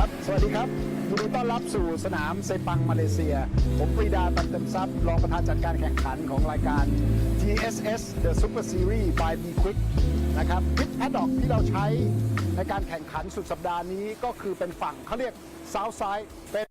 ครับสวัสดีครับยินดีต้อนรับสู่สนามเซปังมาเลเซียผมปรีดาตันเต็มทรัพย์รองประธานจัดการแข่งขันของรายการ TSS The Super Series by B-Quik นะครับพิทแพดด็อกที่เราใช้ในการแข่งขันสุดสัปดาห์นี้ก็คือเป็นฝั่งเขาเรียก South Side เป็น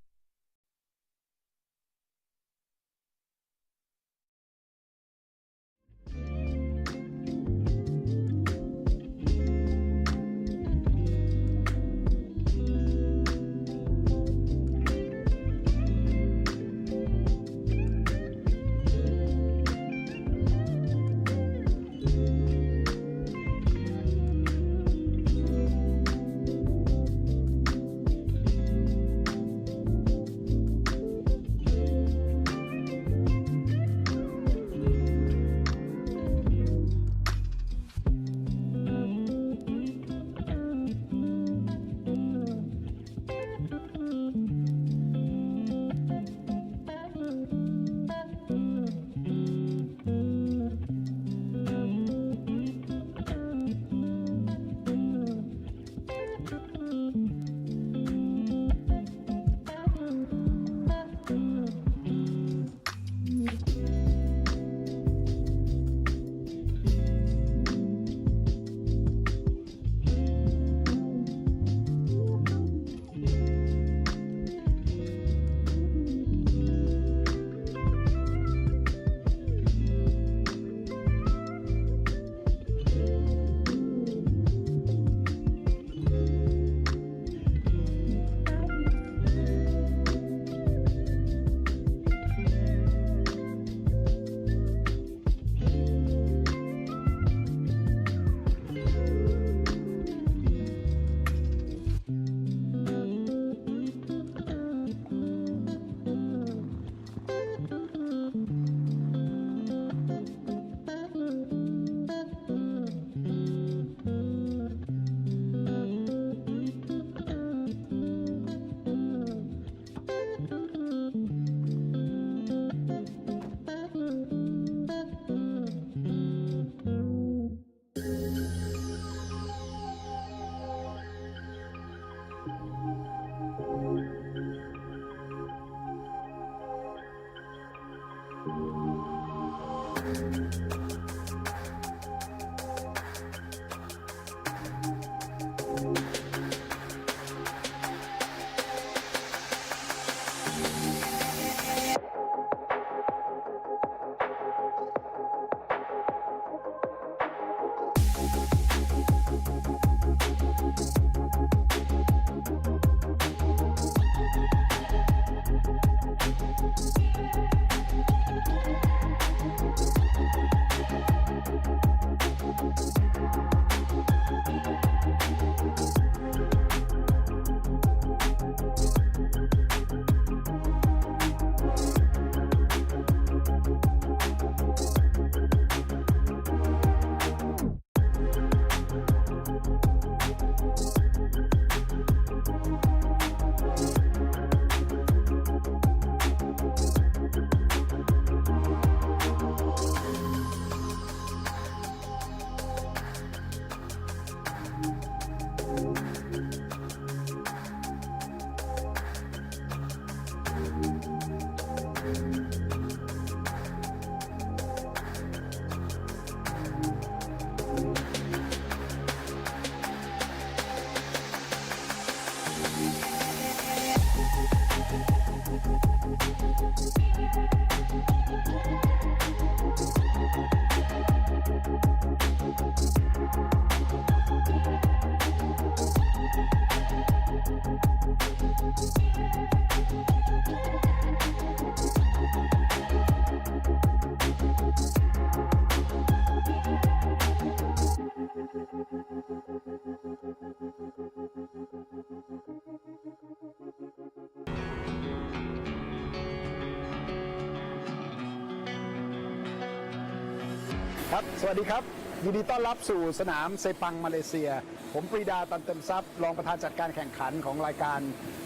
ครับสวัสดีครับยินดีต้อนรับสู่สนามเซปังมาเลเซียผมปรีดาตันเต็มทรัพย์รองประธานจัดการแข่งขันของรายการ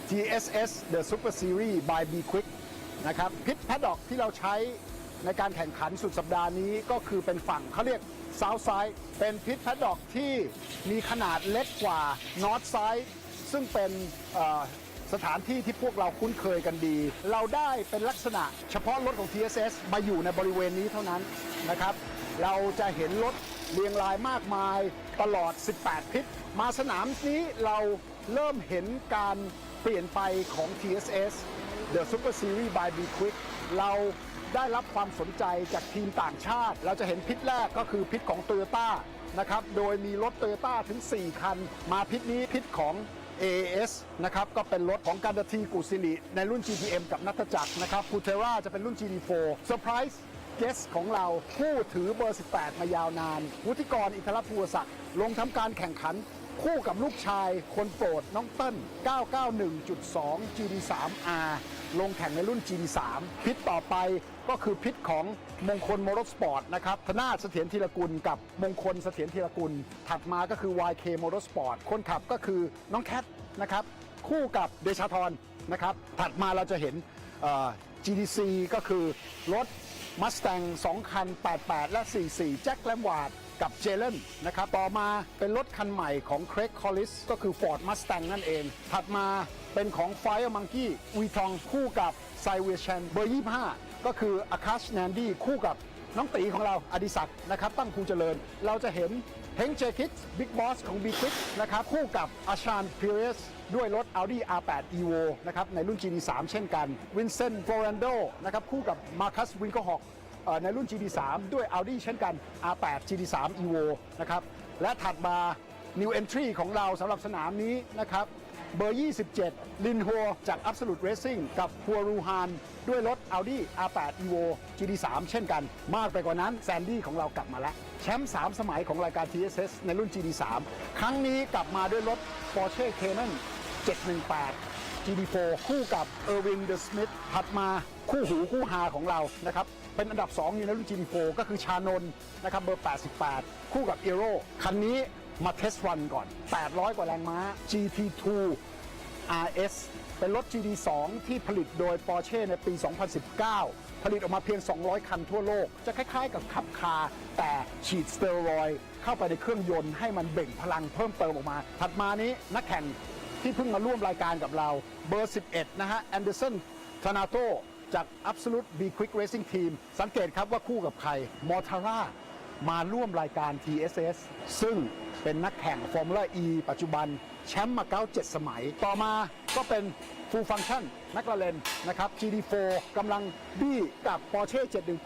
TSS The Super Series by B-Quik นะครับพิทแพดด็อกที่เราใช้ในการแข่งขันสุดสัปดาห์นี้ก็คือเป็นฝั่งเขาเรียก South Side เป็นพิทแพดด็อกที่มีขนาดเล็กกว่า North Side ซึ่งเป็นสถานที่ที่พวกเราคุ้นเคยกันดีเราได้เป็นลักษณะเฉพาะรถของ TSS มาอยู่ในบริเวณนี้เท่านั้นนะครับเราจะเห็นรถเรียงรายมากมายตลอด18พิษมาสนามนี้เราเริ่มเห็นการเปลี่ยนไปของ TSS The Super Series by B-Quik เราได้รับความสนใจจากทีมต่างชาติเราจะเห็นพิษแรกก็คือพิษของ Toyota นะครับโดยมีรถ Toyota ถึง4คันมาพิษนี้พิษของ AAS นะครับก็เป็นรถของการทีกุสิริในรุ่น GTM กับนัตจักรนะครับพูเทราจะเป็นรุ่น GD4 Surprise Guest ของเราผู้ถือเบอร์ 18 มายาวนานวุฒิกรอินทรภูวศักดิ์ลงทำการแข่งขันคู่กับลูกชายคนโปรดน้องเติ้ล 991.2 GD3R ลงแข่งในรุ่น GD3 พิษต่อไปก็คือพิษของมงคลมอเตอร์สปอร์ตนะครับธนาถเสถียรธีรกุลกับมงคลเสถียรธีรกุลถัดมาก็คือ YK Motorsport คนขับก็คือน้องแคทนะครับคู่กับเดชาธรนะครับถัดมาเราจะเห็นGDC ก็คือรถ Mustang 2 คัน 88 และ 44 แจ็คแลมวาร์ดกับเจเลนนะครับต่อมาเป็นรถคันใหม่ของเครกคอลลิสก็คือ Ford Mustang นั่นเองถัดมาเป็นของ Fire Monkey วีทองคู่กับไซเวชันเบอร์ 25 ก็คืออาคาชแนนดี้คู่กับน้องตีของเราอดิศักดิ์นะครับตั้งภูเจริญเราจะเห็นเฮงเจคิกบิ๊กบอสของ B-Quik นะครับคู่กับอาชานพิเรสด้วยรถ Audi R8 Evo นะครับในรุ่น GD3 เช่นกันวินเซนต์ฟลอรันโดนะครับคู่กับมาคัสวินโกฮอกในรุ่น GD3 ด้วย Audi เช่นกัน R8 GD3 Evo นะครับและถัดมา New Entry ของเราสำหรับสนามนี้นะครับเบอร์ 27 ลินโฮจาก Absolute Racing กับพัวรูฮานด้วยรถ Audi R8 Evo GD3 เช่นกันมากไปกว่านั้นแซนดี้ของเรากลับมาแล้วแชมป์3 สมัยของรายการ TSS ในรุ่น GD3 ครั้งนี้กลับมาด้วยรถ Porsche Cayman 718 GD4 คู่กับเออร์วินเดอะสมิธถัดมาคู่หูคู่ฮาของเรานะครับเป็นอันดับ2อยู่ในรุ่น GD4 ก็คือชานนท์นะครับเบอร์ 88 คู่กับเอโร่คันนี้มาเทสรันก่อน 800 กว่าแรงม้า GT2 RS เป็นรถ GD2 ที่ผลิตโดย Porsche ในปี 2019 ผลิตออกมาเพียง 200 คันทั่วโลก จะคล้ายๆกับขับคาร์แต่ฉีดสเตียรอยด์เข้าไปในเครื่องยนต์ให้มันเบ่งพลังเพิ่มเติมออกมา ถัดมานี้นักแข่งที่เพิ่งมาร่วมรายการกับเราเบอร์ 11 นะฮะแอนเดอร์สันทานาโตจาก Absolute B-Quik Racing Team สังเกตครับว่าคู่กับใครมอร์ทาร่ามาร่วมรายการ TSS ซึ่งเป็นนักแข่ง Formula E ปัจจุบันแชมป์มาเก้า7 สมัยต่อมาก็เป็น Full Function แมคลาเรนนะครับ GD4 กำลังบี้กับ Porsche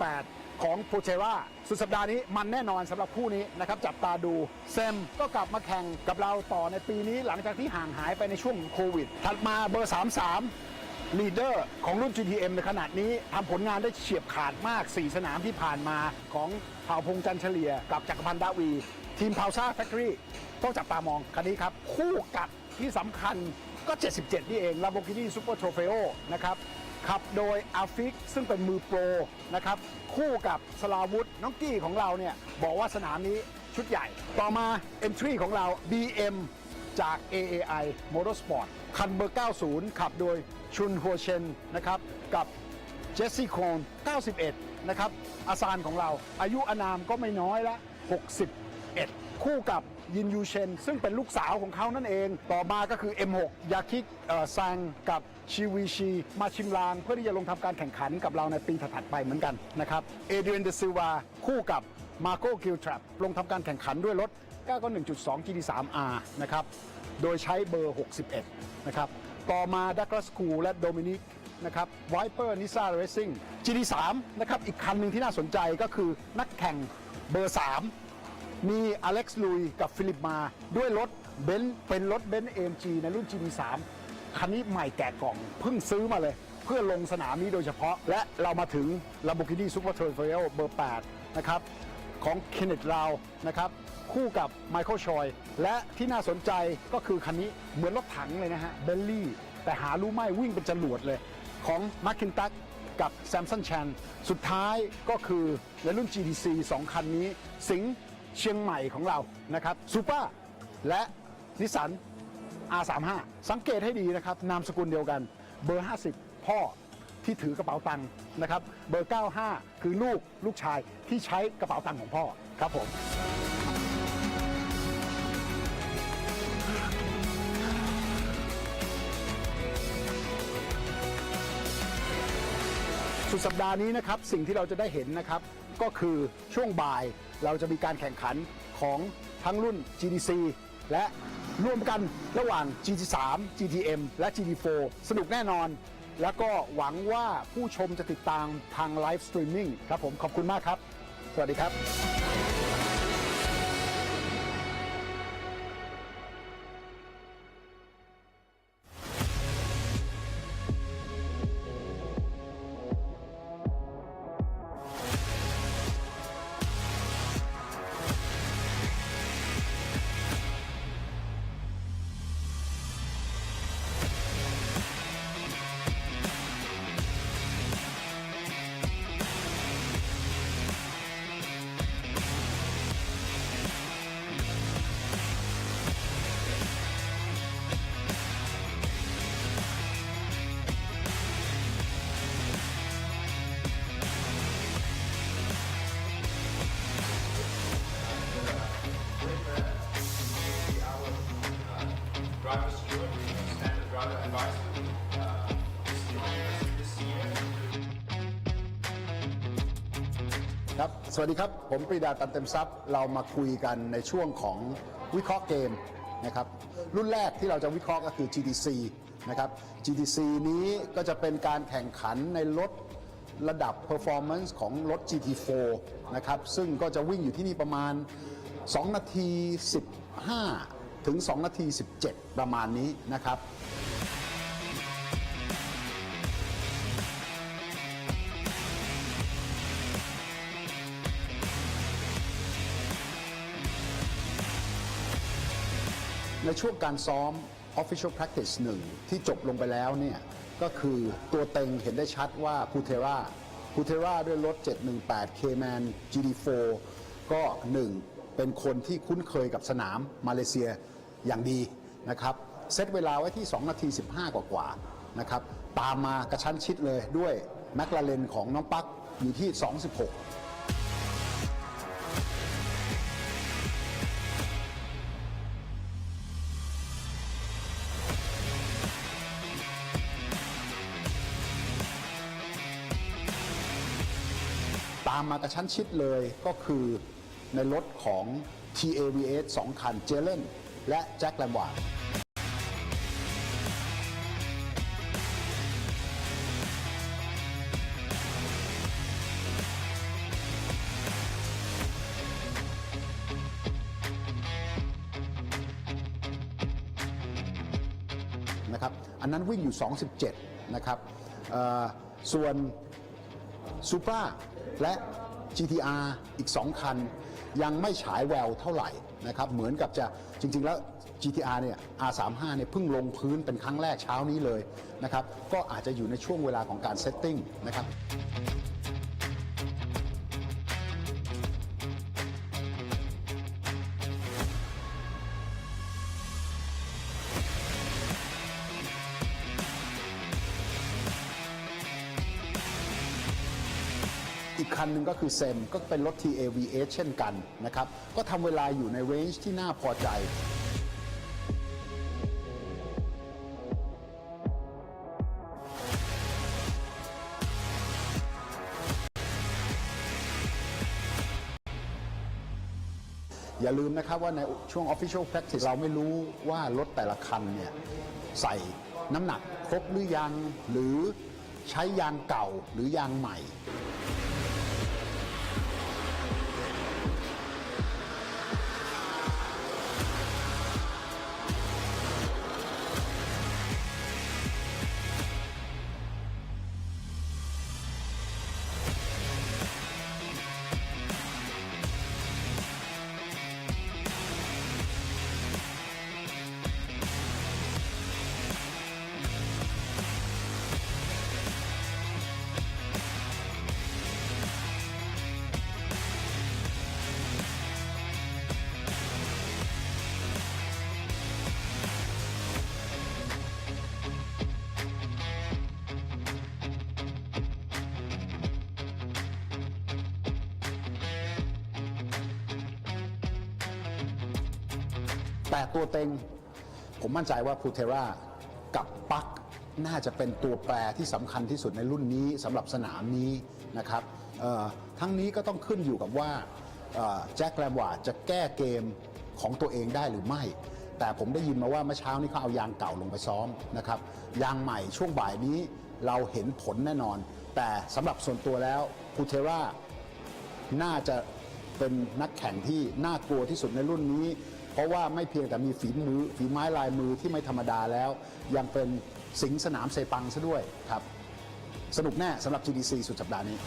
718 ของ p o r t e r a สุดสัปดาห์นี้มันแน่นอนสำหรับคู่นี้นะครับจับตาดูเซมก็กลับมาแข่งกับเราต่อในปีนี้หลังจากที่ห่างหายไปในช่วงโควิดถัดมาเบอร์ 33ลีดเดอร์ของรุ่น GTM ในขนาดนี้ทำผลงานได้เฉียบขาดมาก 4 สนามที่ผ่านมาของเผ่าพงษ์จันทร์เฉลี่ยกับจักรพันธ์ดาวีทีมพาวซ่าแฟคทอรี่ต้องจับตามองคันนี้ครับคู่กับที่สำคัญก็ 77 นี่เอง Lamborghini Super Trofeo นะครับขับโดยอาฟิกซึ่งเป็นมือโปรนะครับคู่กับสลาวุธน้องกี้ของเราเนี่ยบอกว่าสนามนี้ชุดใหญ่ต่อมา Entry ของเรา BM จาก AAI Motorsport คันเบอร์ 90 ขับโดยชุนฮัวเชนนะครับกับเจสซี่โคน91 นะครับอาซานของเราอายุอานามก็ไม่น้อยละ61คู่กับยินยูเชนซึ่งเป็นลูกสาวของเขานั่นเองต่อมาก็คือ M6 ยาคิกซังกับชิวีชีมาชิมลางเพื่อที่จะลงทำการแข่งขันกับเราในปีถัดไปเหมือนกันนะครับเอเดรียนเดซิลวาคู่กับมาโกกิลทรัปลงทำการแข่งขันด้วยรถ 991.2 GD3R นะครับโดยใช้เบอร์ 61 นะครับต่อมาดักลาสคูและโดมินิกนะครับไวเปอร์นิซ่าเรซิ่ง GD3 นะครับอีกคันหนึ่งที่น่าสนใจก็คือนักแข่งเบอร์ 3มีอเล็กซ์ลุยกับฟิลิปมาด้วยรถเบนซ์เป็นรถเบนซ์ AMG ในรุ่น GD3 คันนี้ใหม่แกะกล่องเพิ่งซื้อมาเลยเพื่อลงสนามนี้โดยเฉพาะและเรามาถึง Lamborghini Super Trofeo เบอร์ 8 นะครับของ Kenneth Rao นะครับคู่กับ Michael Choi และที่น่าสนใจก็คือคันนี้เหมือนรถถังเลยนะฮะเบลลี่แต่หารู้ไม่วิ่งเป็นจรวดเลยของ McIntyre กับ Samson Chan สุดท้ายก็คือในรุ่น GTC 2 คันนี้สิงห์เชียงใหม่ของเรานะครับซูเปอร์และนิสสัน R35 สังเกตให้ดีนะครับนามสกุลเดียวกันเบอร์ 50 พ่อที่ถือกระเป๋าตังค์นะครับเบอร์ 95 คือลูกชายที่ใช้กระเป๋าตังค์ของพ่อครับผม สุดสัปดาห์นี้นะครับสิ่งที่เราจะได้เห็นนะครับก็คือช่วงบ่ายเราจะมีการแข่งขันของทั้งรุ่น GTC และร่วมกันระหว่าง GT3 GTM และ GT4 สนุกแน่นอนแล้วก็หวังว่าผู้ชมจะติดตามทางไลฟ์สตรีมมิ่งครับผมขอบคุณมากครับสวัสดีครับ driver's steward, standard driver advisor. This year. ครับสวัสดีครับผมปรีดาตันเต็มทรัพย์เรามาคุยกันในช่วงของวิเคราะห์เกมนะครับรุ่นแรกที่เราจะวิเคราะห์ก็คือ GTC นะครับ GTC นี้ก็จะเป็นการแข่งขันในรถระดับ performance ของรถ GT4 นะครับซึ่งก็จะวิ่งอยู่ที่นี่ประมาณ2นาที15ถึง2นาที17ประมาณนี้นะครับในช่วงการซ้อม Official Practice 1 ที่จบลงไปแล้วเนี่ยก็คือตัวเต็งเห็นได้ชัดว่าพูเทราด้วยรถ 718 Cayman GT4 ก็ 1 เป็นคนที่คุ้นเคยกับสนามมาเลเซียอย่างดีนะครับเซตเวลาไว้ที่2นาที15กว่าๆนะครับตามมากระชั้นชิดเลยด้วยแมคลาเรนของน้องปั๊กอยู่ที่216ตามมากระชั้นชิดเลยก็คือในรถของ TAVS 2 คันเจเลนและแจ็คแลมวาร์ดนะครับอันนั้นวิ่งอยู่ 2.17 นะครับส่วนซูปราและ GTR อีก 2 คันยังไม่ฉายแววเท่าไหร่นะครับเหมือนกับจะจริงๆแล้ว GTR เนี่ย R35 เนี่ยเพิ่งลงพื้นเป็นครั้งแรกเช้านี้เลยนะครับก็อาจจะอยู่ในช่วงเวลาของการเซตติ้งนะครับอีกคันหนึ่งก็คือเซมก็เป็นรถ TAVS เช่นกันนะครับก็ทำเวลาอยู่ในเรนจ์ที่น่าพอใจอย่าลืมนะครับว่าในช่วง Official Practice เราไม่รู้ว่ารถแต่ละคันเนี่ยใส่น้ำหนักครบหรือยังหรือใช้ยางเก่าหรือยางใหม่แต่ตัวเต็งผมมั่นใจว่าพูเทรากับปัก น่าจะเป็นตัวแปรที่สำคัญที่สุดในรุ่นนี้สำหรับสนามนี้นะครับทั้งนี้ก็ต้องขึ้นอยู่กับว่าแจ็คแลมวาร์ดจะแก้เกมของตัวเองได้หรือไม่แต่ผมได้ยินมาว่าเมื่อเช้านี้เขาเอายางเก่าลงไปซ้อมนะครับยางใหม่ช่วงบ่ายนี้เราเห็นผลแน่นอนแต่สำหรับส่วนตัวแล้วคูเทราน่าจะเป็นนักแข่งที่น่ากลัวที่สุดในรุ่นนี้เพราะว่าไม่เพียงแต่มีฝีไม้ลายมือที่ไม่ธรรมดาแล้วยังเป็นสิงห์สนามเซปังซะด้วยครับสนุกแน่สำหรับ GDC สุดสัปดาห์นี้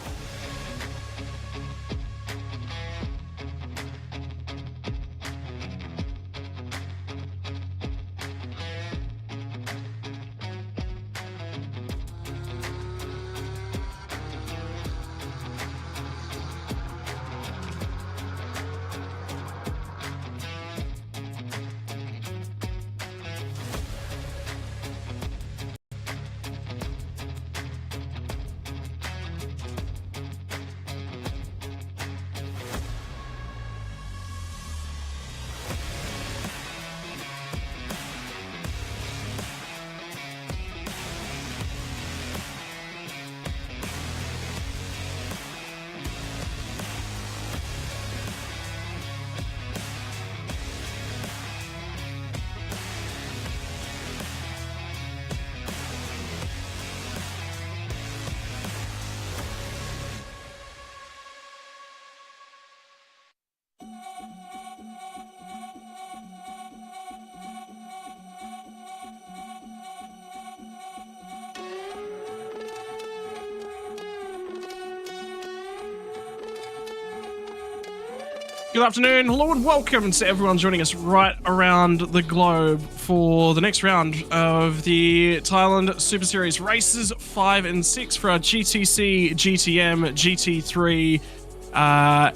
Good afternoon, hello and welcome to everyone joining us right around the globe for the next round of the Thailand Super Series races 5 and 6 for our GTC, GTM, GT3,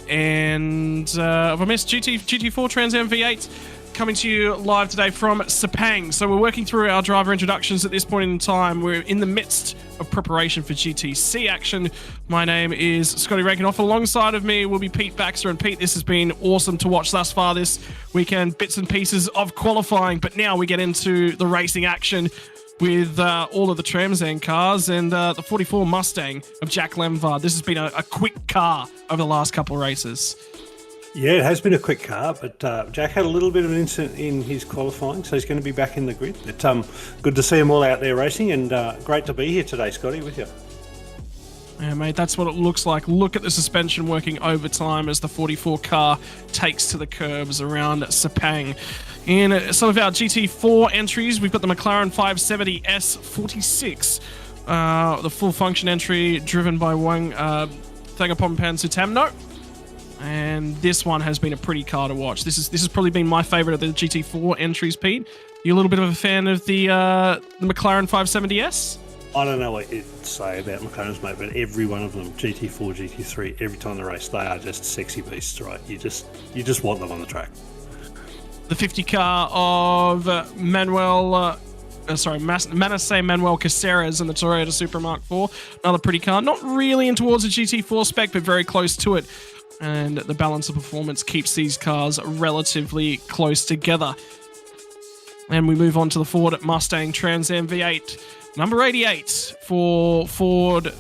and have I missed GT4 Trans Am V8 coming to you live today from Sepang. So we're working through our driver introductions at this point in time. We're in the midst of preparation for GTC action. My name is Scotty Rankin. Off alongside of me will be Pete Baxter. And Pete, this has been awesome to watch thus far this weekend. Bits and pieces of qualifying, but now we get into the racing action with all of the Trans Am cars and the 44 Mustang of Jack Lemvard. This has been a quick car over the last couple of races. Yeah, it has been a quick car, but Jack had a little bit of an incident in his qualifying, so he's going to be back in the grid. But good to see them all out there racing, and great to be here today, Scotty, with you. Yeah, mate, that's what it looks like. Look at the suspension working overtime as the 44 car takes to the curbs around Sapang. In some of our GT4 entries, we've got the McLaren 570S 46, the full function entry driven by Wang Thangapompan Sutamno. And this one has been a pretty car to watch. This has probably been my favourite of the GT4 entries, Pete. You a little bit of a fan of the McLaren 570S? I don't know what you'd say about McLaren's, mate, but every one of them, GT4, GT3, every time they race, they are just sexy beasts, right? You just want them on the track. The 50 car of Manasseh Manuel Caceres and the Toyota Supra Mark IV. Another pretty car. Not really in towards a GT4 spec, but very close to it. And the balance of performance keeps these cars relatively close together. And we move on to the Ford Mustang Trans Am V8. Number 88 for Ford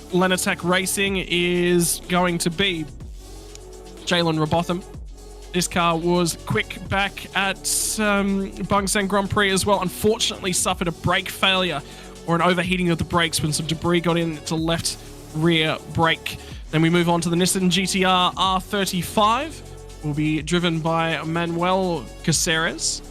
Lenatech Racing is going to be Jalen Robotham. This car was quick back at Bang Seng Grand Prix as well. Unfortunately suffered a brake failure or an overheating of the brakes when some debris got into left rear brake. Then we move on to the Nissan GTR R35. Will be driven by Manuel Caceres.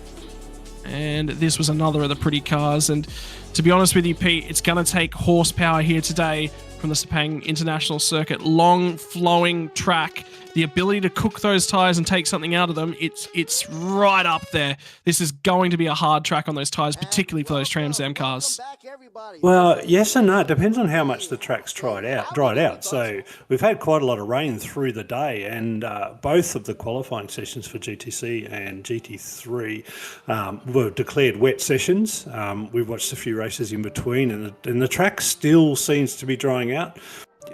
And this was another of the pretty cars. And to be honest with you, Pete, it's going to take horsepower here today from the Sepang International Circuit. Long, flowing track. The ability to cook those tyres and take something out of them, it's right up there. This is going to be a hard track on those tyres, particularly for those Trans Am cars. Well, yes and no. It depends on how much the track's dried out. So we've had quite a lot of rain through the day, and both of the qualifying sessions for GTC and GT3 were declared wet sessions. We've watched a few races in between, and the track still seems to be drying out.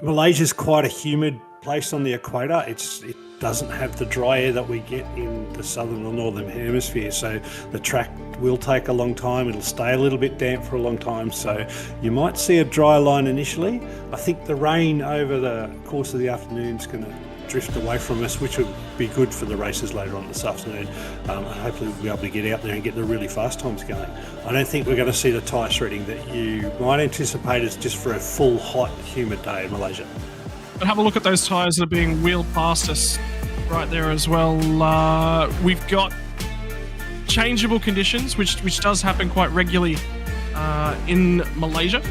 Malaysia's quite a humid place on the equator. It doesn't have the dry air that we get in the southern or northern hemisphere, so the track will take a long time. It'll stay a little bit damp for a long time, so you might see a dry line initially. I think the rain over the course of the afternoon is going to drift away from us, which will be good for the races later on this afternoon. Hopefully we'll be able to get out there and get the really fast times going. I don't think we're going to see the tyre shredding that you might anticipate as just for a full, hot, humid day in Malaysia. But have a look at those tyres that are being wheeled past us right there as well. We've got changeable conditions, which does happen quite regularly in Malaysia.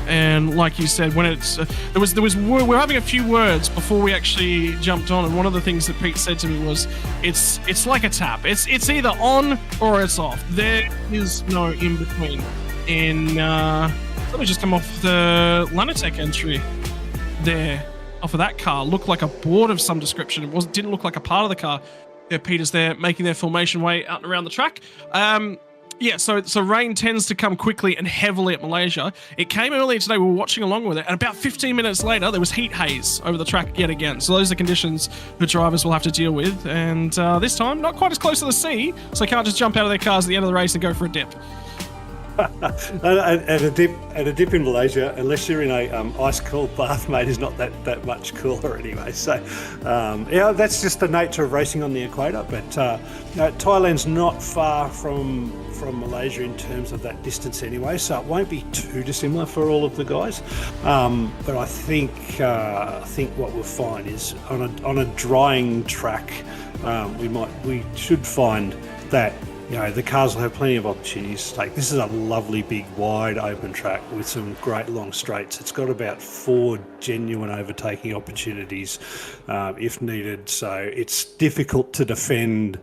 And like you said, when it's we're having a few words before we actually jumped on, and one of the things that Pete said to me was, it's like a tap. It's either on or it's off. There is no in between. Let me just come off the Lanatec entry there. Off of that car, looked like a board of some description. Didn't look like a part of the car. Yeah, Peter's there making their formation way out and around the track. Yeah, so rain tends to come quickly and heavily at Malaysia. It came earlier today, we were watching along with it, and about 15 minutes later, there was heat haze over the track yet again. So those are conditions the drivers will have to deal with. And this time, not quite as close to the sea, so they can't just jump out of their cars at the end of the race and go for a dip. At a dip in Malaysia, unless you're in a ice cold bath, mate, is not that much cooler anyway. So yeah, that's just the nature of racing on the equator. But Thailand's not far from Malaysia in terms of that distance anyway, so it won't be too dissimilar for all of the guys. But I think what we'll find is on a drying track, we should find that the cars will have plenty of opportunities to take. This is a lovely, big, wide open track with some great long straights. It's got about 4 genuine overtaking opportunities if needed, so it's difficult to defend.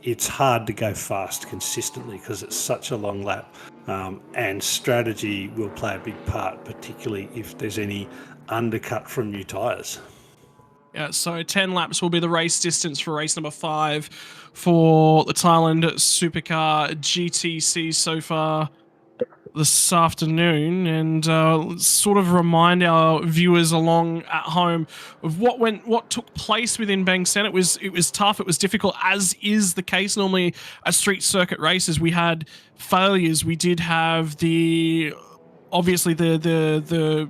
It's hard to go fast consistently because it's such a long lap, and strategy will play a big part, particularly if there's any undercut from new tyres. Yeah, so 10 laps will be the race distance for race number 5 for the Thailand Supercar GTC so far this afternoon, and sort of remind our viewers along at home of what took place within Bang Sen. It was tough, it was difficult, as is the case normally at street circuit races. We had failures, we did have obviously the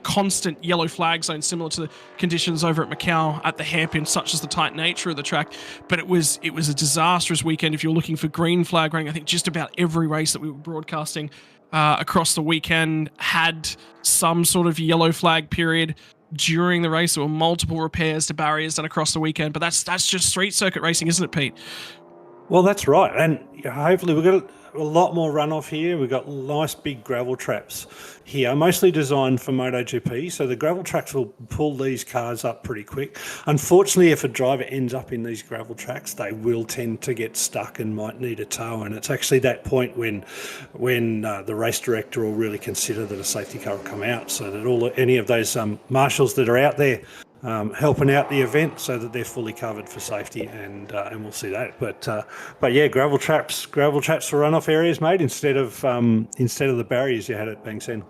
constant yellow flag zone, similar to the conditions over at Macau at the hairpin, such as the tight nature of the track. But it was a disastrous weekend if you're looking for green flag running. I think just about every race that we were broadcasting across the weekend had some sort of yellow flag period during the race. There were multiple repairs to barriers done across the weekend, but that's just street circuit racing, isn't it, Pete? Well, that's right, and hopefully we've got a lot more runoff here. We've got nice big gravel traps here, mostly designed for MotoGP, so the gravel tracks will pull these cars up pretty quick. Unfortunately, if a driver ends up in these gravel tracks, they will tend to get stuck and might need a tow, and it's actually that point when the race director will really consider that a safety car will come out, so that any of those marshals that are out there helping out the event, so that they're fully covered for safety, and we'll see that. But yeah, gravel traps for runoff areas, mate, instead of the barriers you had at Bang Sen.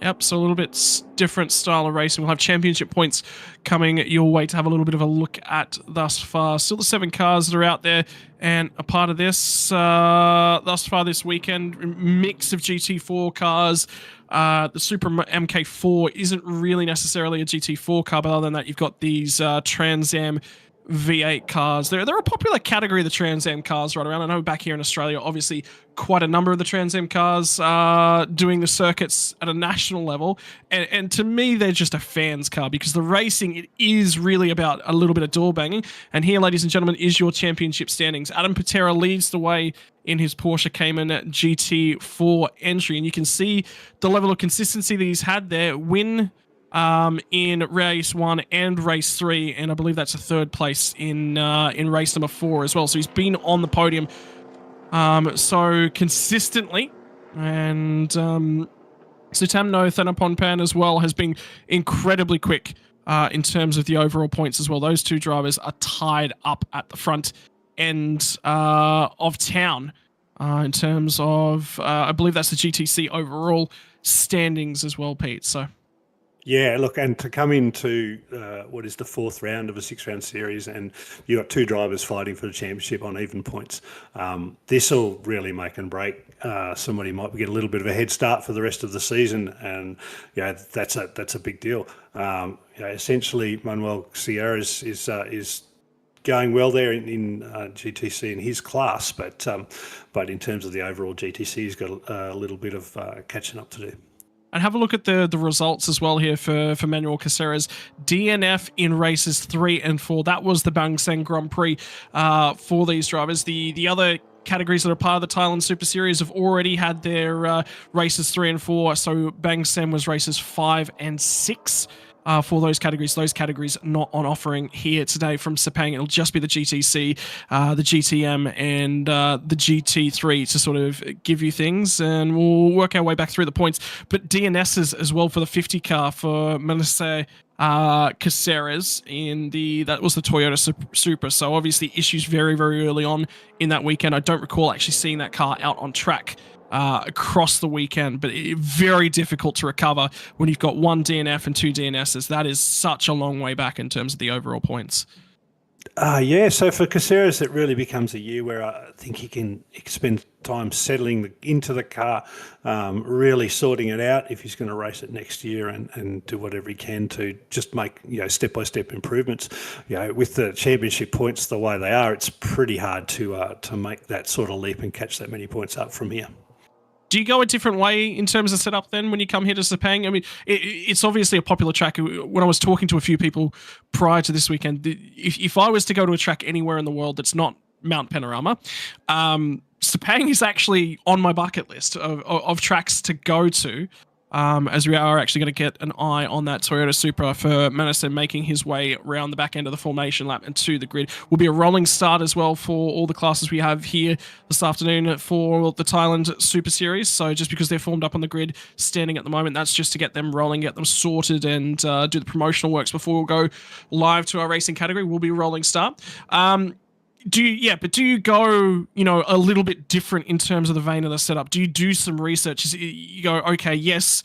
Yep, so a little bit different style of racing. We'll have championship points coming your way to have a little bit of a look at thus far. Still the 7 cars that are out there, and a part of this thus far this weekend, mix of GT4 cars. The Super MK4 isn't really necessarily a GT4 car, but other than that, you've got these Trans Am V8 cars. They're a popular category of the Trans Am cars right around. I know back here in Australia, obviously, quite a number of the Trans Am cars doing the circuits at a national level. And to me, they're just a fan's car, because the racing, it is really about a little bit of door banging. And here, ladies and gentlemen, is your championship standings. Adam Patera leads the way in his Porsche Cayman GT4 entry. And you can see the level of consistency that he's had there. Win in race 1 and race 3, and I believe that's a 3rd place in race number 4 as well. So he's been on the podium so consistently, and Sutamno Thanaponpan as well has been incredibly quick in terms of the overall points as well. Those 2 drivers are tied up at the front end of town in terms of I believe that's the GTC overall standings as well, Pete. So Yeah, look, and to come into what is the fourth round of a 6-round series, and you got 2 drivers fighting for the championship on even points, this will really make and break. Somebody might get a little bit of a head start for the rest of the season, and that's a big deal. Essentially, Manuel Sierras is going well there in GTC in his class, but in terms of the overall GTC, he's got a little bit of catching up to do. And have a look at the results as well here for Manuel Caceres. DNF in races 3 and 4. That was the Bang Seng Grand Prix for these drivers. The other categories that are part of the Thailand Super Series have already had their races 3 and 4. So Bang Seng was races 5 and 6. For those categories not on offering here today from Sepang. It'll just be the GTC, the GTM, and the GT3 to sort of give you things, and we'll work our way back through the points. But DNSs as well for the 50 car for Malaysia Caceres that was the Toyota Supra. So obviously issues very, very early on in that weekend. I don't recall actually seeing that car out on track across the weekend, but very difficult to recover when you've got 1 DNF and 2 DNSs. That is such a long way back in terms of the overall points. So for Caceres, it really becomes a year where I think he can spend time settling into the car, really sorting it out if he's going to race it next year, and do whatever he can to just make step-by-step improvements. With the championship points the way they are, it's pretty hard to make that sort of leap and catch that many points up from here. Do you go a different way in terms of setup then when you come here to Sepang? I mean, it's obviously a popular track. When I was talking to a few people prior to this weekend, if I was to go to a track anywhere in the world that's not Mount Panorama, Sepang is actually on my bucket list of tracks to go to. As we are actually going to get an eye on that Toyota Supra for Madison making his way around the back end of the formation lap and to the grid. Will be a rolling start as well for all the classes we have here this afternoon for the Thailand Super Series. So just because they're formed up on the grid standing at the moment, that's just to get them rolling, get them sorted, and do the promotional works before we'll go live to our racing category. Will be a rolling start. Do you go, a little bit different in terms of the vein of the setup? Do you do some research? You go, okay, yes,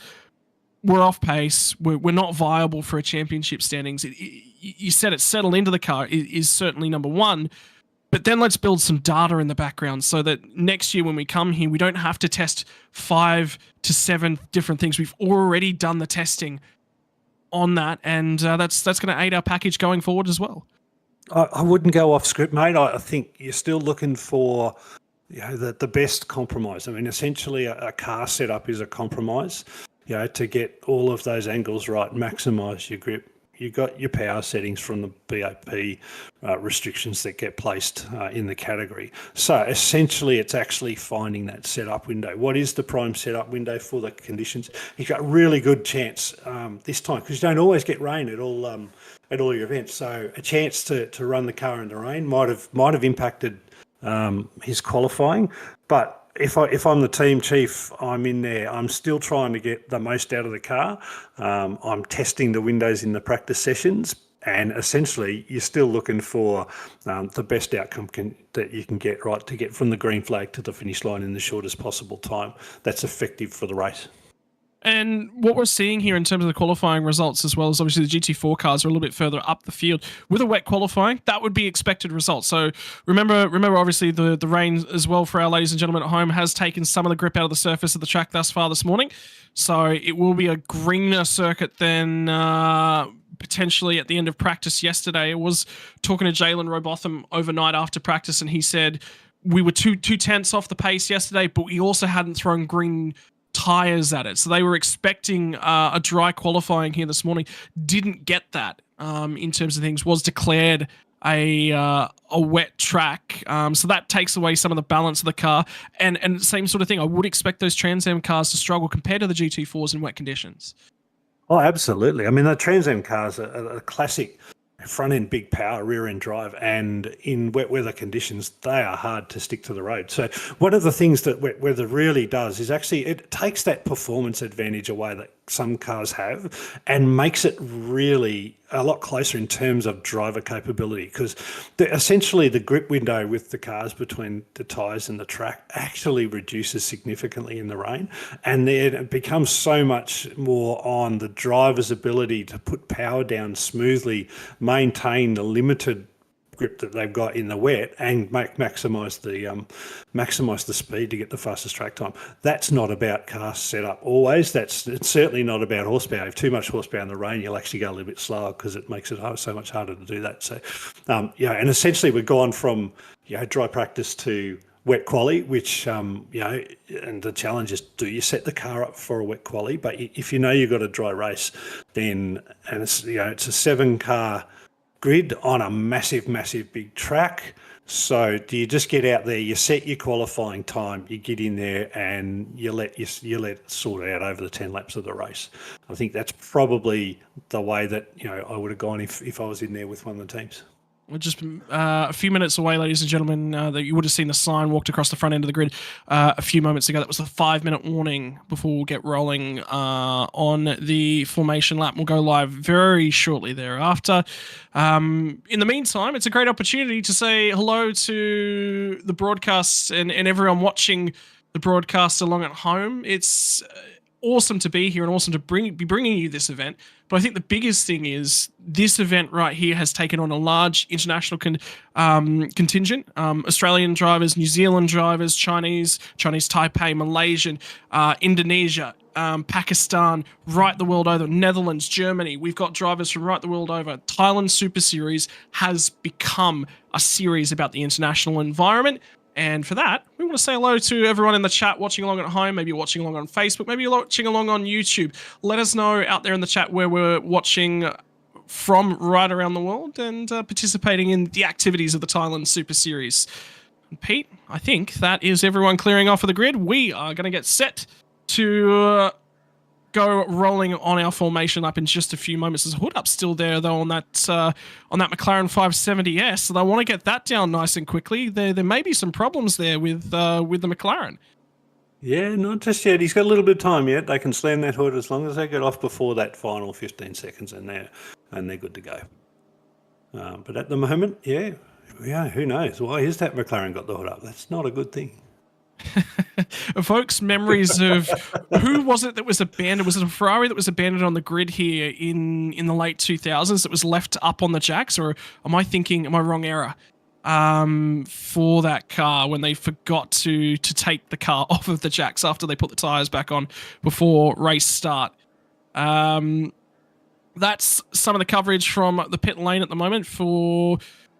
we're off pace. We're not viable for a championship standings. You said it, settle into the car is certainly number one, but then let's build some data in the background so that next year when we come here, we don't have to test 5 to 7 different things. We've already done the testing on that, and that's going to aid our package going forward as well. I wouldn't go off script, mate. I think you're still looking for the best compromise. I mean, essentially a car setup is a compromise, to get all of those angles right, maximise your grip. You've got your power settings from the BAP restrictions that get placed in the category. So essentially it's actually finding that setup window. What is the prime setup window for the conditions? You've got a really good chance this time, because you don't always get rain at all your events. So a chance to run the car in the rain might have impacted his qualifying. But if I'm the team chief, I'm in there. I'm still trying to get the most out of the car. I'm testing the windows in the practice sessions, and essentially you're still looking for the best outcome that you can get, right, to get from the green flag to the finish line in the shortest possible time that's effective for the race. And what we're seeing here in terms of the qualifying results, as well as obviously the GT4 cars are a little bit further up the field. With a wet qualifying, that would be expected results. So remember, obviously the rain as well for our ladies and gentlemen at home has taken some of the grip out of the surface of the track thus far this morning. So it will be a greener circuit than potentially at the end of practice yesterday. I was talking to Jalen Robotham overnight after practice, and he said we were two tenths off the pace yesterday, but we also hadn't thrown green tires at it. So they were expecting a dry qualifying here this morning. Didn't get that in terms of things. Was declared a wet track. So that takes away some of the balance of the car. And same sort of thing. I would expect those Trans Am cars to struggle compared to the GT4s in wet conditions. Oh, absolutely. I mean, the Trans Am cars are a classic front end big power, rear end drive, and in wet weather conditions they are hard to stick to the road. So one of the things that wet weather really does is actually it takes that performance advantage away that some cars have, and makes it really a lot closer in terms of driver capability, because essentially the grip window with the cars between the tyres and the track actually reduces significantly in the rain, and then it becomes so much more on the driver's ability to put power down smoothly, maintain the limited grip that they've got in the wet, and maximize the speed to get the fastest track time. That's not about car setup always. It's certainly not about horsepower. If too much horsepower in the rain, you'll actually go a little bit slower because it makes it so much harder to do that. So, and essentially we've gone from dry practice to wet quali, which and the challenge is, do you set the car up for a wet quali? But if you've got a dry race, then it's it's a 7-car grid on a massive big track. So do you just get out there, you set your qualifying time, you get in there, and you let it sort it out over the 10 laps of the race? I think that's probably the way that I would have gone if I was in there with one of the teams. We're just a few minutes away, ladies and gentlemen, that you would have seen the sign walked across the front end of the grid a few moments ago. That was the 5-minute warning before we'll get rolling on the formation lap. We'll go live very shortly thereafter. In the meantime, it's a great opportunity to say hello to the broadcasts and everyone watching the broadcast along at home. It's awesome to be here and awesome to be bringing you this event. But I think the biggest thing is this event right here has taken on a large international contingent. Australian drivers, New Zealand drivers, Chinese Taipei, Malaysian, Indonesia, Pakistan, right the world over, Netherlands, Germany. We've got drivers from right the world over. Thailand Super Series has become a series about the international environment. And for that, we want to say hello to everyone in the chat watching along at home, maybe watching along on Facebook, maybe watching along on YouTube. Let us know out there in the chat where we're watching from right around the world and participating in the activities of the Thailand Super Series. And Pete, I think that is everyone clearing off of the grid. We are going to get set to go rolling on our formation up in just a few moments. There's a hood up still there though on that McLaren 570S, so they want to get that down nice and quickly. There may be some problems there with the McLaren. Yeah, not just yet. He's got a little bit of time yet. They can slam that hood as long as they get off before that final 15 seconds, and they're good to go. But at the moment, yeah, who knows? Why is that McLaren got the hood up? That's not a good thing. Folks, memories of who was it that was abandoned? Was it a Ferrari that was abandoned on the grid here in the late 2000s that was left up on the jacks, or am I wrong era for that car when they forgot to take the car off of the jacks after they put the tires back on before race start? That's some of the coverage from the pit lane at the moment. For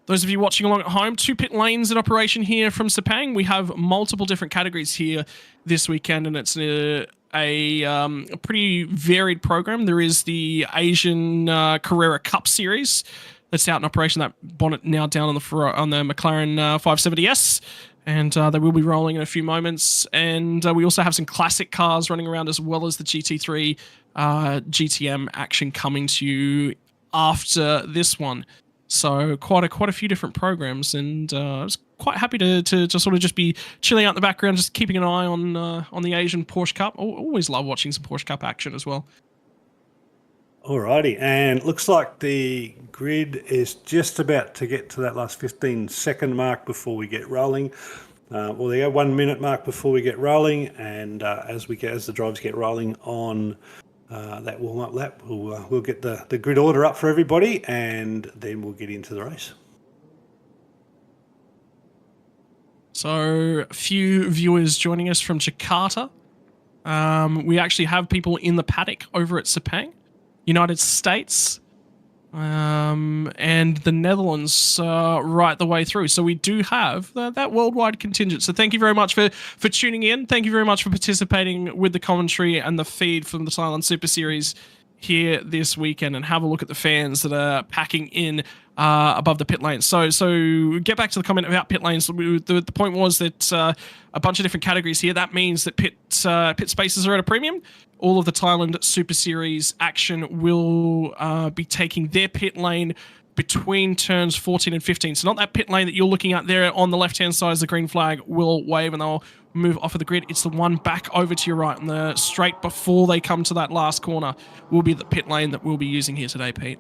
those of you watching along at home, 2 pit lanes in operation here from Sepang. We have multiple different categories here this weekend, and it's a pretty varied program. There is the Asian Carrera Cup Series that's out in operation. That bonnet now down on the McLaren 570S, and they will be rolling in a few moments. And we also have some classic cars running around, as well as the GT3 GTM action coming to you after this one. So quite a few different programs, and I was quite happy to sort of just be chilling out in the background, just keeping an eye on the Asian Porsche Cup. Always love watching some Porsche Cup action as well. Alrighty, and looks like the grid is just about to get to that last 15-second mark before we get rolling. Well, they go 1 minute mark before we get rolling, and as the drivers get rolling on that warm-up lap, we'll get the grid order up for everybody, and then we'll get into the race. So a few viewers joining us from Jakarta. We actually have people in the paddock over at Sepang, United States, and the Netherlands right the way through. So we do have that worldwide contingent. So thank you very much for tuning in. Thank you very much for participating with the commentary and the feed from the Thailand Super Series here this weekend, and have a look at the fans that are packing in above the pit lanes. So get back to the comment about pit lanes. The point was that a bunch of different categories here. That means that pit spaces are at a premium. All of the Thailand Super Series action will be taking their pit lane between turns 14 and 15. So not that pit lane that you're looking at there on the left-hand side as the green flag will wave and they'll move off of the grid. It's the one back over to your right, and the straight before they come to that last corner will be the pit lane that we'll be using here today, Pete.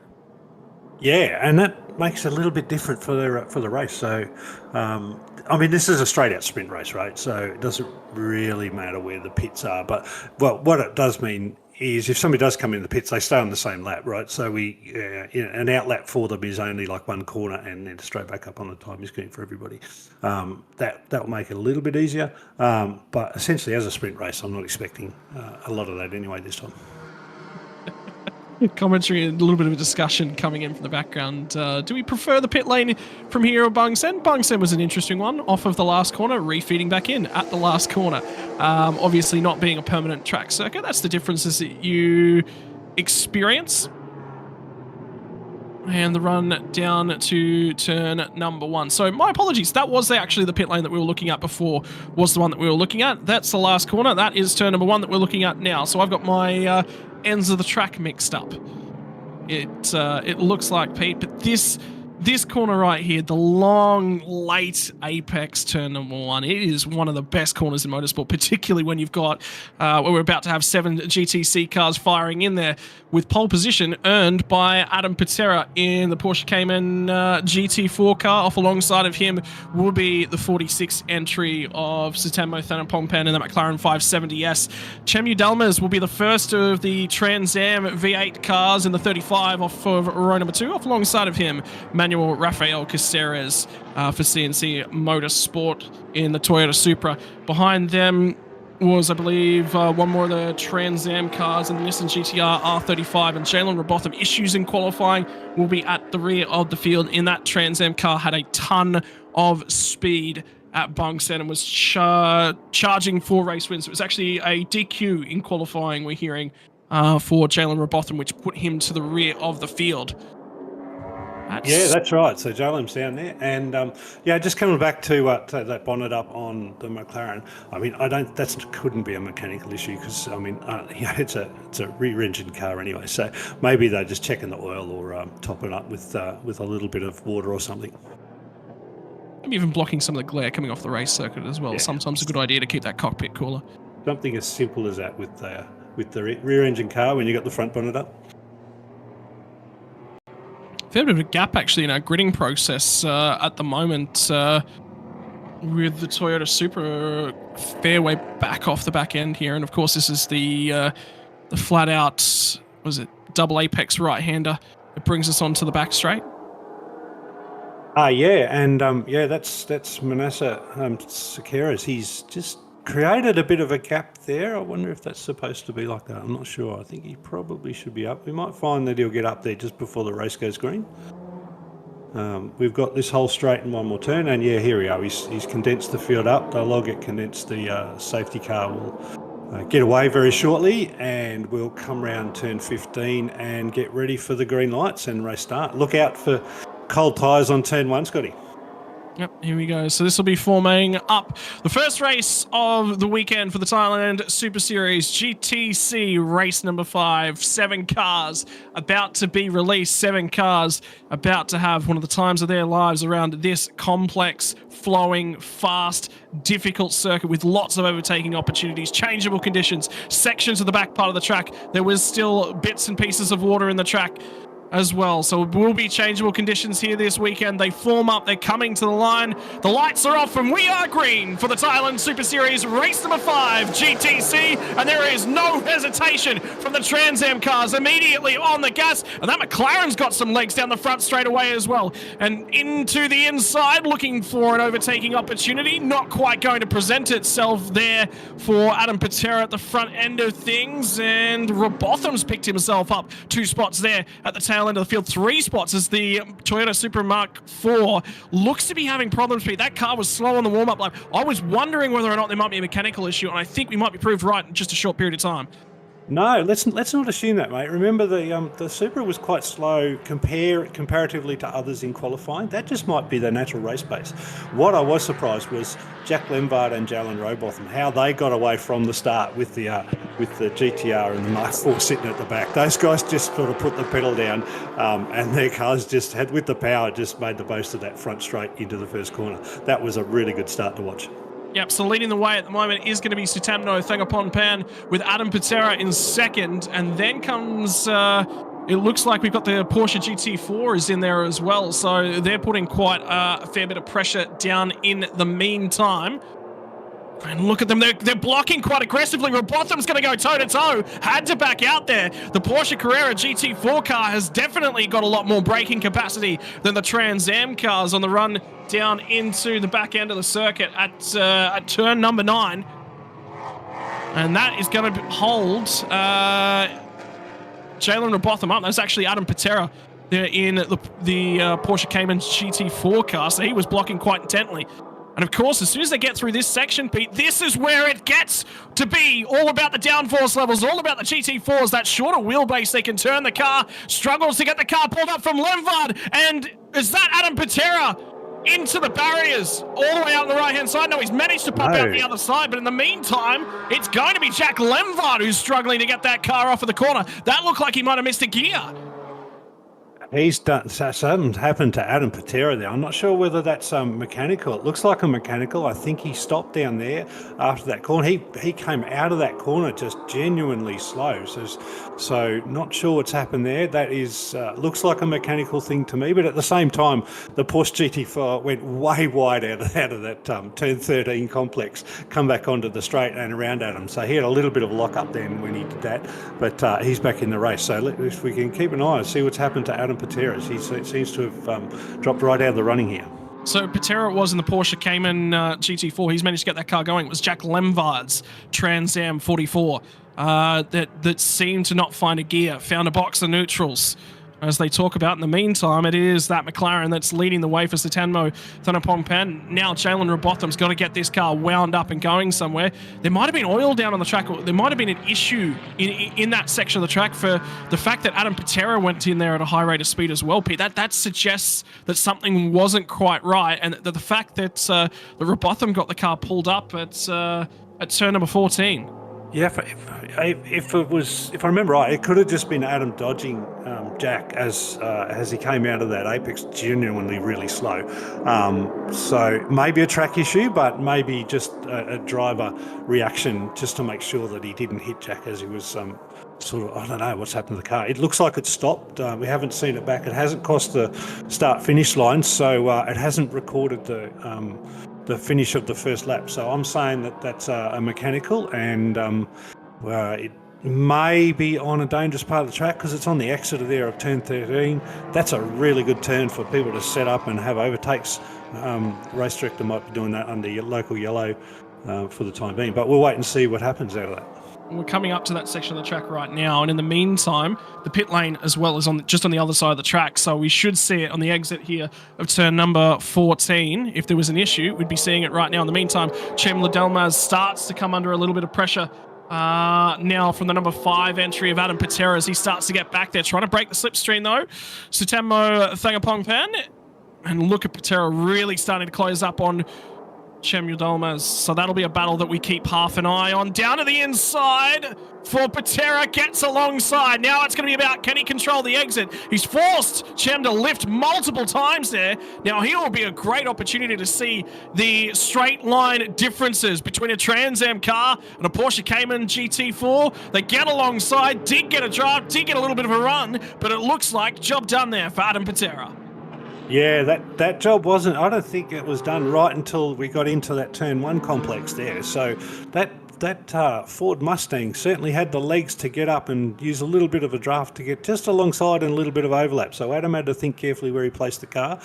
Yeah, and that makes it a little bit different for the race. So, I mean, this is a straight-out sprint race, right? So it doesn't really matter where the pits are. But, well, what it does mean is if somebody does come in the pits, they stay on the same lap, right? So an out lap for them is only like one corner and then straight back up on the timing screen for everybody. That will make it a little bit easier. But essentially, as a sprint race, I'm not expecting a lot of that anyway this time. Commentary, a little bit of a discussion coming in from the background. Do we prefer the pit lane from here or Bang Sen? Bang Sen was an interesting one off of the last corner, refeeding back in at the last corner. Obviously not being a permanent track circuit, that's the differences that you experience. And the run down to turn number 1. So my apologies, that was actually the pit lane that we were looking at before, was the one that we were looking at. That's the last corner. That is turn number 1 that we're looking at now. So I've got my ends of the track mixed up. It looks like, Pete, but this corner right here, the long, late apex turn number 1, it is one of the best corners in motorsport, particularly when you've got, we're about to have 7 GTC cars firing in there, with pole position earned by Adam Patera in the Porsche Cayman GT4 car. Off alongside of him will be the 46th entry of Satamo Thanapongpan in the McLaren 570S. Chemu Dalmas will be the first of the Trans Am V8 cars in the 35 off of row number 2. Off alongside of him, Manuel Rafael Caceres for CNC Motorsport in the Toyota Supra. Behind them was, I believe, one more of the Trans Am cars in the Nissan GTR R35, and Jalen Robotham. Issues in qualifying, will be at the rear of the field in that Trans Am car. Had a ton of speed at Bang Sen and was charging for race wins. It was actually a DQ in qualifying, we're hearing, for Jalen Robotham, which put him to the rear of the field. Yeah, that's right. So Jalem's down there, and just coming back to that bonnet up on the McLaren. I mean, that couldn't be a mechanical issue because I mean, it's a rear engine car anyway. So maybe they're just checking the oil or topping up with a little bit of water or something. Maybe even blocking some of the glare coming off the race circuit as well. Yeah. Sometimes a good idea to keep that cockpit cooler. Something as simple as that with the rear engine car when you got the front bonnet up. Fair bit of a gap actually in our gridding process at the moment with the Toyota Supra fair way back off the back end here, and of course this is the flat out, double apex right hander that brings us onto the back straight. That's Manasseh Sequeiros. He's just created a bit of a gap there. I wonder if that's supposed to be like that. I'm not sure. I think he probably should be up. We might find that he'll get up there just before the race goes green. We've got this whole straight and one more turn, and yeah, here we go. He's condensed the field up. They'll all get condensed. The safety car will get away very shortly, and we'll come round turn 15 and get ready for the green lights and race start. Look out for cold tyres on turn 1, Scotty. Yep, here we go. So this will be forming up the first race of the weekend for the Thailand Super Series GTC race number 5. 7 cars about to be released. 7 cars about to have one of the times of their lives around this complex, flowing, fast, difficult circuit with lots of overtaking opportunities, changeable conditions, sections of the back part of the track. There was still bits and pieces of water in the track as well. So it will be changeable conditions here this weekend. They form up, they're coming to the line. The lights are off and we are green for the Thailand Super Series race number 5 GTC, and there is no hesitation from the Trans Am cars immediately on the gas, and that McLaren's got some legs down the front straight away as well, and into the inside looking for an overtaking opportunity. Not quite going to present itself there for Adam Patera at the front end of things, and Robotham's picked himself up 2 spots there at the tail end of the field. 3 spots as the Toyota Supra Mark IV looks to be having problems. That car was slow on the warm-up lap. I was wondering whether or not there might be a mechanical issue, and I think we might be proved right in just a short period of time. No, let's not assume that, mate. Remember, the Supra was quite slow comparatively to others in qualifying. That just might be their natural race pace. What I was surprised was Jack Lemvard and Jalen Robotham, how they got away from the start with the with the GTR and the Mark IV sitting at the back. Those guys just sort of put the pedal down, and their cars just had, with the power, just made the most of that front straight into the first corner. That was a really good start to watch. Yep, so leading the way at the moment is going to be Sutamno Thangapongpan with Adam Patera in second, and then comes, it looks like we've got the Porsche GT4 is in there as well, so they're putting quite a fair bit of pressure down in the meantime. And look at them, they're blocking quite aggressively. Robotham's going to go toe-to-toe. Had to back out there. The Porsche Carrera GT4 car has definitely got a lot more braking capacity than the Trans Am cars on the run down into the back end of the circuit at turn number 9. And that is going to hold Jalen Robotham up. That's actually Adam Patera there in the Porsche Cayman GT4 car, so he was blocking quite intently. And of course, as soon as they get through this section, Pete, this is where it gets to be all about the downforce levels, all about the GT4s, that shorter wheelbase. They can turn the car, struggles to get the car pulled up from Lemvard. And is that Adam Patera into the barriers all the way out on the right-hand side? No, he's managed to pop out the other side, but in the meantime, it's going to be Jack Lemvard who's struggling to get that car off of the corner. That looked like he might have missed a gear. He's done something happened to Adam Patera there. I'm not sure whether that's mechanical. It looks like a mechanical. I think he stopped down there after that corner. He came out of that corner just genuinely slow. So not sure what's happened there. That is looks like a mechanical thing to me. But at the same time, the Porsche GT4 went way wide out of that turn 13 complex, come back onto the straight and around Adam. So he had a little bit of a lock up then when he did that. But he's back in the race. So if we can keep an eye and see what's happened to Adam Patera. He seems to have dropped right out of the running here. So Patera was in the Porsche Cayman GT4. He's managed to get that car going. It was Jack Lemvard's Trans Am 44 that seemed to not find a gear, found a box of neutrals. As they talk about, in the meantime, it is that McLaren that's leading the way for Sutamno Thangapongpan. Now Jalen Robotham's got to get this car wound up and going somewhere. There might have been oil down on the track. There might have been an issue in that section of the track for the fact that Adam Patera went in there at a high rate of speed as well, Pete. That suggests that something wasn't quite right, and the fact that the Robotham got the car pulled up at turn number 14. Yeah, if I remember right, it could have just been Adam dodging Jack as he came out of that apex genuinely really slow. So maybe a track issue, but maybe just a driver reaction just to make sure that he didn't hit Jack as he was sort of, I don't know what's happened to the car. It looks like it stopped. We haven't seen it back. It hasn't crossed the start-finish line, so it hasn't recorded the finish of the first lap. So I'm saying that's a mechanical, and it may be on a dangerous part of the track because it's on the exit there of turn 13. That's a really good turn for people to set up and have overtakes. Race director might be doing that under local yellow for the time being, but we'll wait and see what happens out of that. We're coming up to that section of the track right now, and in the meantime, the pit lane as well is just on the other side of the track, so we should see it on the exit here of turn number 14. If there was an issue, we'd be seeing it right now. In the meantime, Chem Ladelmaz starts to come under a little bit of pressure now from the number 5 entry of Adam Patera as he starts to get back there, trying to break the slipstream though. Sutamno Thangapongpan, and look at Patera really starting to close up on Chem Ladelmaz. So that'll be a battle that we keep half an eye on. Down to the inside for Patera, gets alongside. Now it's going to be about, can he control the exit? He's forced Chem to lift multiple times there. Now here will be a great opportunity to see the straight line differences between a Trans Am car and a Porsche Cayman GT4. They get alongside, did get a drive, did get a little bit of a run, but it looks like job done there for Adam Patera. Yeah, that job wasn't, I don't think it was done right until we got into that turn 1 complex there. So that Ford Mustang certainly had the legs to get up and use a little bit of a draft to get just alongside and a little bit of overlap. So Adam had to think carefully where he placed the car.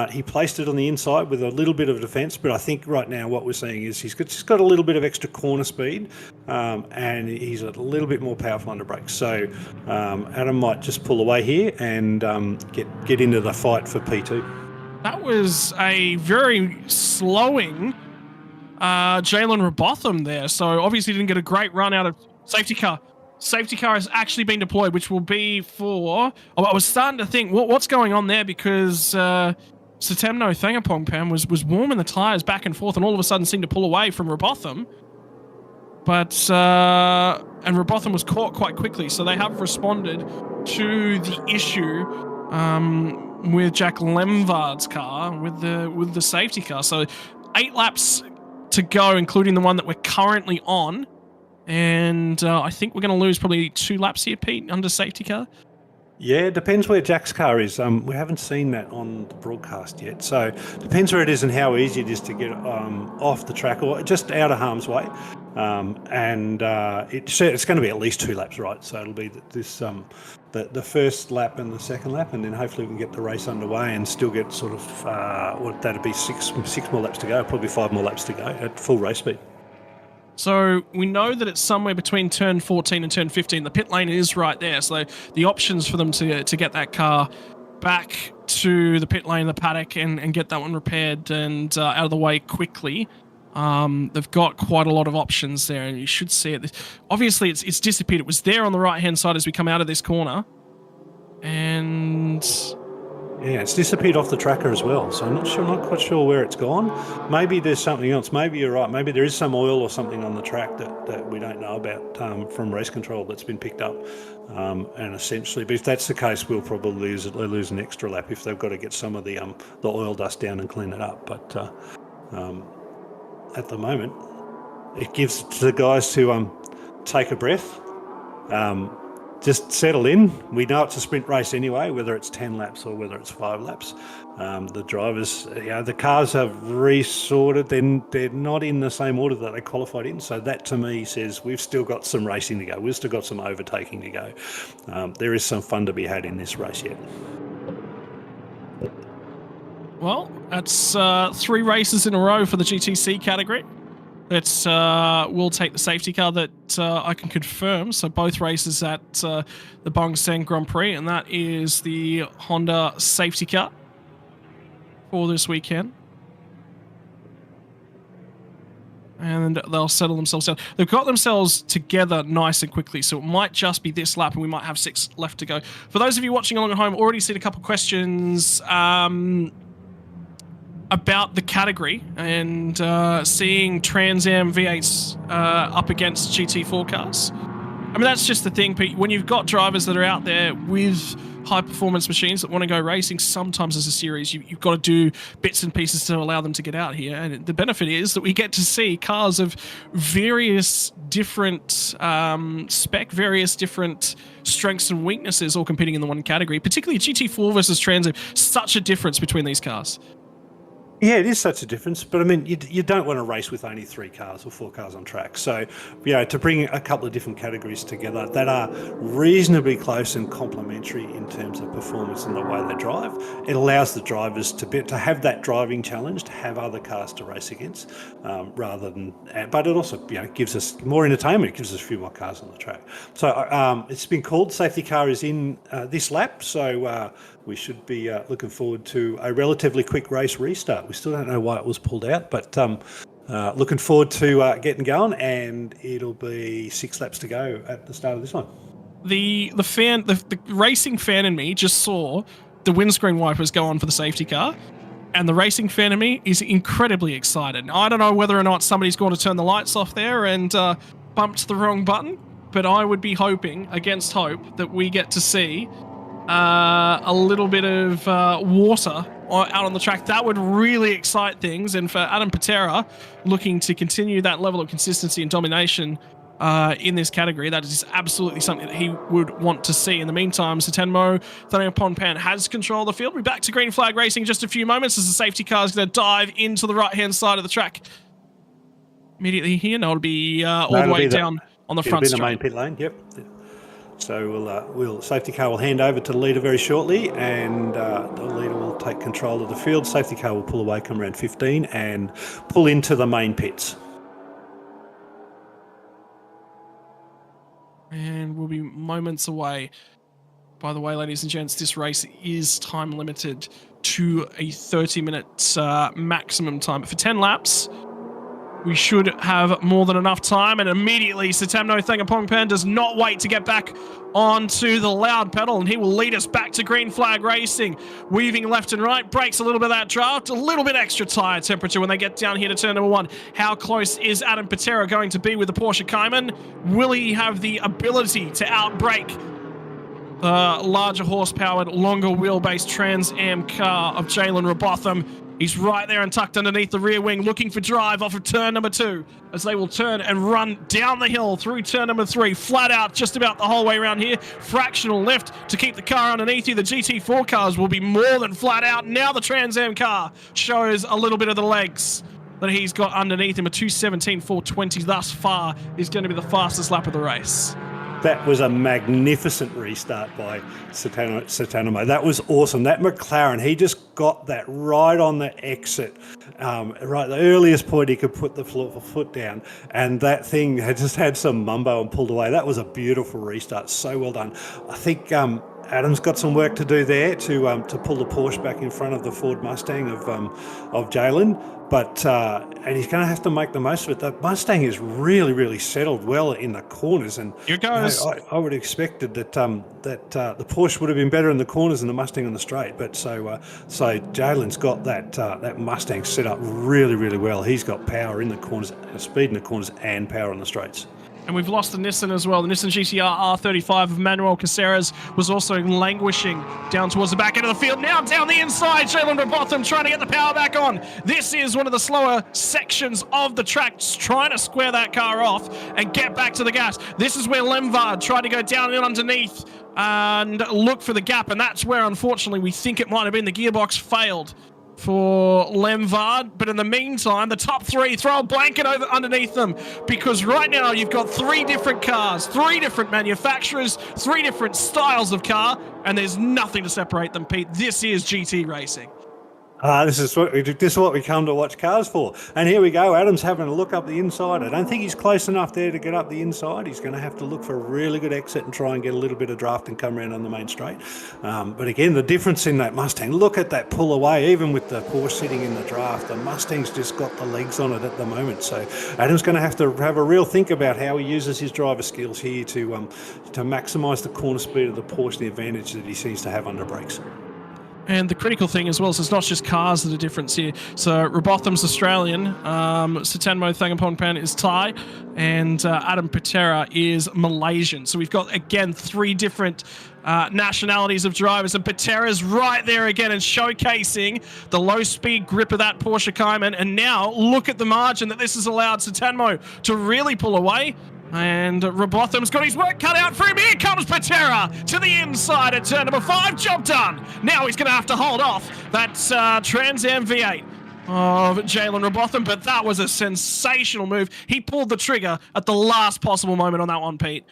He placed it on the inside with a little bit of defence, but I think right now what we're seeing is he's got a little bit of extra corner speed, and he's a little bit more powerful under brakes. So Adam might just pull away here and get into the fight for P2. That was a very slowing Jalen Robotham there, so obviously didn't get a great run out of safety car. Safety car has actually been deployed, which will be for... I was starting to think, what's going on there, because Sutamno Thangapongpan was warming the tyres back and forth and all of a sudden seemed to pull away from Robotham. but and Robotham was caught quite quickly, so they have responded to the issue with Jack Lemvard's car with the safety car. So 8 laps to go, including the one that we're currently on, and I think we're going to lose probably 2 laps here, Pete, under safety car. Yeah, it depends where Jack's car is. We haven't seen that on the broadcast yet. So depends where it is and how easy it is to get off the track or just out of harm's way. It's going to be at least 2 laps, right? So it'll be this the first lap and the second lap, and then hopefully we can get the race underway and still get sort of that'd be six more laps to go, probably 5 more laps to go at full race speed. So we know that it's somewhere between turn 14 and turn 15. The pit lane is right there. So the options for them to get that car back to the pit lane, the paddock, and get that one repaired and out of the way quickly. They've got quite a lot of options there, and you should see it. Obviously, it's disappeared. It was there on the right-hand side as we come out of this corner. And yeah, it's disappeared off the tracker as well, so I'm not quite sure where it's gone. Maybe there's something else. Maybe you're right. Maybe there is some oil or something on the track that we don't know about from race control that's been picked up. And essentially, but if that's the case, we'll probably lose an extra lap if they've got to get some of the oil dust down and clean it up. But at the moment, it gives the guys to take a breath. Just settle in. We know it's a sprint race anyway, whether it's 10 laps or whether it's 5 laps. The drivers, the cars have resorted. They're not in the same order that they qualified in. So that to me says we've still got some racing to go. We've still got some overtaking to go. There is some fun to be had in this race yet. well, that's 3 races in a row for the GTC category. We'll take the safety car that I can confirm. So both races at the Bang Seng Grand Prix, and that is the Honda safety car for this weekend. And they'll settle themselves down. They've got themselves together nice and quickly, so it might just be this lap, and we might have 6 left to go. For those of you watching along at home, already seen a couple of questions about the category and seeing Trans Am V8s up against GT4 cars. I mean, that's just the thing, Pete. When you've got drivers that are out there with high-performance machines that want to go racing, sometimes as a series, you've got to do bits and pieces to allow them to get out here. And the benefit is that we get to see cars of various different spec, various different strengths and weaknesses all competing in the one category, particularly GT4 versus Trans Am. Such a difference between these cars. Yeah, it is such a difference, but I mean, you don't want to race with only 3 cars or 4 cars on track. So, to bring a couple of different categories together that are reasonably close and complementary in terms of performance and the way they drive, it allows the drivers to have that driving challenge, to have other cars to race against, rather than. But it also, gives us more entertainment. It gives us a few more cars on the track. So it's been called. Safety car is in this lap, so. We should be looking forward to a relatively quick race restart. We still don't know why it was pulled out, but looking forward to getting going, and it'll be 6 laps to go at the start of this one. The racing fan in me just saw the windscreen wipers go on for the safety car, and the racing fan in me is incredibly excited. I don't know whether or not somebody's going to turn the lights off there and bumped the wrong button, but I would be hoping, against hope, that we get to see a little bit of water out on the track. That would really excite things. And for Adam Patera, looking to continue that level of consistency and domination in this category, that is absolutely something that he would want to see. In the meantime, Satenmo Thanayaponpan has control of the field. We'll be back to green flag racing in just a few moments as the safety car is going to dive into the right-hand side of the track. Immediately here, no, it'll be all the way down on the front straight. It'll be the main pit lane, yep. So safety car will hand over to the leader very shortly, and the leader will take control of the field. Safety car will pull away, come around 15, and pull into the main pits. And we'll be moments away. By the way, ladies and gents, this race is time limited to a 30-minute maximum time. But for 10 laps, we should have more than enough time. And immediately, Satamno Thangapongpan does not wait to get back onto the loud pedal, and he will lead us back to green flag racing. Weaving left and right, breaks a little bit of that draft, a little bit extra tire temperature when they get down here to turn number 1. How close is Adam Patera going to be with the Porsche Cayman? Will he have the ability to outbrake the larger horsepowered, longer wheelbase Trans Am car of Jalen Robotham? He's right there and tucked underneath the rear wing, looking for drive off of turn number 2, as they will turn and run down the hill through turn number 3, flat out just about the whole way around here. Fractional lift to keep the car underneath you. The GT4 cars will be more than flat out. Now the Trans Am car shows a little bit of the legs that he's got underneath him. A 2:17.420 thus far is going to be the fastest lap of the race. That was a magnificent restart by Satanamo. That was awesome. That McLaren, he just got that right on the exit, right the earliest point he could put the foot down, and that thing had just had some mumbo and pulled away. That was a beautiful restart. So well done. I think Adam's got some work to do there to pull the Porsche back in front of the Ford Mustang of Jalen. But and he's going to have to make the most of it. The Mustang is really, really settled well in the corners, and here goes. I would have expected that the Porsche would have been better in the corners than the Mustang on the straight. But so Jalen's got that Mustang set up really, really well. He's got power in the corners, speed in the corners, and power on the straights. And we've lost the Nissan as well. The Nissan GTR R35 of Manuel Caceres was also languishing down towards the back end of the field. Now down the inside, Jalen Robotham trying to get the power back on. This is one of the slower sections of the track, trying to square that car off and get back to the gas. This is where Lemvard tried to go down and underneath and look for the gap, and that's where, unfortunately, we think it might have been the gearbox failed for Lemvard. But in the meantime, the top 3 throw a blanket over underneath them, because right now you've got 3 different cars, 3 different manufacturers, 3 different styles of car, and there's nothing to separate them, Pete. This is GT racing. This is what we come to watch cars for. And here we go. Adam's having a look up the inside. I don't think he's close enough there to get up the inside. He's going to have to look for a really good exit and try and get a little bit of draft and come around on the main straight. But again, the difference in that Mustang, look at that pull away. Even with the Porsche sitting in the draft, the Mustang's just got the legs on it at the moment. So Adam's going to have a real think about how he uses his driver skills here to maximise the corner speed of the Porsche, the advantage that he seems to have under brakes. And the critical thing as well is it's not just cars that are different here. So Robotham's Australian, Satanmo Thangapongpan is Thai, and Adam Patera is Malaysian. So we've got, again, 3 different nationalities of drivers, and Patera's right there again and showcasing the low-speed grip of that Porsche Cayman. And now look at the margin that this has allowed Satanmo to really pull away. And Robotham's got his work cut out for him. Here comes Patera to the inside at turn number 5. Job done. Now he's going to have to hold off that Trans Am V8 of Jalen Robotham, but that was a sensational move. He pulled the trigger at the last possible moment on that one, Pete.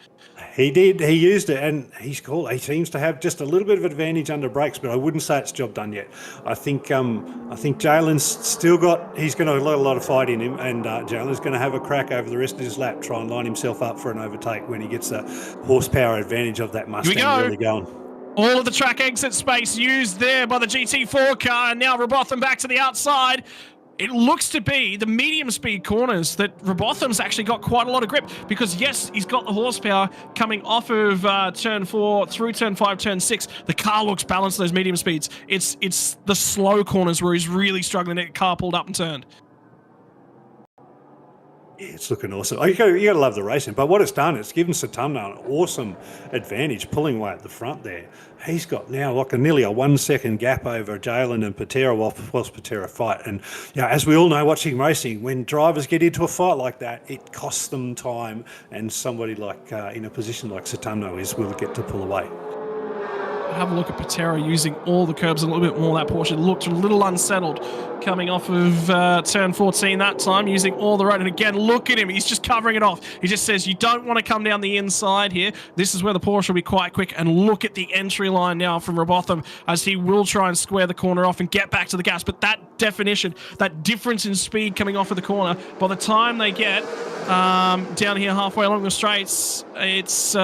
He did. He used it, and he's cool. He seems to have just a little bit of advantage under brakes, but I wouldn't say it's job done yet. I think Jalen's still got. He's going to have a lot of fight in him, and Jalen's going to have a crack over the rest of his lap, try and line himself up for an overtake when he gets the horsepower advantage of that Mustang really going. All of the track exit space used there by the GT4 car, and now Robotham back to the outside. It looks to be the medium speed corners that Robotham's actually got quite a lot of grip, because yes, he's got the horsepower coming off of turn 4 through turn 5, turn 6. The car looks balanced those medium speeds. It's the slow corners where he's really struggling to get the car pulled up and turned. Yeah, it's looking awesome. You got to love the racing. But what it's done, it's given Satamna an awesome advantage pulling away at the front there. He's got now like nearly a 1 second gap over Jalen and Patera whilst Patera fight. And as we all know, watching racing, when drivers get into a fight like that, it costs them time. And somebody like in a position like Satamna will get to pull away. Have a look at Patera using all the curbs a little bit more. That Porsche looked a little unsettled coming off of turn 14 that time, using all the road. And again, look at him. He's just covering it off. He just says, you don't want to come down the inside here. This is where the Porsche will be quite quick. And look at the entry line now from Robotham, as he will try and square the corner off and get back to the gas. But that definition, that difference in speed coming off of the corner, by the time they get down here halfway along the straights, it's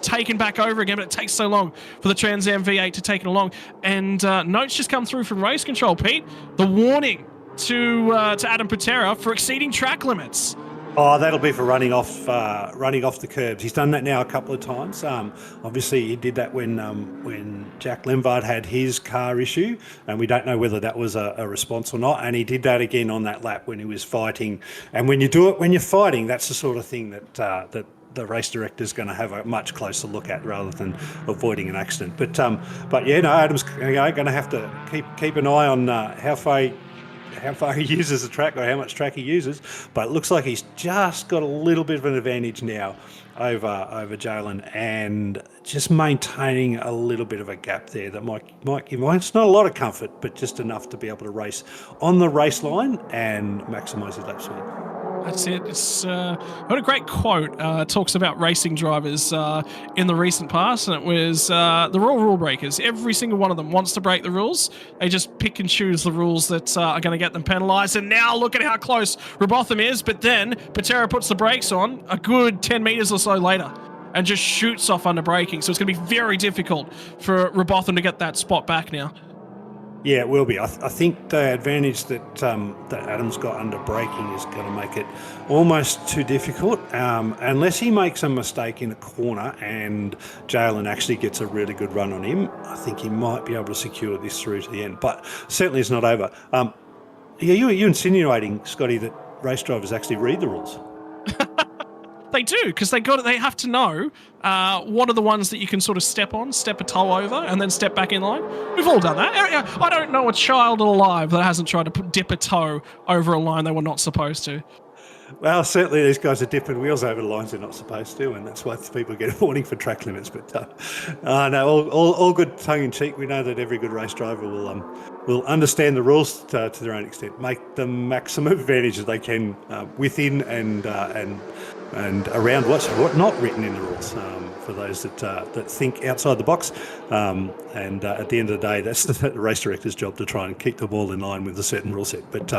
taken back over again, but it takes so long for the Trans Am V8 to take it along. And notes just come through from race control, Pete. The warning to Adam Patera for exceeding track limits. Oh, that'll be for running off the curbs. He's done that now a couple of times. Obviously, he did that when Jack Lemvard had his car issue, and we don't know whether that was a response or not. And he did that again on that lap when he was fighting. And when you do it when you're fighting, that's the sort of thing that the race director is going to have a much closer look at rather than avoiding an accident. But yeah, no, Adam's going to have to keep an eye on how far he uses the track or how much track he uses, but it looks like he's just got a little bit of an advantage now over Jalen, and just maintaining a little bit of a gap there that might give him, it's not a lot of comfort, but just enough to be able to race on the race line and maximise his lap speed. That's it. It's what a great quote. Talks about racing drivers in the recent past, and it was the rule breakers. Every single one of them wants to break the rules. They just pick and choose the rules that are going to get them penalised. And now look at how close Robotham is. But then Patera puts the brakes on a good 10 metres or so later and just shoots off under braking. So it's going to be very difficult for Robotham to get that spot back now. Yeah, it will be. I think the advantage that Adam's got under braking is going to make it almost too difficult, unless he makes a mistake in a corner and Jalen actually gets a really good run on him. I think he might be able to secure this through to the end, but certainly it's not over. Yeah, you're insinuating, Scotty, that race drivers actually read the rules. They do, because they have to know what are the ones that you can sort of step on, step a toe over, and then step back in line. We've all done that. I don't know a child alive that hasn't tried to dip a toe over a line they were not supposed to. Well, certainly these guys are dipping wheels over the lines they're not supposed to, and that's why people get a warning for track limits. But no, all good tongue in cheek. We know that every good race driver will understand the rules to their own extent, make the maximum advantage that they can within and around what's not written in the rules. For those that think outside the box, and at the end of the day, that's the race director's job to try and keep the ball in line with a certain rule set. But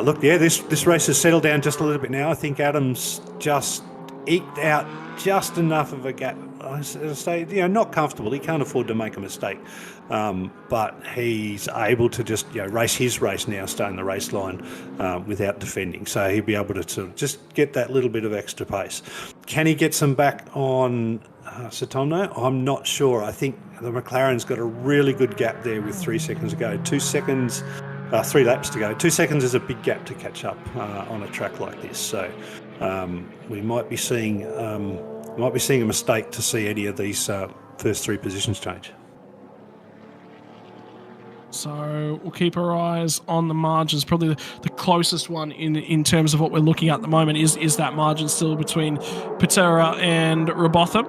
look, yeah, this race has settled down just a little bit now. I think Adam's just eked out just enough of a gap. I say, not comfortable. He can't afford to make a mistake, but he's able to just race his race now, stay in the race line without defending. So he'll be able to sort of just get that little bit of extra pace. Can he get some back on Satomno? I'm not sure. I think the McLaren's got a really good gap there with 3 seconds to go. 2 seconds, 3 laps to go. 2 seconds is a big gap to catch up on a track like this. So we might be seeing a mistake to see any of these first 3 positions change. So we'll keep our eyes on the margins. Probably the closest one in terms of what we're looking at the moment is that margin still between Patera and Robotham.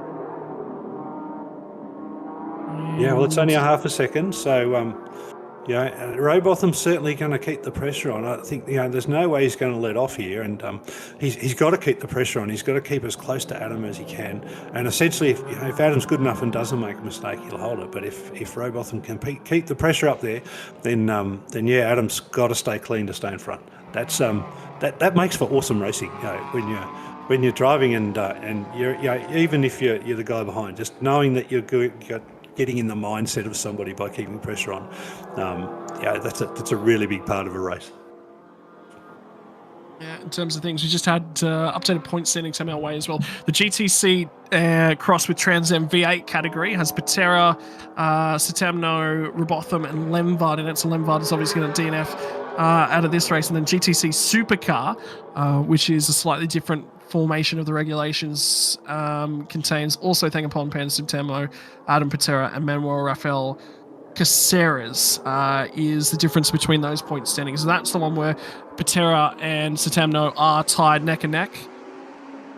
Yeah, well, it's only a half a second, so Robotham's certainly going to keep the pressure on. I think there's no way he's going to let off here, and he's got to keep the pressure on. He's got to keep as close to Adam as he can, and essentially, if Adam's good enough and doesn't make a mistake, he'll hold it. But if Robotham can keep the pressure up there, then yeah, Adam's got to stay clean to stay in front. That's that makes for awesome racing. When you're driving and you're even if you're the guy behind, just knowing that you're getting in the mindset of somebody by keeping pressure on. That's a really big part of a race. Yeah, in terms of things, we just had updated point settings coming our way as well. The GTC cross with Trans Am V8 category has Patera, Satamno, Robotham, and Lemvard in it. So Lemvard is obviously going to DNF out of this race. And then GTC Supercar, which is a slightly different formation of the regulations, contains also Thangapon Pan Satamno, Adam Patera, and Manuel Rafael Caceres is the difference between those point standings. So that's the one where Patera and Satamno are tied neck and neck.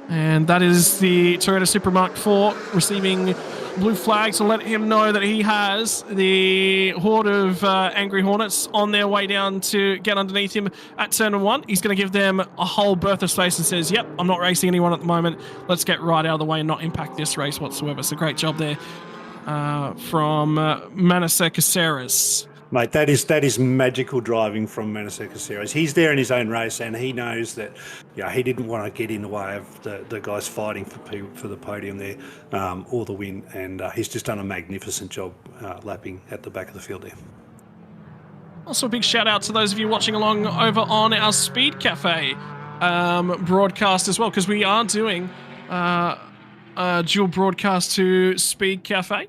And that is the Toyota Supra Mark IV receiving blue flags to let him know that he has the horde of angry hornets on their way down to get underneath him at turn 1. He's going to give them a whole berth of space and says, yep, I'm not racing anyone at the moment. Let's get right out of the way and not impact this race whatsoever. So great job there from Manasseh Caceres. Mate, that is magical driving from Manasseh Caceres. He's there in his own race, and he knows that he didn't want to get in the way of the guys fighting for the podium there or the win, and he's just done a magnificent job lapping at the back of the field there. Also, a big shout out to those of you watching along over on our Speed Cafe broadcast as well, because we are doing a dual broadcast to Speed Cafe.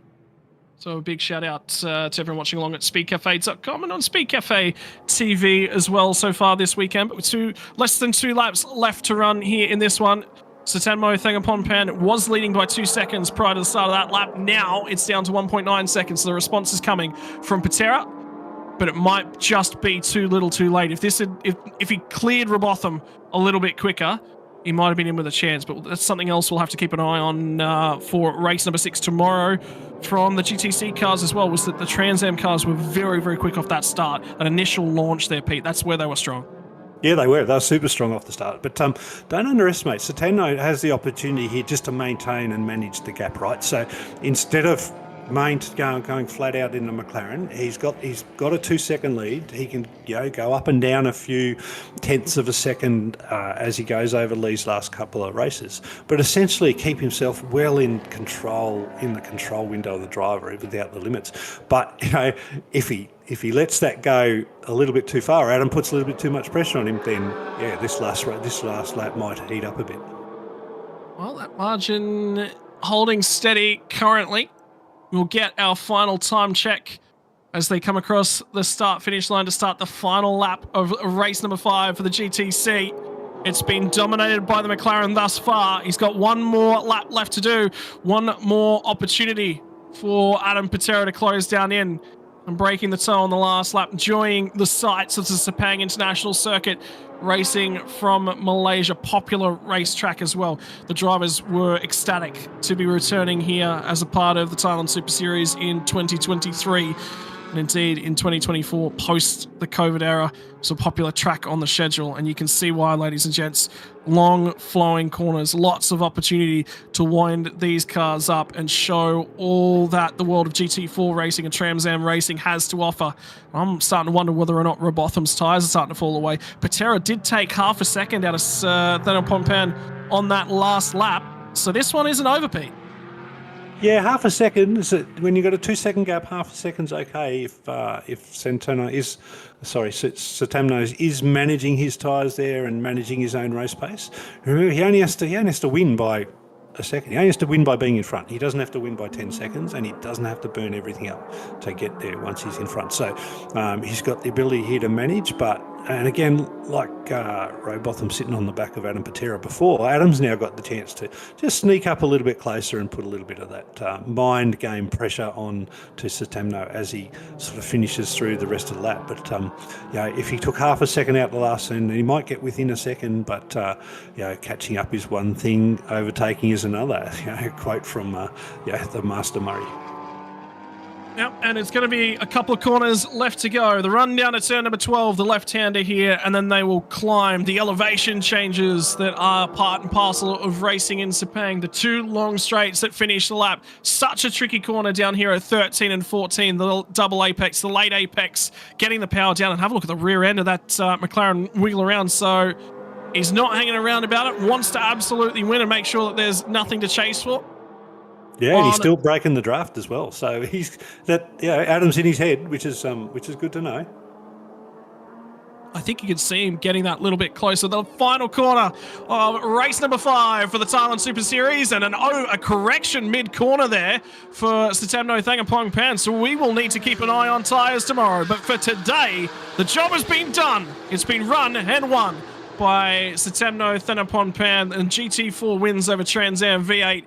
So a big shout out to everyone watching along at speedcafe.com and on Speed Cafe TV as well so far this weekend. But with less than 2 laps left to run here in this one, Sutenmo Thangapompan was leading by 2 seconds prior to the start of that lap. Now it's down to 1.9 seconds. So the response is coming from Patera, but it might just be too little too late. If he cleared Robotham a little bit quicker, he might have been in with a chance, but that's something else we'll have to keep an eye on for race number 6 tomorrow from the GTC cars as well, was that the Trans Am cars were very, very quick off that start. An initial launch there, Pete. That's where they were strong. Yeah, they were super strong off the start. But don't underestimate, Satano has the opportunity here just to maintain and manage the gap, right? So instead of going flat out in the McLaren, he's got a 2-second lead. He can go up and down a few tenths of a second as he goes over Lee's last couple of races, but essentially keep himself well in the control window of the driver without the limits. But if he lets that go a little bit too far, Adam puts a little bit too much pressure on him, then this last lap might heat up a bit. Well, that margin holding steady currently. We'll get our final time check as they come across the start-finish line to start the final lap of race number 5 for the GTC. It's been dominated by the McLaren thus far. He's got one more lap left to do, one more opportunity for Adam Patera to close down in and breaking the toe on the last lap, enjoying the sights of the Sepang International Circuit, racing from Malaysia, popular racetrack as well. The drivers were ecstatic to be returning here as a part of the Thailand Super Series in 2023. And indeed, in 2024, post the COVID era, it's a popular track on the schedule. And you can see why, ladies and gents. Long flowing corners, lots of opportunity to wind these cars up and show all that the world of GT4 racing and Trans Am racing has to offer. I'm starting to wonder whether or not Robotham's tyres are starting to fall away. Patera did take half a second out of Thangapompan on that last lap, so this one isn't over, Pete. Yeah, half a second. When you've got a 2-second gap, half a second's okay if Satamno is managing his tyres there and managing his own race pace. Remember, he only has to win by a second. He only has to win by being in front. He doesn't have to win by 10 seconds, and he doesn't have to burn everything up to get there once he's in front. So he's got the ability here to manage, and again, like Robotham sitting on the back of Adam Patera before, Adam's now got the chance to just sneak up a little bit closer and put a little bit of that mind game pressure on to Satamno as he sort of finishes through the rest of the lap. But if he took half a second out the last end, he might get within a second, but catching up is one thing, overtaking is another. Quote from the Master Murray. Yep, and it's going to be a couple of corners left to go. The run down to turn number 12, the left-hander here, and then they will climb the elevation changes that are part and parcel of racing in Sepang. The 2 long straights that finish the lap. Such a tricky corner down here at 13 and 14, the double apex, the late apex, getting the power down. And have a look at the rear end of that McLaren wiggle around. So he's not hanging around about it, wants to absolutely win and make sure that there's nothing to chase for. Yeah, and he's still breaking the draft as well. So Adam's in his head, which is good to know. I think you can see him getting that little bit closer. The final corner of race number 5 for the Thailand Super Series, and a correction mid-corner there for Satamno Thangapompan. So we will need to keep an eye on tyres tomorrow. But for today, the job has been done. It's been run and won by Satamno Thangapompan, and GT4 wins over Trans Am V8.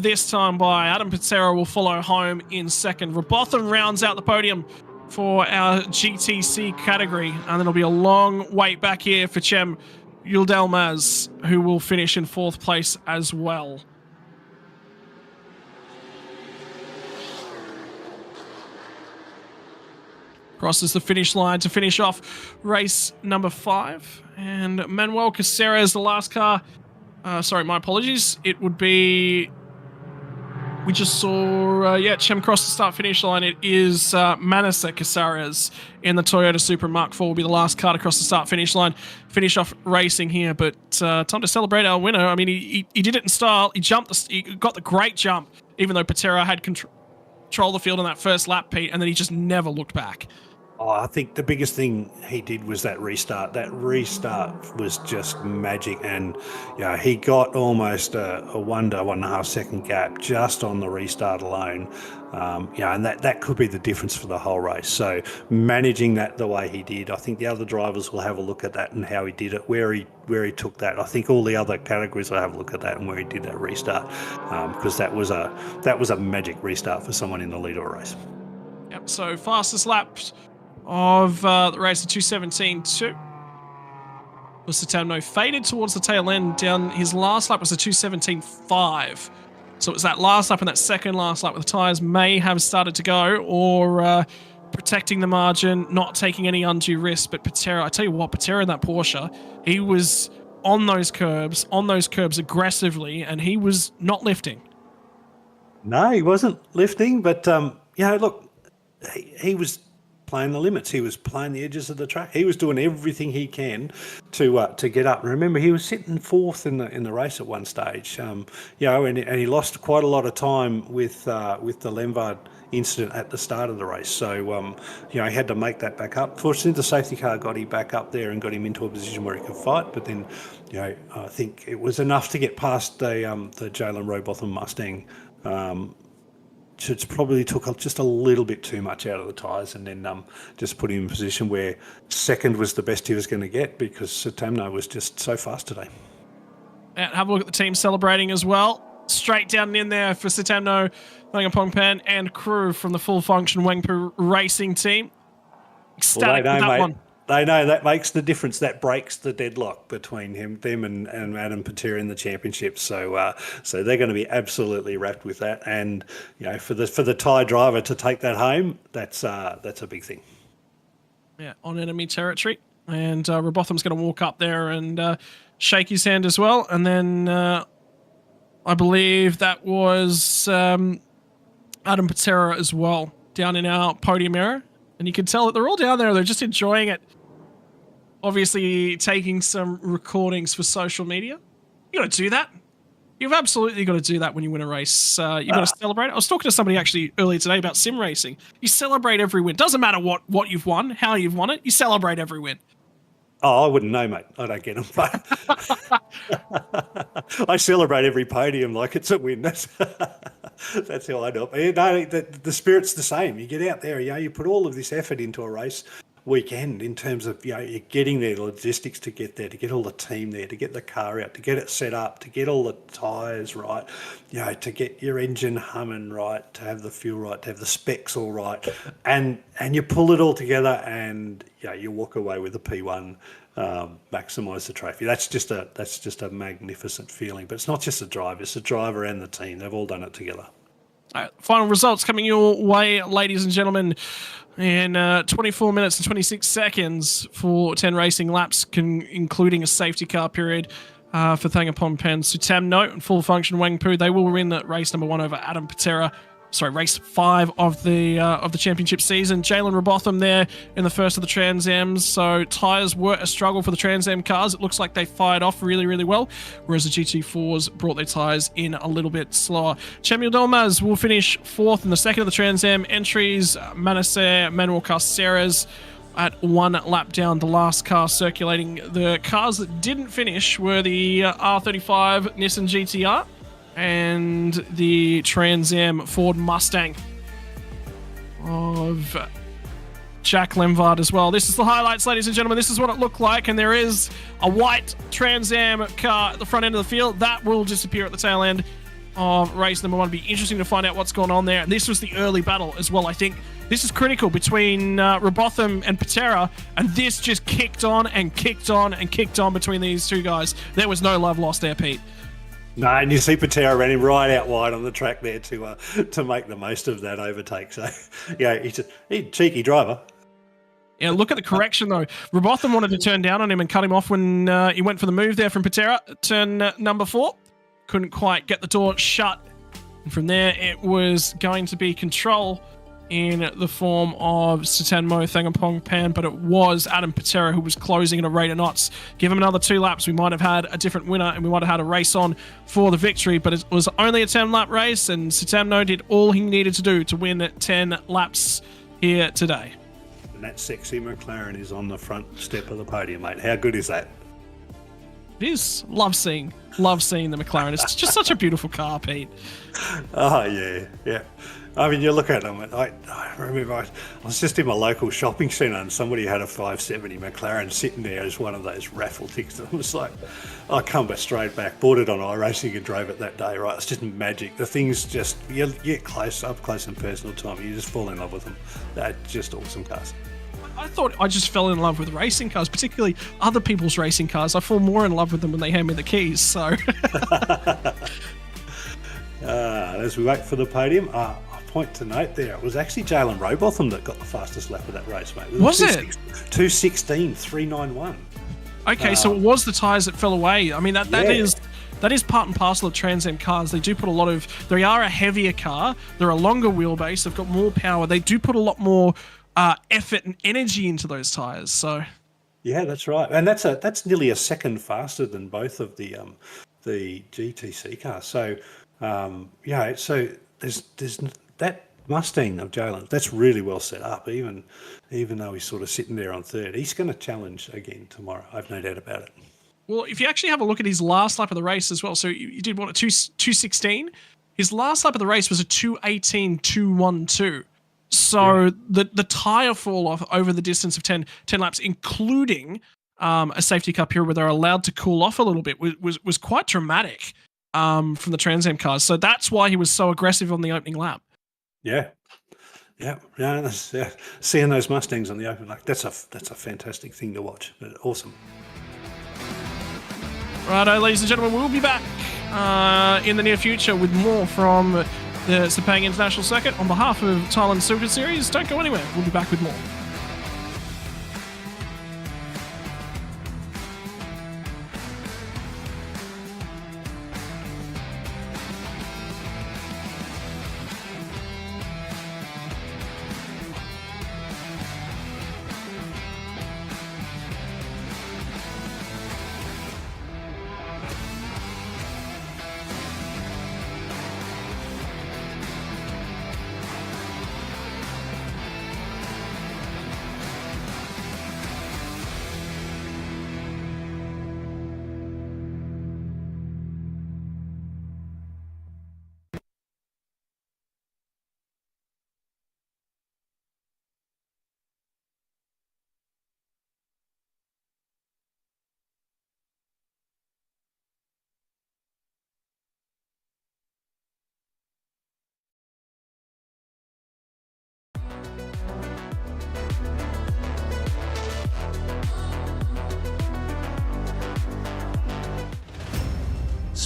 This time by Adam Patera will follow home in second. Robotham rounds out the podium for our GTC category, and then it'll be a long wait back here for Cem Yildirimaz, who will finish in 4th place as well. Crosses the finish line to finish off race number 5, and Manuel Caceres is the last car. Sorry, my apologies. It would be... We just saw, Cem cross the start-finish line. It is Manasa Caceres in the Toyota Supra Mark IV will be the last car to cross the start-finish line. Finish off racing here, but time to celebrate our winner. I mean, he did it in style. He got the great jump, even though Patera had control of the field in that first lap, Pete, and then he just never looked back. Oh, I think the biggest thing he did was that restart. That restart was just magic, and he got almost a 1 to 1.5 second gap just on the restart alone. And that could be the difference for the whole race. So managing that the way he did, I think the other drivers will have a look at that and how he did it, where he took that. I think all the other categories will have a look at that and where he did that restart, because that was a magic restart for someone in the lead of a race. Yep. So fastest lap of the race at 2:17.2 was Satamno. Faded towards the tail end. Down his last lap was a 2:17.5. So it was that last lap and that second last lap where the tyres may have started to go, or protecting the margin, not taking any undue risk. But Patera, I tell you what, Patera in that Porsche, he was on those curbs aggressively, and he was not lifting. No, he wasn't lifting, but look, he was playing the limits. He was playing the edges of the track. He was doing everything he can to get up. And remember, he was sitting fourth in the race at one stage. And he lost quite a lot of time with the Lemvard incident at the start of the race. So he had to make that back up. Fortunately, the safety car got him back up there and got him into a position where he could fight. But then, I think it was enough to get past the Jalen Robotham Mustang. It probably took just a little bit too much out of the tyres, and then just put him in a position where second was the best he was going to get, because Satamno was just so fast today. And have a look at the team celebrating as well. Straight down and in there for Satamno, Thangapongpan, and crew from the full function Wangpu racing team. Ecstatic with that one. They know that makes the difference. That breaks the deadlock between them and Adam Patera in the championship. So they're going to be absolutely wrapped with that. And for the Thai driver to take that home, that's a big thing. Yeah, on enemy territory, and Robotham's going to walk up there and shake his hand as well. And then I believe that was Adam Patera as well down in our podium area. And you can tell that they're all down there. They're just enjoying it. Obviously taking some recordings for social media. You got to do that. You've absolutely got to do that when you win a race. You've got to celebrate. I was talking to somebody actually earlier today about sim racing. You celebrate every win. Doesn't matter what you've won, how you've won it. You celebrate every win. Oh, I wouldn't know, mate. I don't get them. But I celebrate every podium like it's a win. That's how I do it. No, the spirit's the same. You get out there, you put all of this effort into a race weekend in terms of you're getting there, the logistics to get there, to get all the team there, to get the car out, to get it set up, to get all the tyres right, to get your engine humming right, to have the fuel right, to have the specs all right, and you pull it all together, and you walk away with a P1, maximise the trophy. That's just a magnificent feeling. But it's not just the driver; it's the driver and the team. They've all done it together. Final results coming your way, ladies and gentlemen, in 24 minutes and 26 seconds for 10 racing laps, including a safety car period for Thangapongpan Sutamno and full function Wangpu. They will win the race number 1 over Adam Patera. Sorry, race 5 of the championship season. Jalen Robotham there in the first of the Trans Ams. So tyres were a struggle for the Trans Am cars. It looks like they fired off really, really well, whereas the GT4s brought their tyres in a little bit slower. Chemil Dolmaz will finish 4th in the second of the Trans Am entries. Manasseh Manuel Carceres at 1 lap down, the last car circulating. The cars that didn't finish were the R35 Nissan GTR and the Trans Am Ford Mustang of Jack Lemvard as well. This is the highlights, ladies and gentlemen. This is what it looked like, and there is a white Trans Am car at the front end of the field. That will disappear at the tail end of race number 1. It'll be interesting to find out what's going on there. And this was the early battle as well. I think this is critical between Robotham and Patera, and this just kicked on and kicked on and kicked on between these two guys. There was no love lost there, Pete. No, and you see Patera ran him right out wide on the track there to make the most of that overtake. So, he's a cheeky driver. Yeah, look at the correction, though. Robotham wanted to turn down on him and cut him off when he went for the move there from Patera. Turn number 4. Couldn't quite get the door shut. And from there, it was going to be control in the form of Satanmo Thangapongpan, but it was Adam Patera who was closing at a rate of knots. Give him another 2 laps, we might have had a different winner, and we might have had a race on for the victory, but it was only a 10-lap race, and Satamno did all he needed to do to win 10 laps here today. that sexy McLaren is on the front step of the podium, mate. How good is that? It is. Love seeing the McLaren. It's just such a beautiful car, Pete. Oh, yeah. I mean, you look at them, and I remember I was just in my local shopping centre and somebody had a 570 McLaren sitting there as one of those raffle tickets. And it was like, I come straight back, bought it on iRacing and drove it that day, right? It's just magic. The things just, you get up close and personal to them, you just fall in love with them. They're just awesome cars. I thought I just fell in love with racing cars, particularly other people's racing cars. I fall more in love with them when they hand me the keys, so... As we wait for the podium, a point to note there, it was actually Jalen Robotham that got the fastest lap of that race, mate. Was it? 2:16.391. Okay, so it was the tyres that fell away. I mean, that is part and parcel of Trans Am cars. They do put a lot of... They are a heavier car. They're a longer wheelbase. They've got more power. They do put a lot more effort and energy into those tyres, so... Yeah, that's right. And that's nearly a second faster than both of the GTC cars. So, so there's that Mustang of Jalen, that's really well set up, even though he's sort of sitting there on third. He's going to challenge again tomorrow. I've no doubt about it. Well, if you actually have a look at his last lap of the race as well, so you did what, a 2:16? His last lap of the race was a 2:18.212. So the tyre fall off over the distance of 10 laps, including a safety car period where they're allowed to cool off a little bit, was quite dramatic from the Trans Am cars. So that's why he was so aggressive on the opening lap. Yeah. Seeing those Mustangs on the open lap, that's a fantastic thing to watch. Awesome. Righto, ladies and gentlemen, we'll be back in the near future with more from the Sepang International Circuit. On behalf of Thailand Super Series, don't go anywhere. We'll be back with more.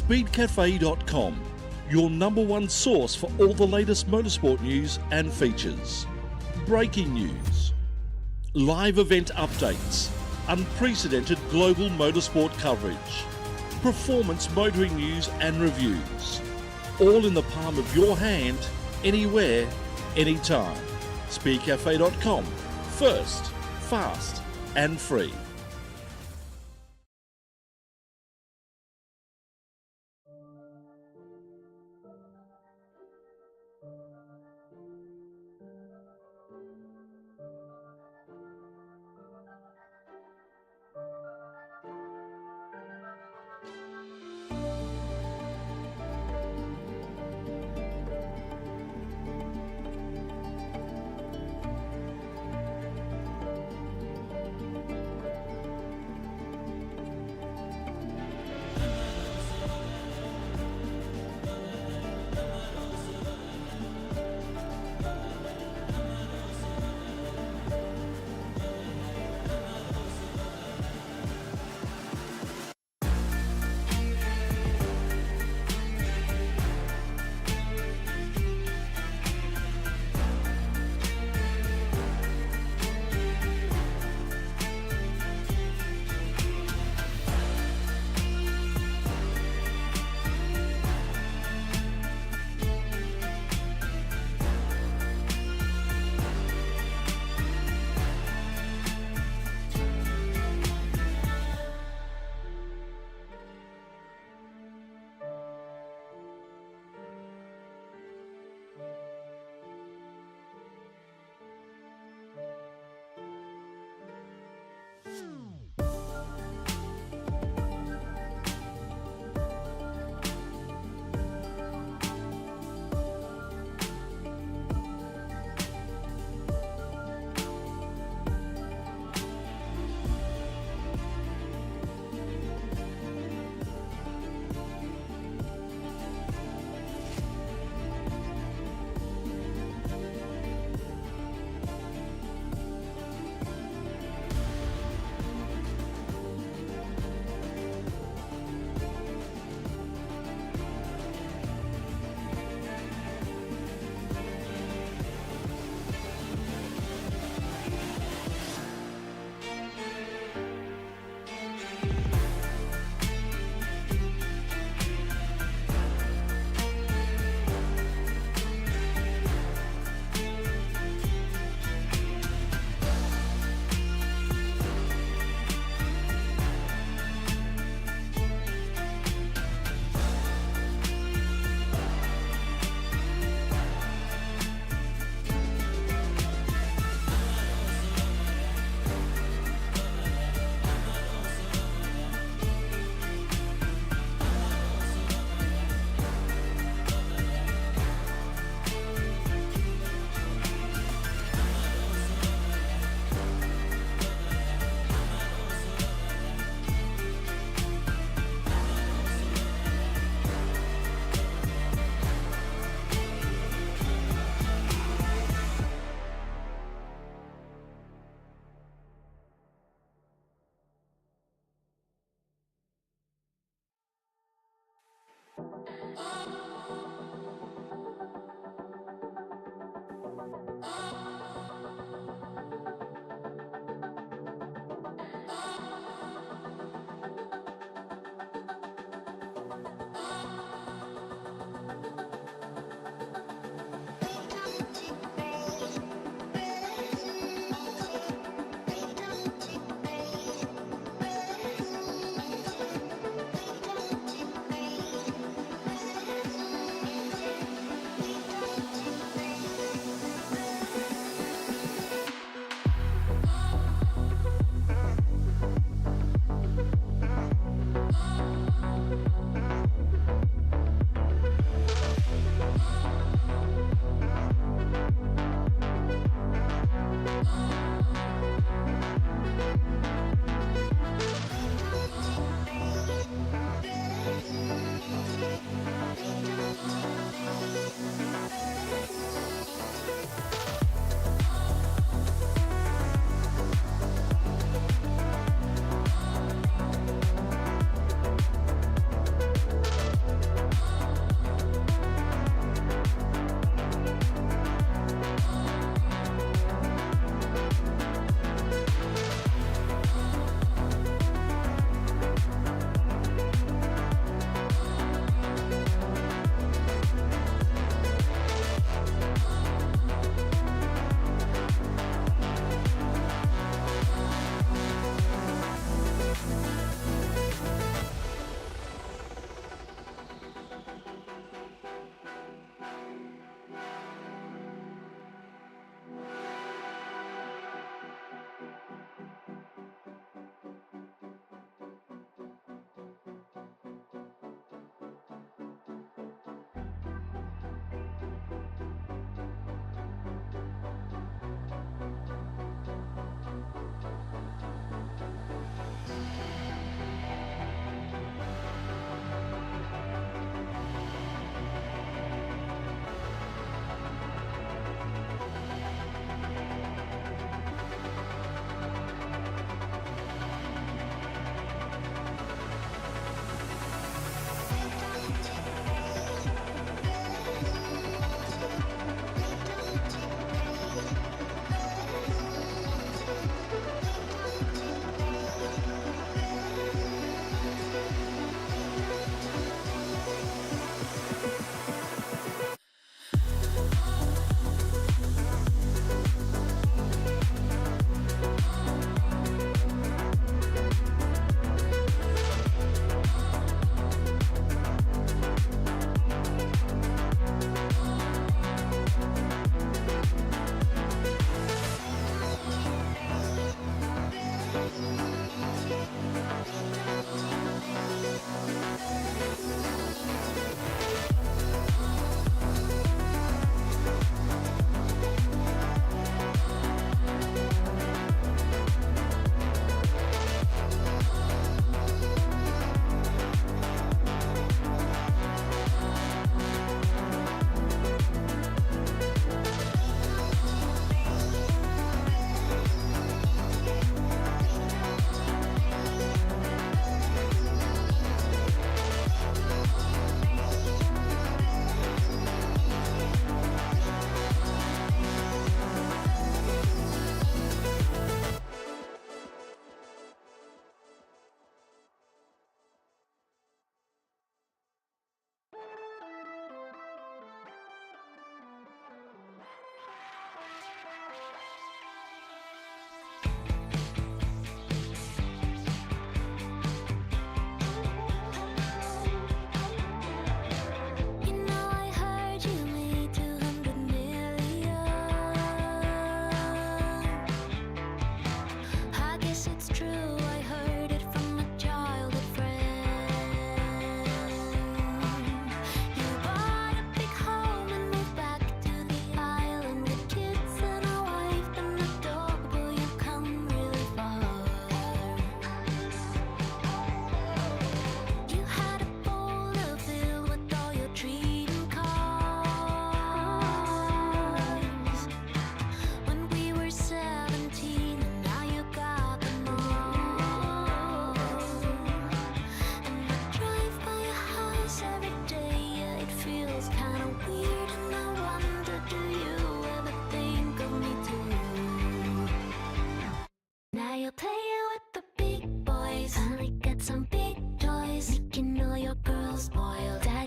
Speedcafe.com, your number one source for all the latest motorsport news and features. Breaking news, live event updates, unprecedented global motorsport coverage, performance motoring news and reviews. All in the palm of your hand, anywhere, anytime. Speedcafe.com, first, fast and free.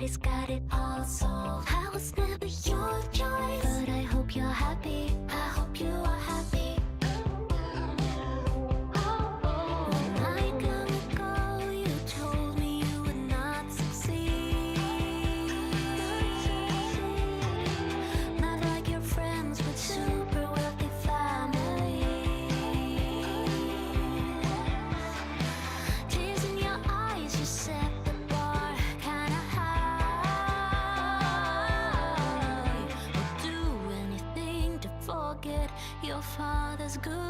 Daddy's got it all solved. I was never your choice, but I hope you're happy. I hope you are happy. When I come and go, you told me you would not succeed. Not like your friends with super wealthy families. Tears in your eyes, you set the bar kinda high. Would do anything to forget your father's goodbye.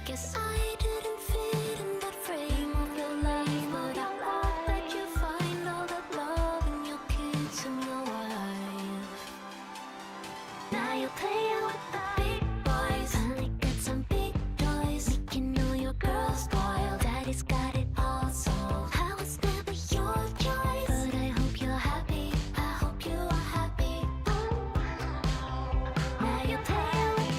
Guess I didn't fit in that frame of your life, but I hope that you find all that love in your kids and your wife. Now you play out with the big boys, finally get some big toys, making all your girls spoiled. Daddy's got it all solved. I was never your choice, but I hope you're happy. I hope you are happy. Now you play out with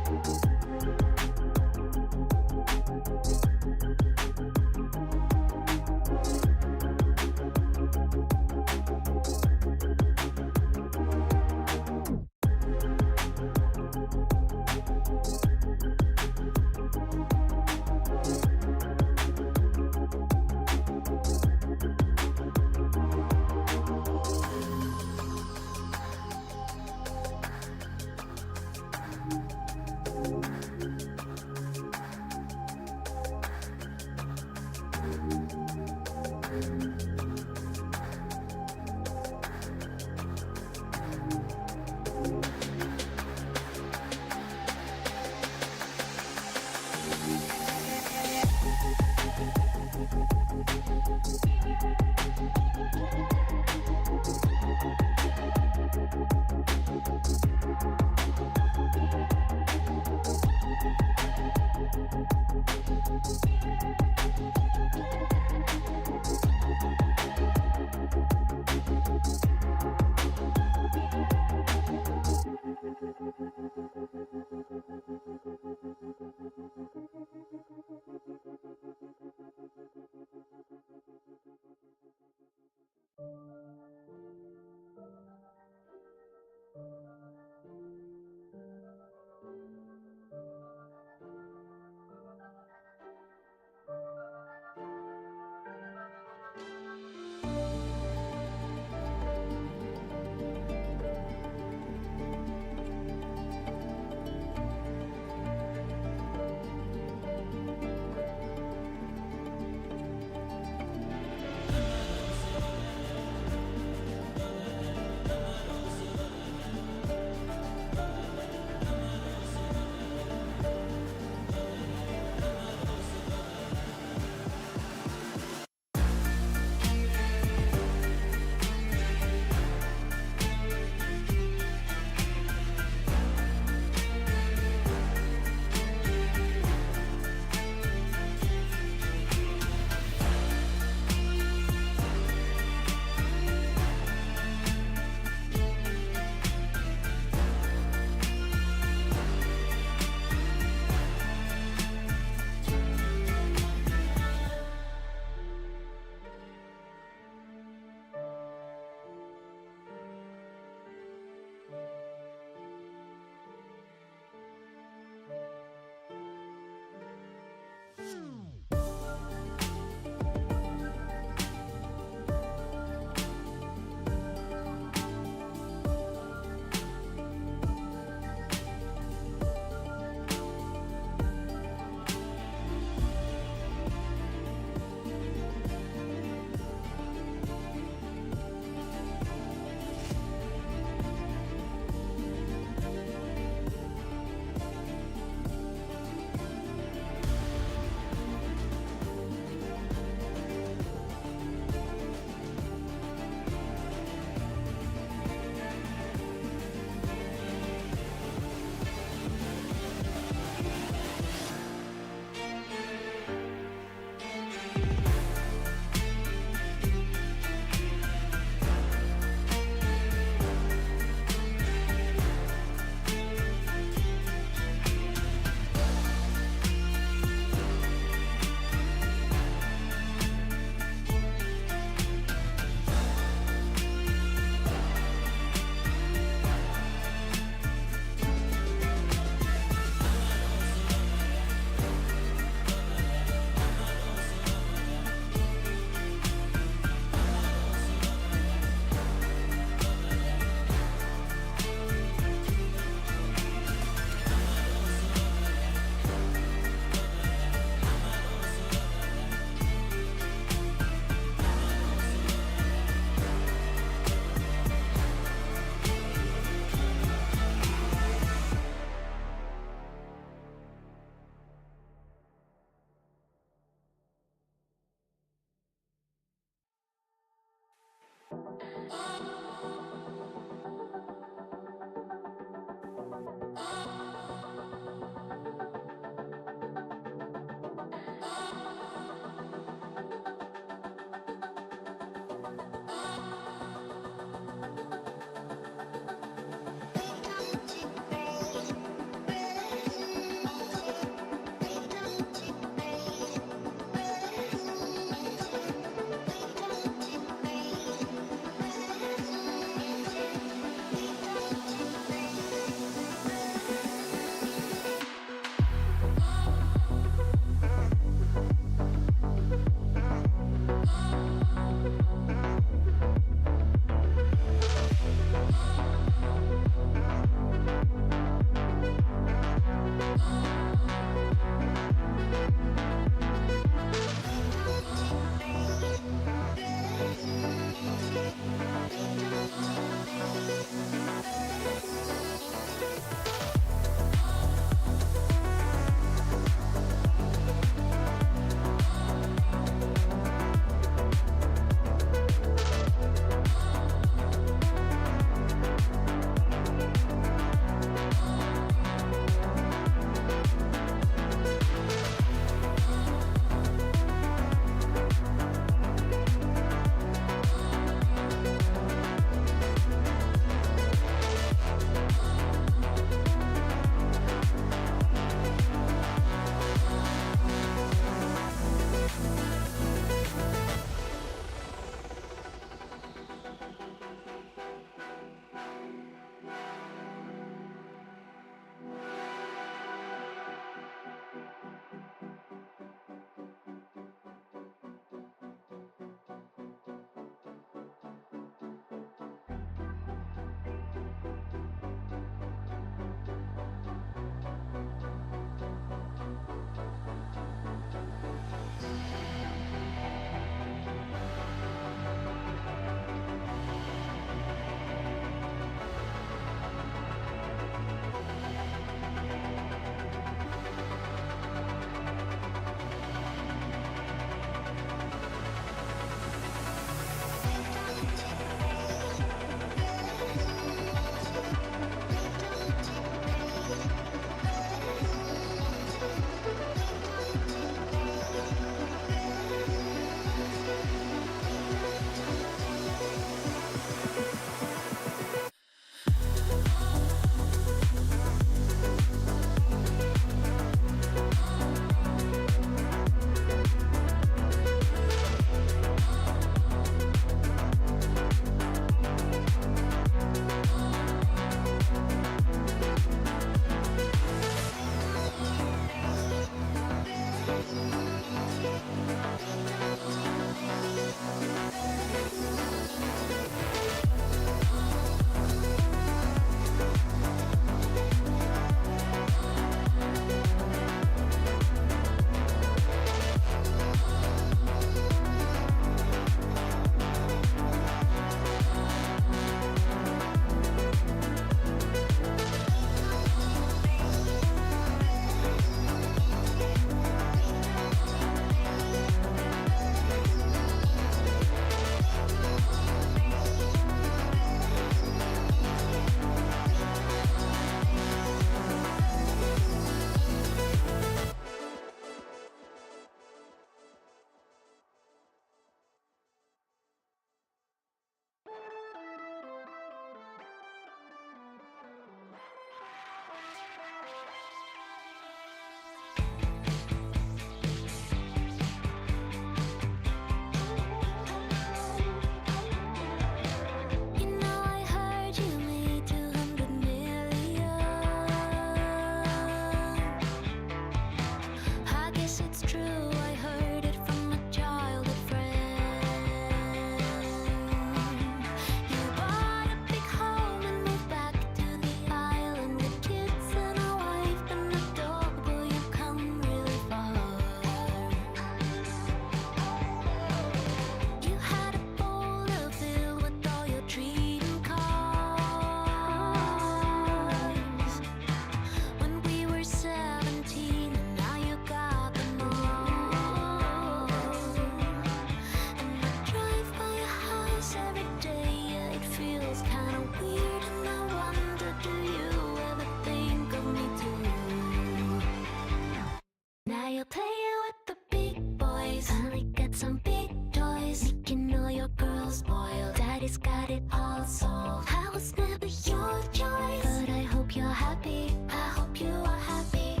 you're happy. I hope you are happy.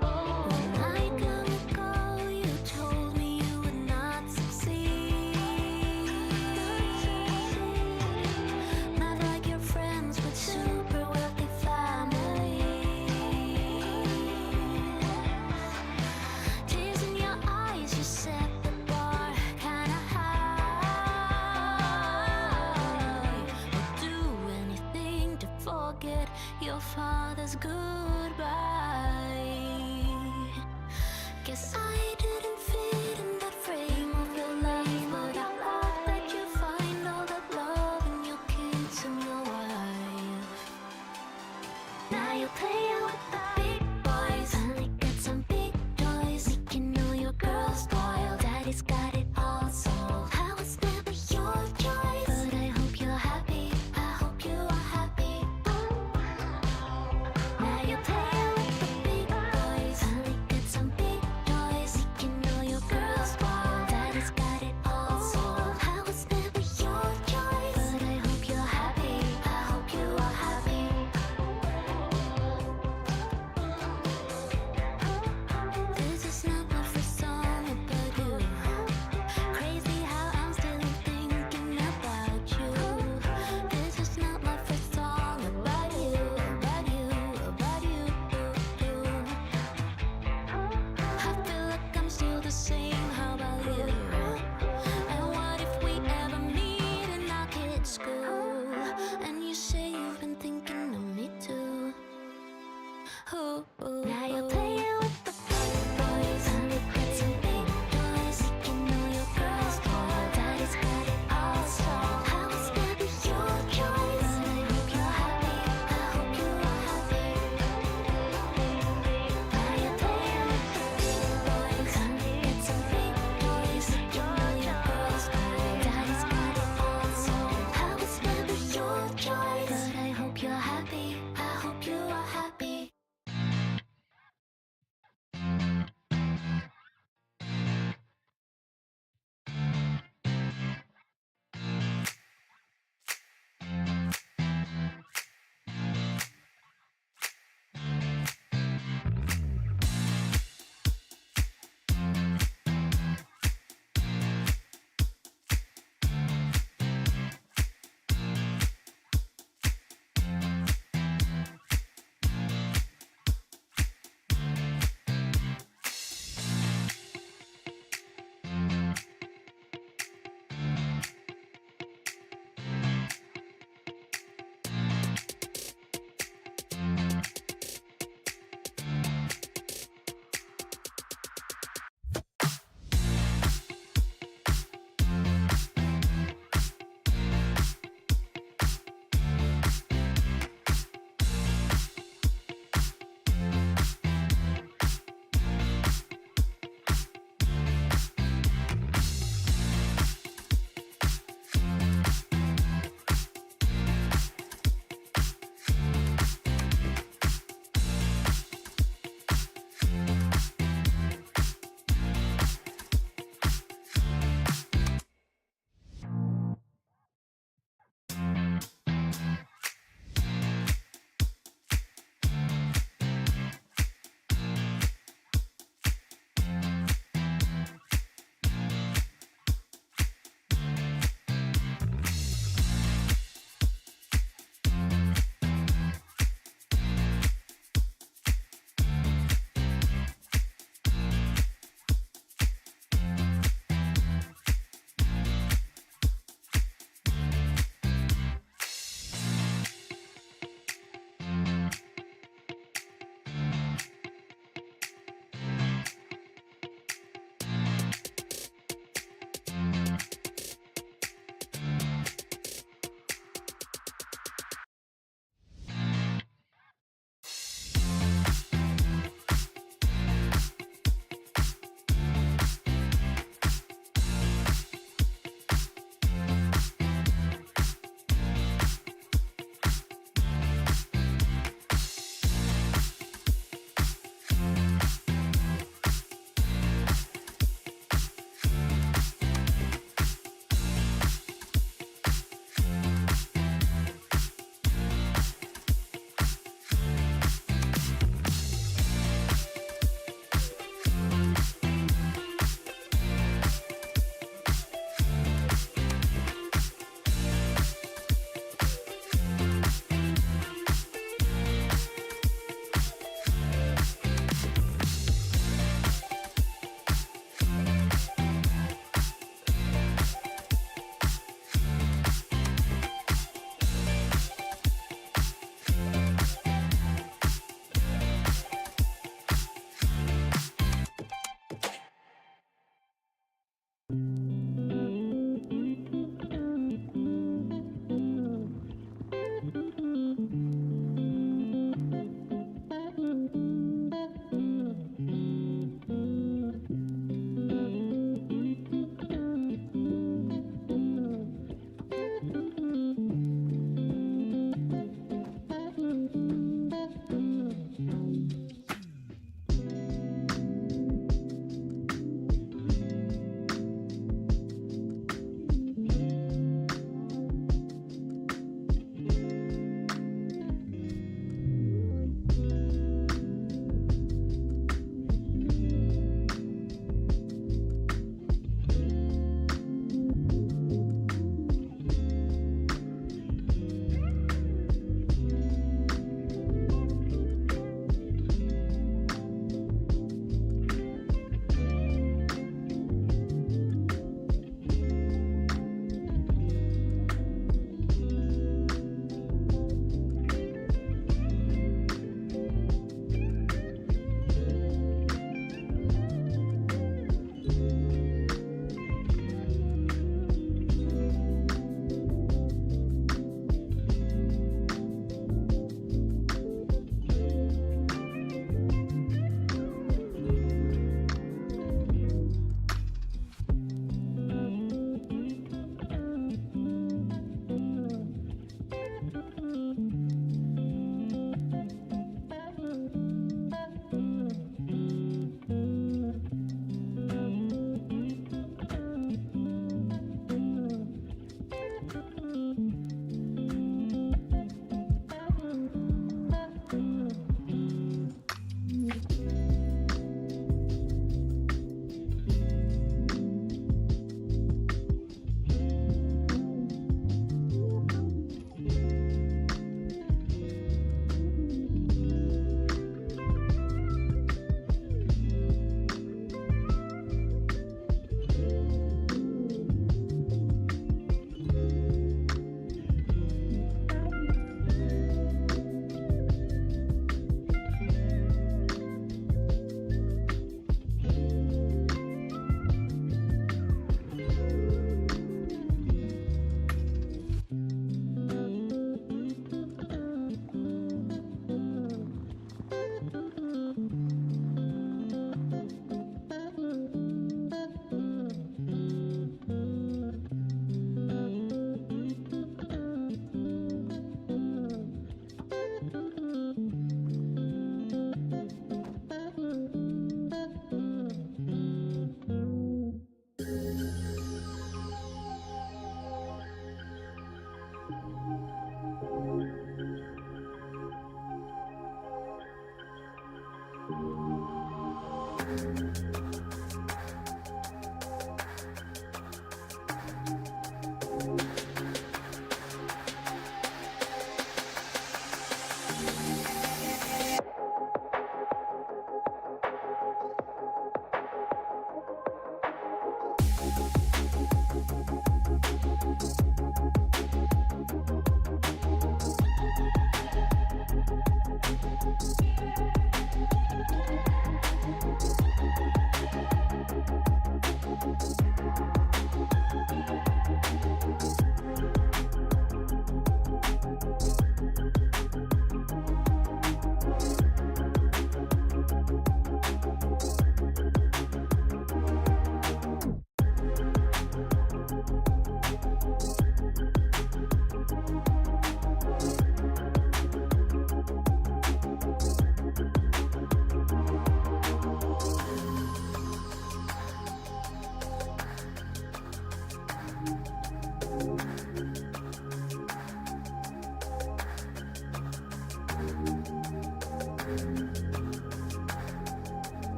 When I come and go, you told me you would not succeed. Not like your friends with super wealthy families. Tears in your eyes, you set the bar kinda high. Would do anything to forget your father's goodbye. Guess I didn't fit in that frame of your life, but I hope that you find all that love in your kids and your wife. Now you're playing with the big boys, finally get some big toys, making all your girls spoiled. Daddy's got it all solved. How it's never your choice, but I hope you're happy. I hope you are happy. Now you're playing with the big boys, finally get some big toys, making all your girls spoiled. Daddy's got it all solved. How it's never your choice, but I hope you're happy. I hope you are happy. This is not my first song about you. Crazy how I'm still thinking about you. This is not my first song about you, about you, about you. I feel like I'm still the same. How about you? And what if we ever meet in our kids' school? And you say you've been thinking of me too. Now you're playing with the big boys, finally got some big toys, making all your girls spoiled. Daddy's got it all solved. How it's never your choice, but I hope you're happy. I hope you are happy. Now you're playing with the big boys, finally got some big toys, making all your girls spoiled. Daddy's got it all solved. How it's never your choice, but I hope you're happy. I hope you are happy.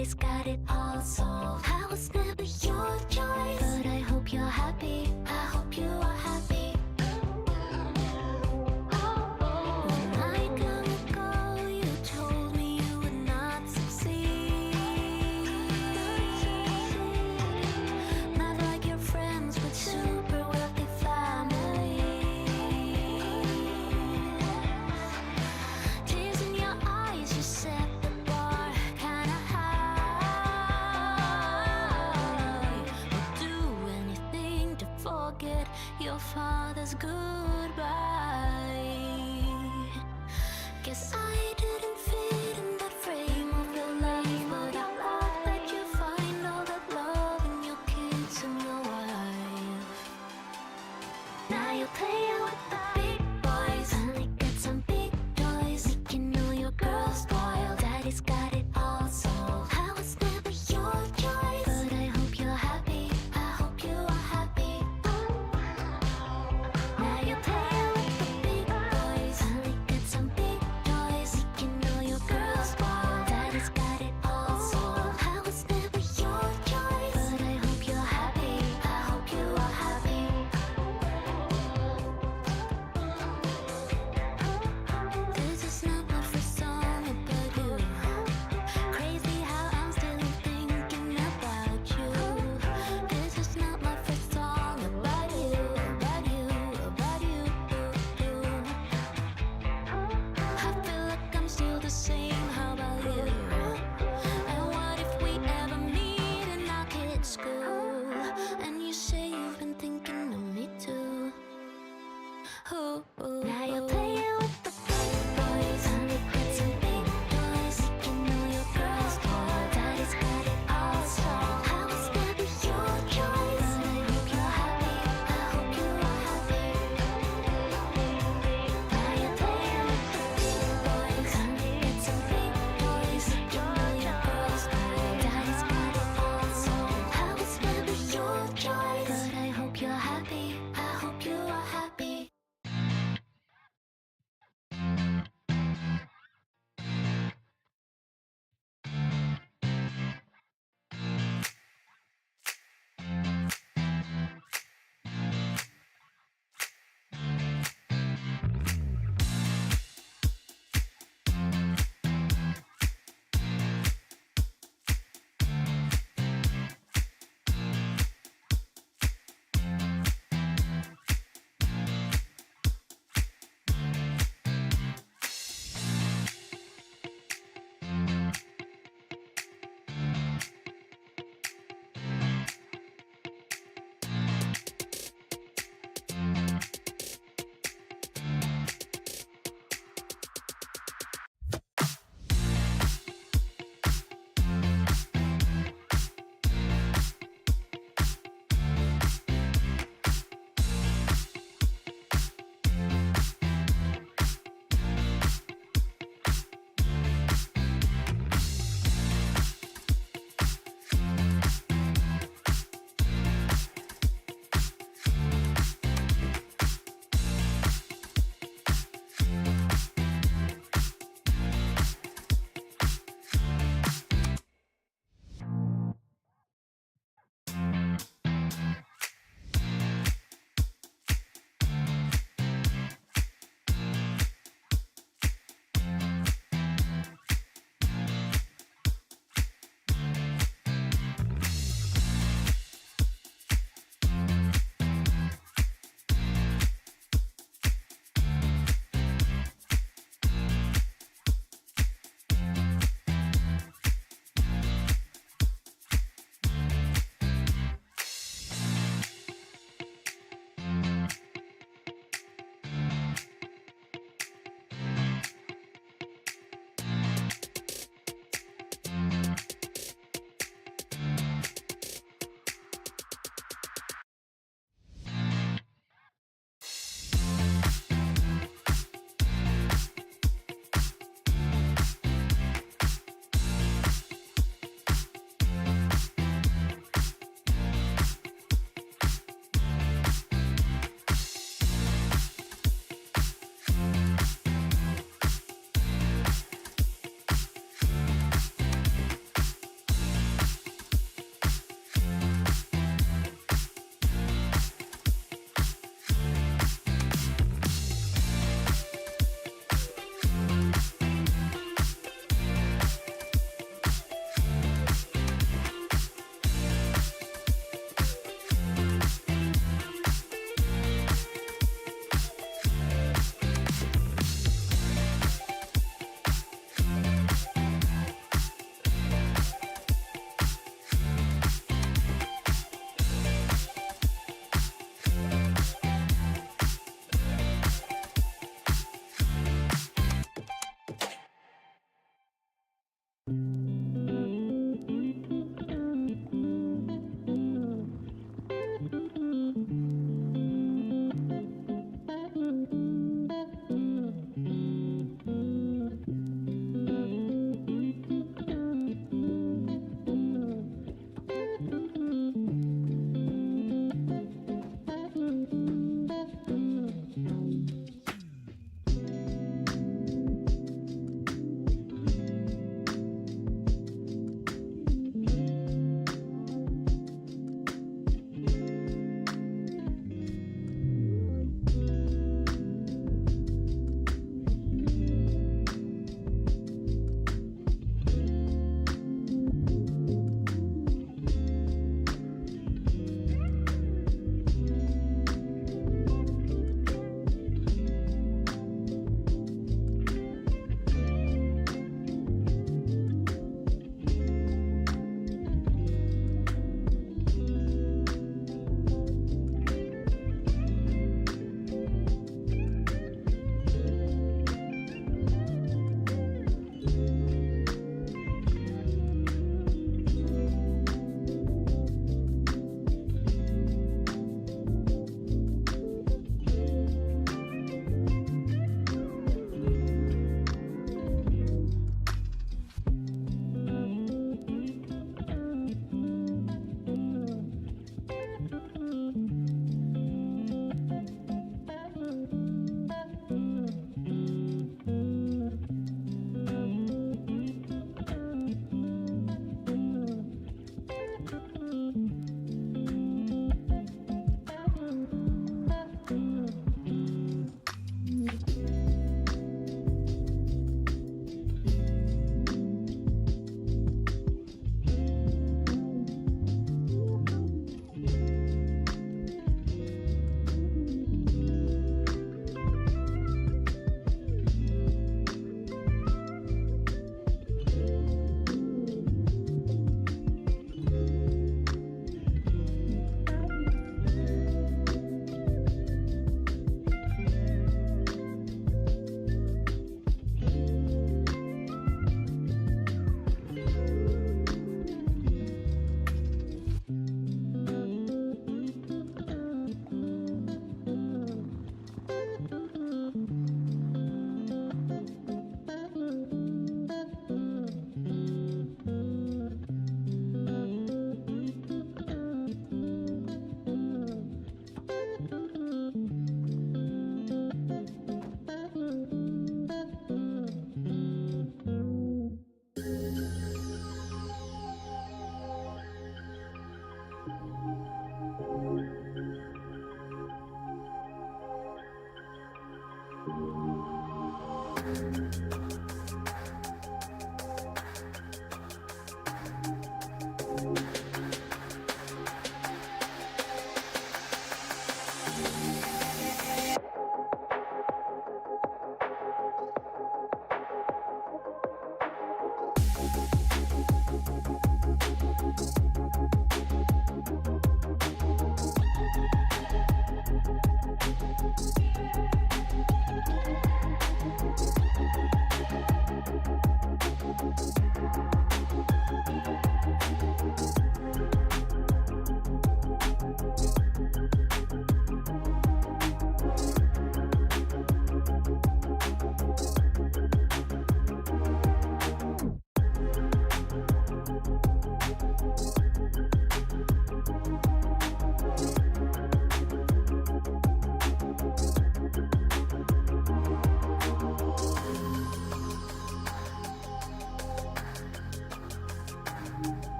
Daddy's got it all solved. I was never your choice, but I hope you're happy. I hope you are happy. When I long ago, you told me you would not succeed. Not like your friends with super wealthy families. Tears in your eyes, you set the bar kinda high. Would do anything to forget your father's goodbye. Guess I didn't fit in that frame of your life, but I hope that you find all that love in your kids and your wife. Now you play out with the big boys, finally get some big toys, making all your girls spoiled. Daddy's got it all solved. I was never your choice, but I hope you're happy. I hope you are happy. Now you play out with the big boys, finally get some big toys, making all your girls spoiled. Daddy's got it all solved. I was never your choice, but I hope you're happy. I hope you are happy. This is not my first song about you. Crazy how I'm still thinking about you. This is not my first song about you, about you, about you. I feel like I'm still the same. How about you? And what if we ever meet in our kids' school? And you say you've been thinking of me too. Now you're playing with the big boys, only got some big toys, making all your girls spoiled. Daddy's got it all solved. I was never your choice, but I hope you're happy. I hope you are happy. Now you're playing with the big boys, only got some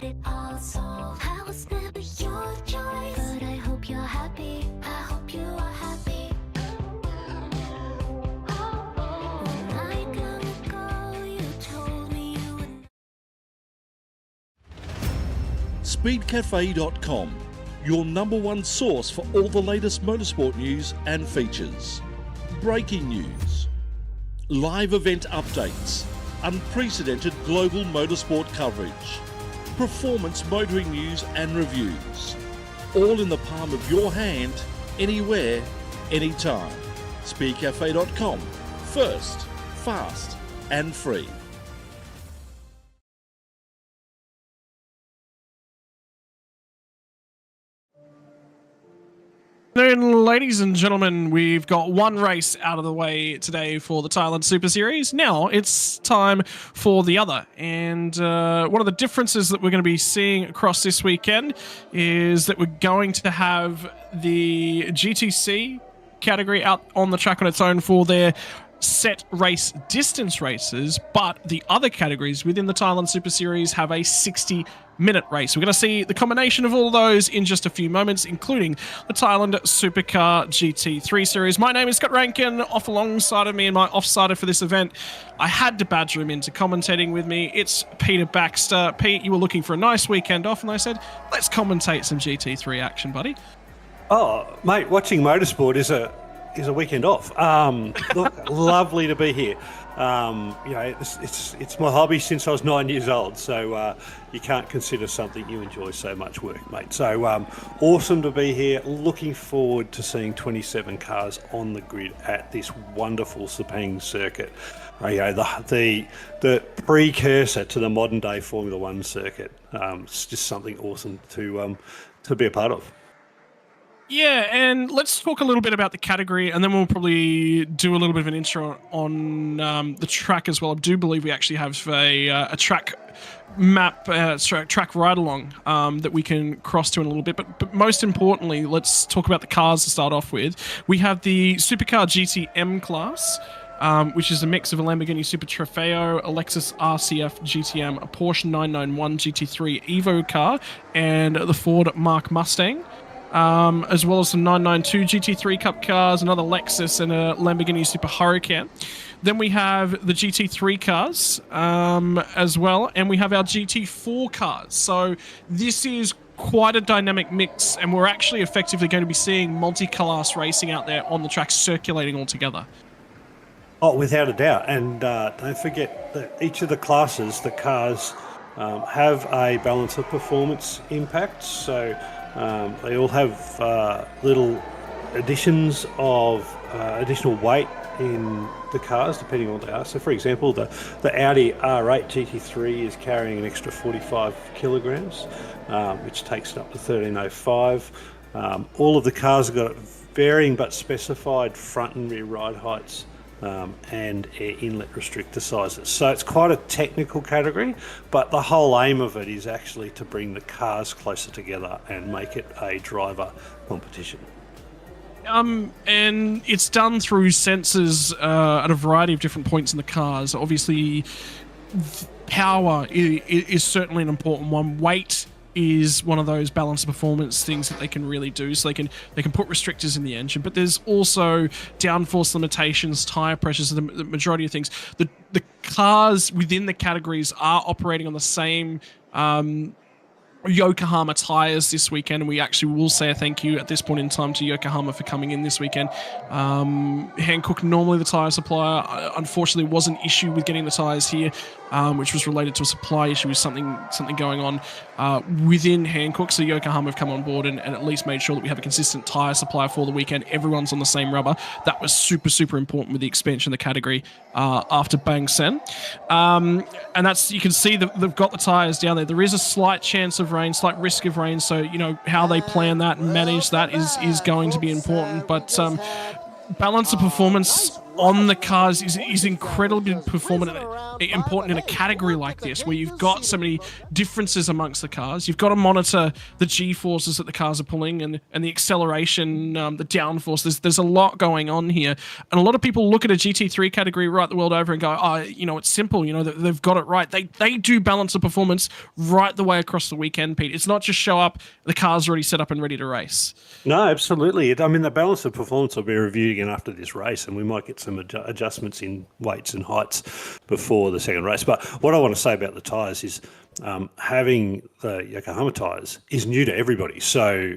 had it all solved. I was never your choice, but I hope you're happy. I hope you are happy. When I let go, you told me you would. Speedcafe.com, your number one source for all the latest motorsport news and features. Breaking news, live event updates, unprecedented global motorsport coverage, performance motoring news and reviews. All in the palm of your hand, anywhere, anytime. Speedcafe.com, first, fast and free. Then, ladies and gentlemen, we've got one race out of the way today for the Thailand Super Series. Now it's time for the other. And one of the differences that we're going to be seeing across this weekend is that we're going to have the GTC category out on the track on its own for their set race distance races, but the other categories within the Thailand Super Series have a 60-minute race. We're going to see the combination of all those in just a few moments, including the Thailand Supercar GT3 Series. My name is Scott Rankin. Off alongside of me and my offsider for this event, I had to badger him into commentating with me. It's Peter Baxter. Pete, you were looking for a nice weekend off, and I said, let's commentate some GT3 action, buddy. Oh, mate, watching motorsport is a weekend off. Look, lovely to be here. It's my hobby since I was 9 years old, so you can't consider something you enjoy so much work, mate. So awesome to be here. Looking forward to seeing 27 cars on the grid at this wonderful Sepang circuit. The precursor to the modern day Formula One circuit. It's just something awesome to be a part of. Yeah, and let's talk a little bit about the category, and then we'll probably do a little bit of an intro on the track as well. I do believe we actually have a track map, track ride-along that we can cross to in a little bit. But most importantly, let's talk about the cars to start off with. We have the Supercar GTM class, which is a mix of a Lamborghini Super Trofeo, a Lexus RCF GTM, a Porsche 991 GT3 Evo car, and the Ford Mark Mustang. As well as some 992 GT3 Cup cars, another Lexus, and a Lamborghini Super Huracan. Then we have the GT3 cars as well, and we have our GT4 cars. So this is quite a dynamic mix, and we're actually effectively going to be seeing multi-class racing out there on the track circulating all together. Oh, without a doubt. And don't forget that each of the classes, the cars, have a balance of performance impacts. So they all have little additions of additional weight in the cars, depending on what they are. So, for example, the Audi R8 GT3 is carrying an extra 45 kilograms, which takes it up to 1305. All of the cars have got varying but specified front and rear ride heights and air inlet restrictor sizes. So it's quite a technical category, but the whole aim of it is actually to bring the cars closer together and make it a driver competition. And it's done through sensors at a variety of different points in the cars. Obviously, power is certainly an important one. Weight is one of those balance of performance things that they can really do. So they can put restrictors in the engine, but there's also downforce limitations, tire pressures, the majority of things. The cars within the categories are operating on the same Yokohama tires this weekend, and we actually will say a thank you at this point in time to Yokohama for coming in this weekend. Hankook, normally the tire supplier, unfortunately was an issue with getting the tires here, which was related to a supply issue with something going on within Hankook. So Yokohama have come on board and at least made sure that we have a consistent tire supply for the weekend. Everyone's on the same rubber. That was super important with the expansion of the category after Bang Sen. And that's, you can see that they've got the tires down there. There is a slight chance of rain, slight risk of rain. So, you know, how they plan that and manage that is going to be important. But balance of performance on the cars is incredibly important in a category like this, where you've got so many differences amongst the cars. You've got to monitor the G-forces that the cars are pulling and the acceleration, the downforce. There's a lot going on here. And a lot of people look at a GT3 category right the world over and go, oh, it's simple. They've got it right. They do balance the performance right the way across the weekend, Pete. It's not just show up, the car's already set up and ready to race. No, absolutely. I mean, the balance of performance will be reviewed again after this race, and we might get some adjustments in weights and heights before the second race. But what I want to say about the tyres is having the Yokohama tyres is new to everybody. So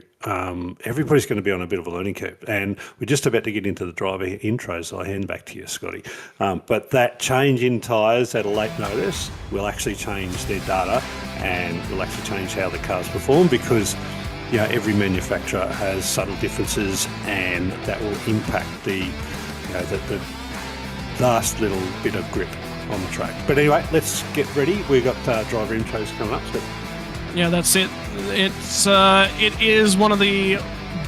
everybody's going to be on a bit of a learning curve. And we're just about to get into the driver intros, so I hand back to you, Scotty. But that change in tyres at a late notice will actually change their data and will actually change how the cars perform, because every manufacturer has subtle differences, and that will impact the last little bit of grip on the track. But anyway, let's get ready. We've got driver intros coming up. So. Yeah, that's it. It is one of the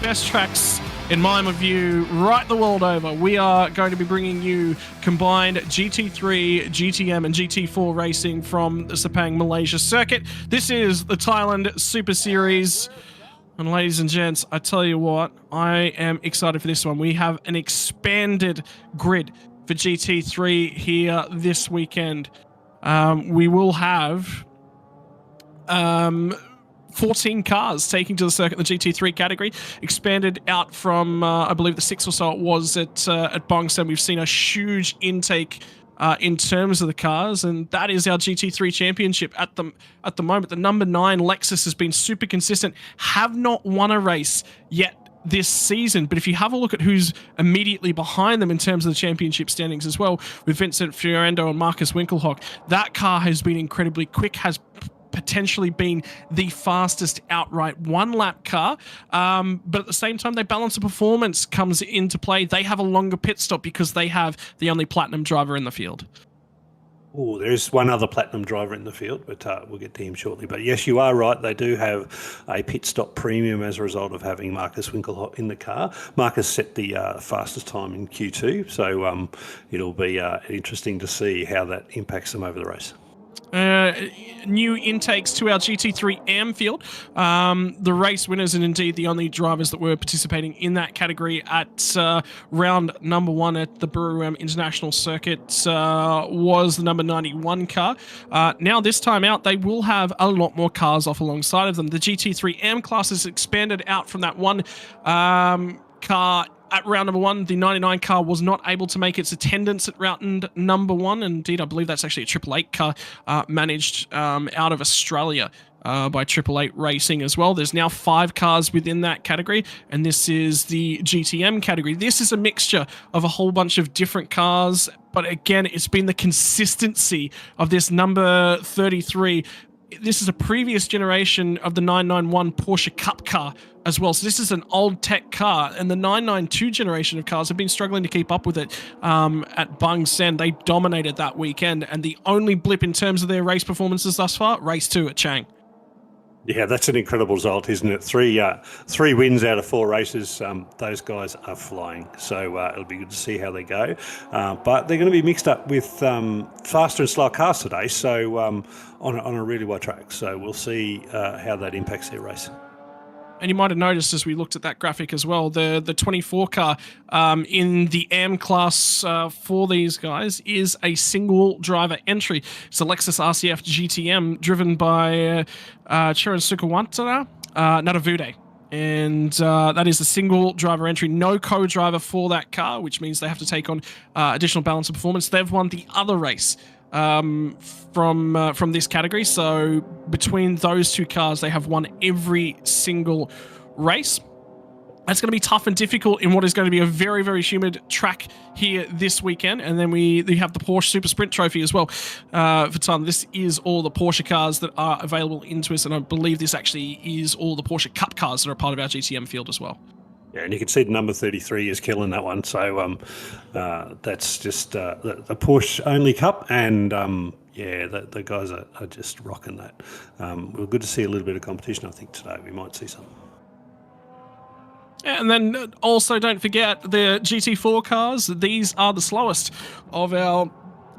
best tracks in my view right the world over. We are going to be bringing you combined GT3, GTM and GT4 racing from the Sepang, Malaysia circuit. This is the Thailand Super Series. And ladies and gents, I tell you what, I am excited for this one. We have an expanded grid for GT3 here this weekend. We will have 14 cars taking to the circuit in the GT3 category, expanded out from, I believe, the 6 or so it was at Bangsan. We've seen a huge intake in terms of the cars, and that is our GT3 championship at the moment. The number 9 Lexus has been super consistent, have not won a race yet this season, but if you have a look at who's immediately behind them in terms of the championship standings as well, with Vincent Fiorendo and Marcus Winkelhock, that car has been incredibly quick, has potentially been the fastest outright one-lap car, but at the same time, they balance the performance comes into play. They have a longer pit stop because they have the only platinum driver in the field. Oh, there's one other platinum driver in the field, but we'll get to him shortly. But yes, you are right. They do have a pit stop premium as a result of having Marcus Winkelhock in the car. Marcus set the fastest time in Q2, so it'll be interesting to see how that impacts them over the race. New intakes to our GT3 AM field. The race winners and indeed the only drivers that were participating in that category at round number 1 at the Buriram International Circuit was the number 91 car. Now this time out, they will have a lot more cars off alongside of them. The GT3 AM class is expanded out from that one car. At round number 1, the 99 car was not able to make its attendance at round number 1. Indeed, I believe that's actually a 888 car managed out of Australia by 888 Racing as well. There's now 5 cars within that category, and this is the GTM category. This is a mixture of a whole bunch of different cars, but again, it's been the consistency of this number 33. This is a previous generation of the 991 Porsche Cup car as well. So this is an old tech car, and the 992 generation of cars have been struggling to keep up with it at Bangsan. They dominated that weekend, and the only blip in terms of their race performances thus far, race 2 at Chang. Yeah, that's an incredible result, isn't it? Three wins out of 4 races. Those guys are flying. So it'll be good to see how they go. But they're going to be mixed up with faster and slower cars today. So on a really wide track. So we'll see how that impacts their race. And you might have noticed as we looked at that graphic as well, the 24 car in the AM class for these guys is a single driver entry. It's a Lexus RCF GTM driven by Chiran Sukawantara Nadavude. And that is a single driver entry, no co-driver for that car, which means they have to take on additional balance of performance. They've won the other race from this category. So between those 2 cars, they have won every single race. That's going to be tough and difficult in what is going to be a very, very humid track here this weekend. And then we have the Porsche Super Sprint Trophy as well for time. This is all the Porsche cars that are available into us, and I believe this actually is all the Porsche Cup cars that are part of our GTM field as well. Yeah, and you can see the number 33 is killing that one. So that's just the Porsche only cup, and the guys are just rocking that. We're good to see a little bit of competition, I think, today. We might see some. And then also don't forget the GT4 cars. These are the slowest of our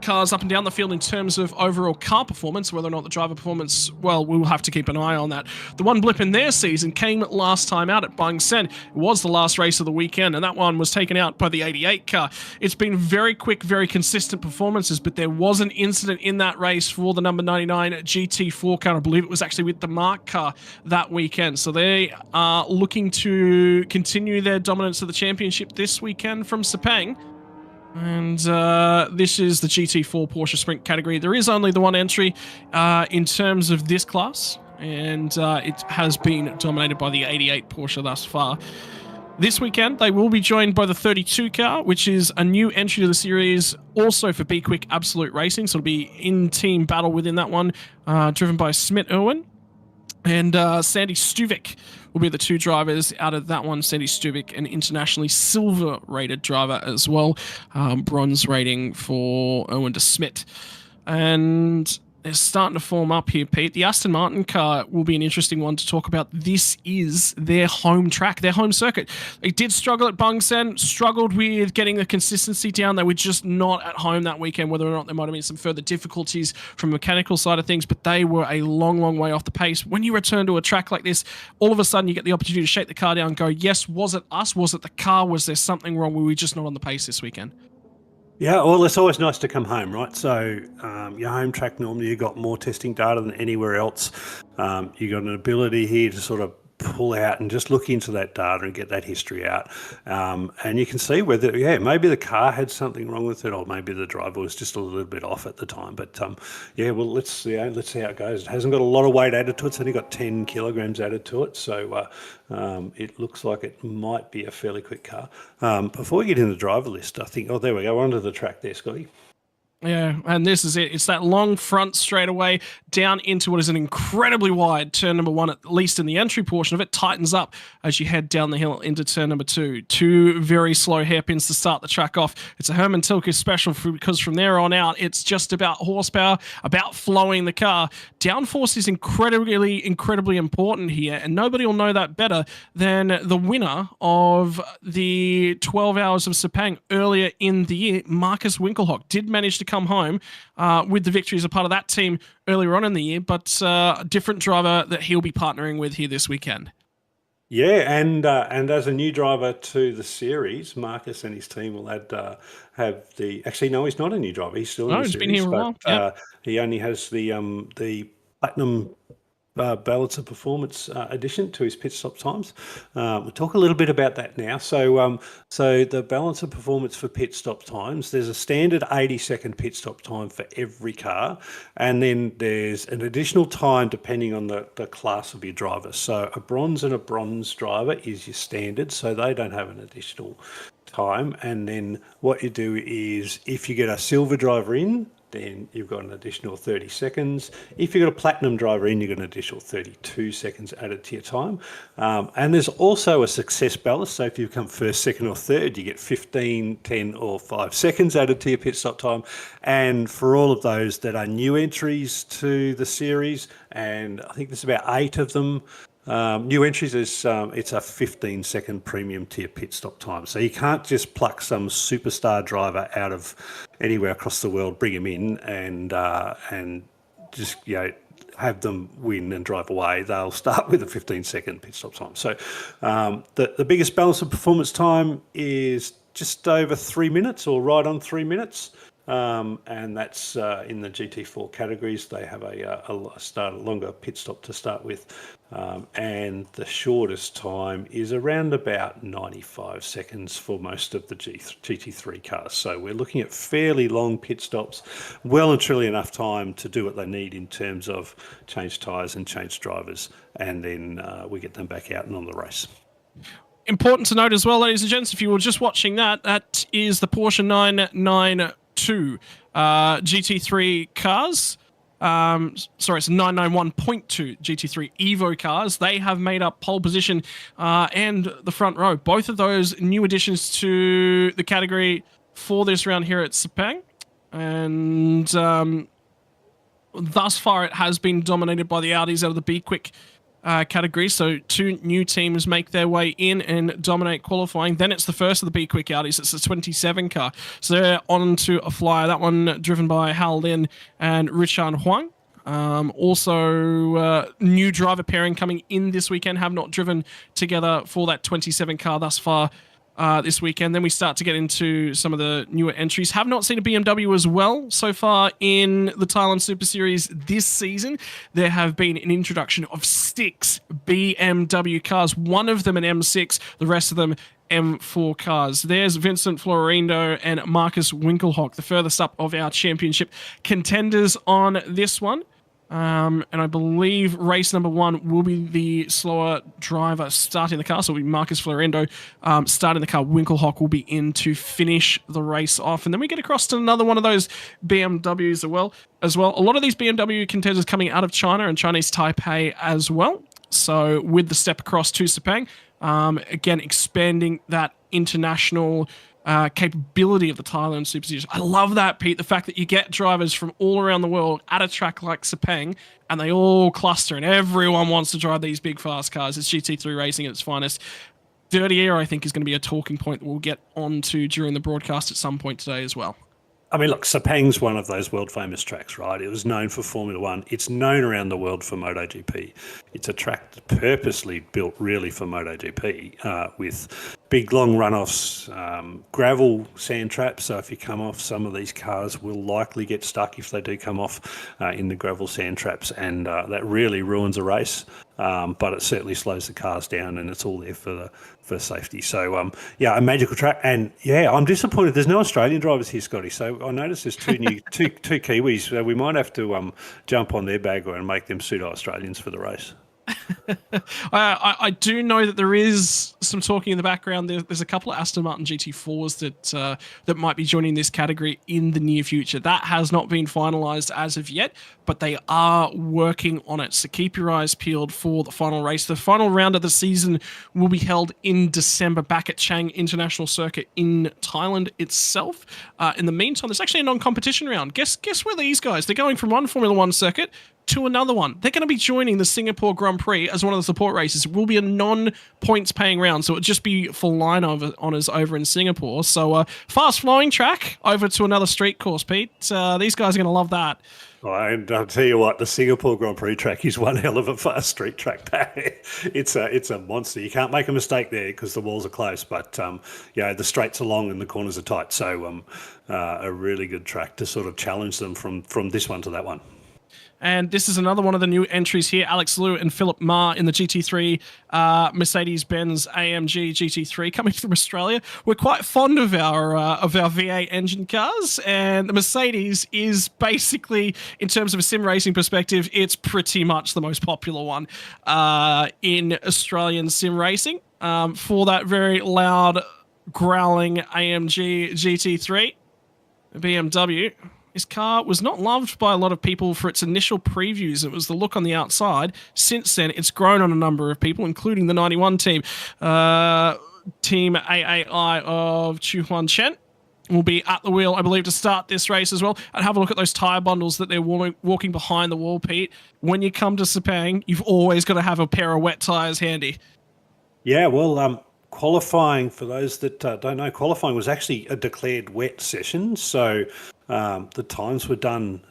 cars up and down the field in terms of overall car performance. Whether or not the driver performance, well, we'll have to keep an eye on that. The one blip in their season came last time out at Bang Sen. It was the last race of the weekend, and that one was taken out by the 88 car. It's been very quick, very consistent performances, but there was an incident in that race for the number 99 GT4 car. I believe it was actually with the Mark car that weekend. So they are looking to continue their dominance of the championship this weekend from Sepang. And this is the GT4 Porsche Sprint category. There is only the one entry in terms of this class, and it has been dominated by the 88 Porsche thus far. This weekend, they will be joined by the 32 car, which is a new entry to the series, also for B-Quik Absolute Racing, so it'll be in-team battle within that one, driven by Smit Irwin and Sandy Stuvik will be the two drivers out of that one. Sandy Stuvik, an internationally silver-rated driver as well. Bronze rating for Irwin de Smit. And they're starting to form up here, Pete. The Aston Martin car will be an interesting one to talk about. This is their home track, their home circuit. They did struggle at Bang Sen, struggled with getting the consistency down. They were just not at home that weekend, whether or not there might have been some further difficulties from a mechanical side of things, but they were a long, long way off the pace. When you return to a track like this, all of a sudden you get the opportunity to shake the car down and go, yes, was it us? Was it the car? Was there something wrong? Were we just not on the pace this weekend? Yeah, well, it's always nice to come home, right? So your home track, normally you've got more testing data than anywhere else. You've got an ability here to sort of pull out and just look into that data and get that history out. And you can see whether, maybe the car had something wrong with it, or maybe the driver was just a little bit off at the time. But let's see how it goes. It hasn't got a lot of weight added to it. It's only got 10 kilograms added to it. So it looks like it might be a fairly quick car. Before we get in the driver list, I think, there we go. We're onto the track there, Scotty. Yeah, and this is it. It's that long front straightaway down into what is an incredibly wide turn number one, at least in the entry portion of it. Tightens up as you head down the hill into turn number two. Two very slow hairpins to start the track off. It's a Herman Tilke special because from there on out, it's just about horsepower, about flowing the car. Downforce is incredibly, incredibly important here, and nobody will know that better than the winner of the 12 Hours of Sepang earlier in the year, Marcus Winkelhock. Did manage to come home with the victory as a part of that team earlier on in the year, but a different driver that he'll be partnering with here this weekend. Yeah, and as a new driver to the series, Marcus and his team will have the. Actually, no, he's not a new driver. He's still in the he's series. Been here a while. Yep. He only has the platinum balance of performance addition to his pit stop times. We'll talk a little bit about that now. So the balance of performance for pit stop times, there's a standard 80-second pit stop time for every car, and then there's an additional time depending on the class of your driver. So a bronze and a bronze driver is your standard, so they don't have an additional time. And then what you do is, if you get a silver driver in, then you've got an additional 30 seconds. If you've got a platinum driver in, you've got an additional 32 seconds added to your time. And there's also a success ballast. So if you come first, second or third, you get 15, 10 or 5 seconds added to your pit stop time. And for all of those that are new entries to the series, and I think there's about 8 of them, new entries, is it's a 15-second premium tier pit stop time. So you can't just pluck some superstar driver out of anywhere across the world, bring him in, and just have them win and drive away. They'll start with a 15-second pit stop time. So the biggest balance of performance time is just over 3 minutes, or right on 3 minutes. And that's in the GT4 categories. They have a longer pit stop to start with, and the shortest time is around about 95 seconds for most of the GT3 cars. So we're looking at fairly long pit stops, well and truly enough time to do what they need in terms of change tyres and change drivers, and then we get them back out and on the race. Important to note as well, ladies and gents, if you were just watching that is the Porsche 992 GT3 cars. Sorry, it's 991.2 GT3 Evo cars. They have made up pole position and the front row. Both of those new additions to the category for this round here at Sepang. And thus far, it has been dominated by the Audis out of the B-Quik category. So 2 new teams make their way in and dominate qualifying. Then it's the first of the B-Quik Audis. It's the 27 car. So they're on to a flyer. That one driven by Hal Lin and Richard Huang. Also, new driver pairing coming in this weekend. Have not driven together for that 27 car thus far this weekend. Then we start to get into some of the newer entries. Have not seen a BMW as well so far in the Thailand Super Series this season. There have been an introduction of 6 BMW cars, one of them an M6, the rest of them M4 cars. There's Vincent Florindo and Marcus Winkelhock, the furthest up of our championship contenders on this one. And I believe race number 1 will be the slower driver starting the car. So it'll be Marcus Florindo starting the car. Winkelhock will be in to finish the race off. And then we get across to another one of those BMWs as well. A lot of these BMW contenders coming out of China and Chinese Taipei as well. So with the step across to Sepang, again, expanding that international capability of the Thailand Super Series. I love that, Pete, the fact that you get drivers from all around the world at a track like Sepang and they all cluster and everyone wants to drive these big fast cars. It's GT3 racing at its finest. Dirty air, I think, is going to be a talking point that we'll get onto during the broadcast at some point today as well. I mean, look, Sepang's one of those world-famous tracks, right? It was known for Formula One. It's known around the world for MotoGP. It's a track purposely built really for MotoGP with big, long runoffs, gravel sand traps. So if you come off, some of these cars will likely get stuck if they do come off in the gravel sand traps, and that really ruins a race. But it certainly slows the cars down, and it's all there for safety. So, yeah, a magical track. And, yeah, I'm disappointed there's no Australian drivers here, Scotty. So I noticed there's 2 new two Kiwis. So we might have to jump on their bagger and make them pseudo-Australians for the race. I do know that there is some talking in the background. There's a couple of Aston Martin GT4s that might be joining this category in the near future. That has not been finalised as of yet, but they are working on it. So keep your eyes peeled for the final race. The final round of the season will be held in December back at Chang International Circuit in Thailand itself. In the meantime, there's actually a non-competition round. Guess where these guys? They're going from one Formula One circuit to another one. They're going to be joining the Singapore Grand Prix as one of the support races. It will be a non-points paying round, so it'll just be for line honours over in Singapore. So fast-flowing track over to another street course, Pete. These guys are going to love that. And I'll tell you what, the Singapore Grand Prix track is one hell of a fast street track. It's a monster. You can't make a mistake there because the walls are close, but the straights are long and the corners are tight. So a really good track to sort of challenge them from this one to that one. And this is another one of the new entries here. Alex Liu and Philip Ma in the GT3 Mercedes-Benz AMG GT3 coming from Australia. We're quite fond of our V8 engine cars, and the Mercedes is basically, in terms of a sim racing perspective, it's pretty much the most popular one in Australian sim racing. For that very loud, growling AMG GT3 BMW. His car was not loved by a lot of people for its initial previews. It was the look on the outside. Since then, it's grown on a number of people, including the 91 team. Team AAI of Chu Huan Chen will be at the wheel, I believe, to start this race as well. And have a look at those tyre bundles that they're walking behind the wall, Pete. When you come to Sepang, you've always got to have a pair of wet tyres handy. Yeah, well, qualifying, for those that don't know, qualifying was actually a declared wet session. So the times were done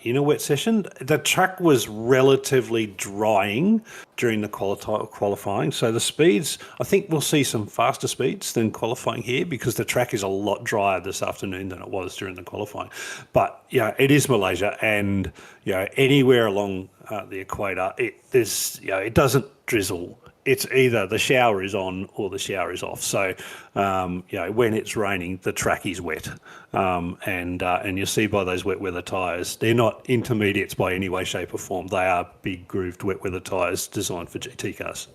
in a wet session. The track was relatively drying during the qualifying. So the speeds, I think we'll see some faster speeds than qualifying here because the track is a lot drier this afternoon than it was during the qualifying. But, it is Malaysia, and, anywhere along the equator, it doesn't drizzle. It's either the shower is on or the shower is off. So, when it's raining, the track is wet. And you see by those wet weather tyres, they're not intermediates by any way, shape or form. They are big grooved wet weather tyres designed for GT cars.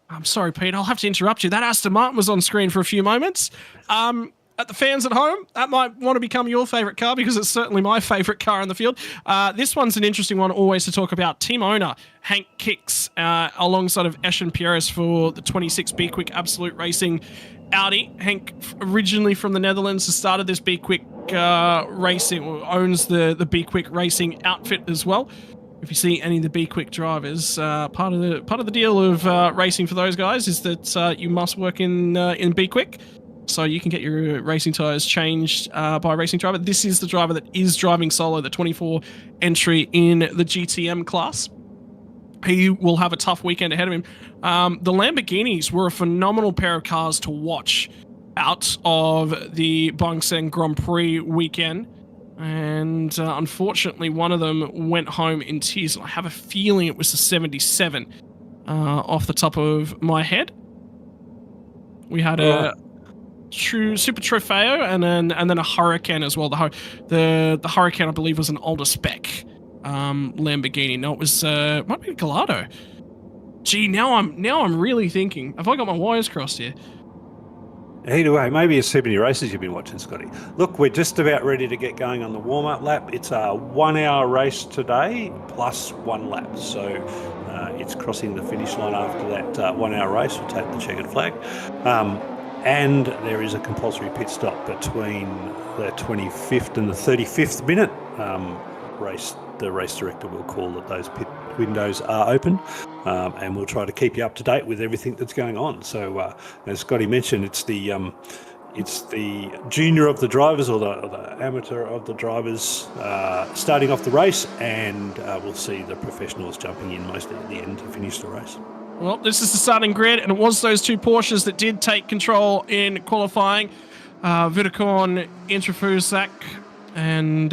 I'm sorry, Pete. I'll have to interrupt you. That Aston Martin was on screen for a few moments. At the fans at home, that might want to become your favourite car because it's certainly my favourite car in the field. This one's an interesting one always to talk about. Team owner Hank Kicks alongside of Eshan Pieris for the 26 B-Quik Absolute Racing Audi. Hank, originally from the Netherlands, has started this B-Quik racing, or owns the B-Quik racing outfit as well. if you see any of the B-Quik drivers, part of the deal of racing for those guys is that you must work in B-Quik, so you can get your racing tires changed by a racing driver. This is the driver that is driving solo, the 24 entry in the GTM class. He will have a tough weekend ahead of him. The Lamborghinis were a phenomenal pair of cars to watch out of the Bang Seng Grand Prix weekend. And unfortunately, one of them went home in tears. I have a feeling it was the 77 off the top of my head. We had a true Super Trofeo and then a Hurricane as well. The Hurricane, I believe, was an older spec Lamborghini. No, it was might be a Gallardo. Gee, now I'm really thinking. Have I got my wires crossed here? Either way, maybe it's 70 races you've been watching, Scotty. Look, we're just about ready to get going on the warm-up lap. It's a 1 hour race today, plus 1 lap. So it's crossing the finish line after that 1 hour race. We'll take the checkered flag. And there is a compulsory pit stop between the 25th and the 35th minute. The race director will call that those pit windows are open, and we'll try to keep you up to date with everything that's going on. So, as Scotty mentioned, it's the junior of the drivers or the amateur of the drivers starting off the race, and we'll see the professionals jumping in mostly at the end to finish the race. Well, this is the starting grid, and it was those two Porsches that did take control in qualifying. Vidakorn, Intrafuzak, and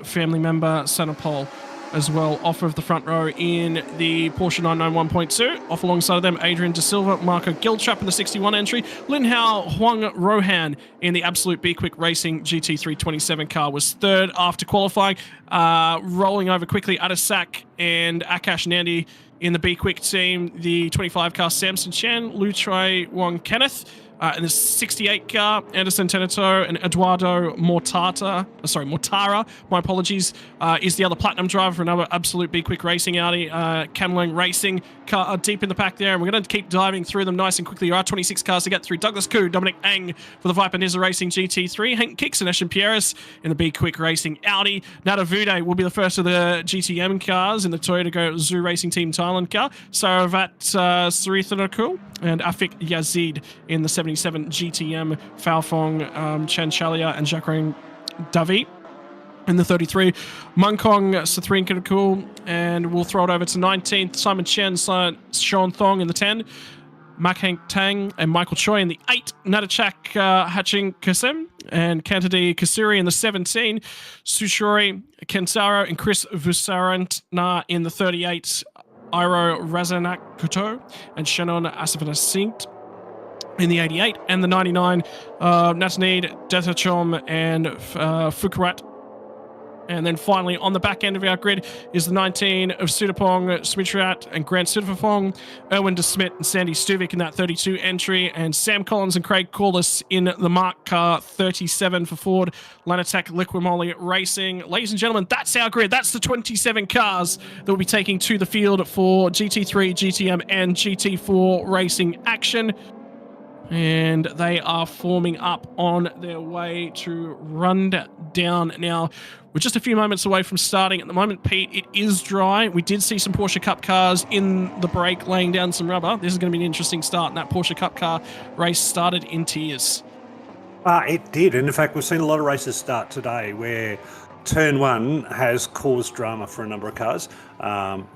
family member Sanopol as well off of the front row in the Porsche 991.2. Off alongside of them, Adrian De Silva, Marco Giltrap in the 61 entry. Lin Hao Huang Rohan in the Absolute B-Quik Racing GT327 car was third after qualifying. Rolling over quickly, Adasak and Akash Nandi in the B-Quik team. The 25 car, Samson Chen, Lu Choi Wong Kenneth. In the 68 car, Anderson Teneto and Eduardo Mortara, my apologies, is the other platinum driver for another Absolute B-Quik Racing Audi. Camlung Racing car deep in the pack there, and we're going to keep diving through them nice and quickly. There are 26 cars to get through. Douglas Koo, Dominic Ang for the Viper Nizza Racing GT3, Hank Kicks and Eshin Pierres in the B-Quik Racing Audi. Nada Vude will be the first of the GTM cars in the Toyota Go Zoo Racing Team Thailand car. Saravat Sarithanakul and Afik Yazid in the 77 GTM, Falfong Chen Chalia and Jacqueline Davi in the 33, Mungkong Sathrin Kinakul, and we'll throw it over to 19th, Simon Chen, Sean Thong in the 10, Mak Hank Tang and Michael Choi in the 8, Natachak Haching Kasem and Kantadi Kasuri in the 17, Sushori Kentaro and Chris Vusarantna in the 38, Iro Razanakoto and Shannon Asafana Singt in the 88, and the 99, Natanid, Detachom, and Fukurat. And then finally, on the back end of our grid is the 19 of Sudapong, Smitrat, and Grant Sudafong, Erwin De Smit, and Sandy Stuvik in that 32 entry, and Sam Collins and Craig Corliss in the Mark Car 37 for Ford, Lanatek Liquimoli Racing. Ladies and gentlemen, that's our grid. That's the 27 cars that will be taking to the field for GT3, GTM, and GT4 racing action. And they are forming up on their way to run down. Now, we're just a few moments away from starting. At the moment, Pete, it is dry. We did see some Porsche Cup cars in the break laying down some rubber. This is going to be an interesting start, and that Porsche Cup car race started in tears. It did, and in fact, we've seen a lot of races start today where turn one has caused drama for a number of cars.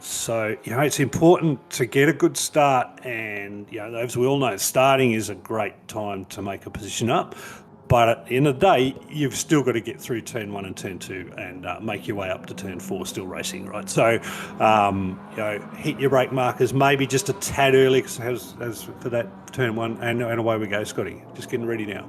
So, it's important to get a good start, and, as we all know, starting is a great time to make a position up. But at the end of the day, you've still got to get through turn one and turn two and make your way up to turn four, still racing, right? So, hit your brake markers maybe just a tad early as for that turn one, and away we go, Scotty. Just getting ready now.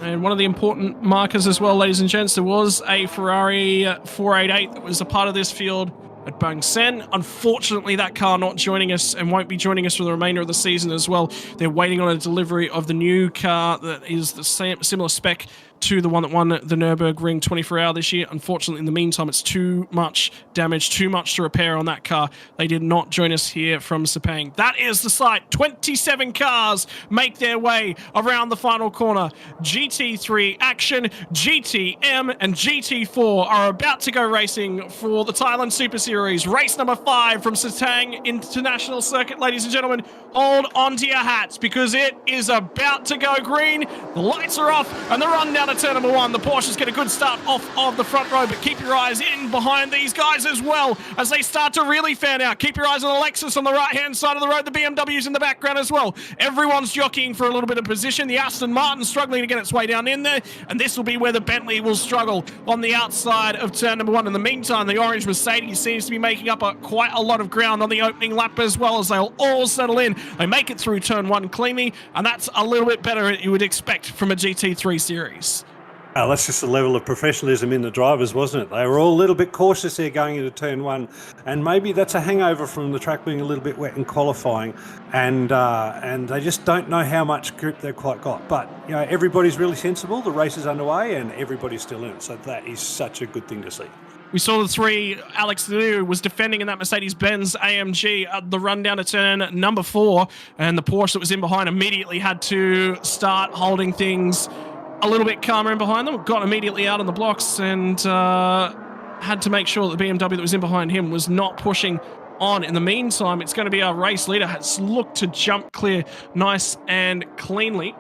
And one of the important markers as well, ladies and gents, there was a Ferrari 488 that was a part of this field at Bang Sen. Unfortunately, that car not joining us and won't be joining us for the remainder of the season as well. They're waiting on a delivery of the new car that is the same similar spec to the one that won the Nürburgring 24-hour this year. Unfortunately, in the meantime, it's too much damage, too much to repair on that car. They did not join us here from Sepang. That is the site. 27 cars make their way around the final corner. GT3 Action, GTM, and GT4 are about to go racing for the Thailand Super Series. Race number 5 from Sepang International Circuit. Ladies and gentlemen, hold on to your hats because it is about to go green. The lights are off and the run down to turn number 1. The Porsches get a good start off of the front row, but keep your eyes in behind these guys as well as they start to really fan out. Keep your eyes on the Lexus on the right-hand side of the road. The BMW's in the background as well. Everyone's jockeying for a little bit of position. The Aston Martin's struggling to get its way down in there, and this will be where the Bentley will struggle on the outside of turn number 1. In the meantime, the orange Mercedes seems to be making up quite a lot of ground on the opening lap as well as they'll all settle in. They make it through turn 1 cleanly, and that's a little bit better than you would expect from a GT3 series. Oh, that's just the level of professionalism in the drivers, wasn't it? They were all a little bit cautious there going into turn 1, and maybe that's a hangover from the track being a little bit wet in qualifying, and they just don't know how much grip they've quite got. But you know, everybody's really sensible. The race is underway, and everybody's still in it. So that is such a good thing to see. We saw the 3, Alex Liu was defending in that Mercedes-Benz AMG at the run down to turn number 4, and the Porsche that was in behind immediately had to start holding things a little bit calmer in behind them, got immediately out on the blocks and had to make sure that the BMW that was in behind him was not pushing on. In the meantime, it's going to be our race leader has looked to jump clear nice and cleanly.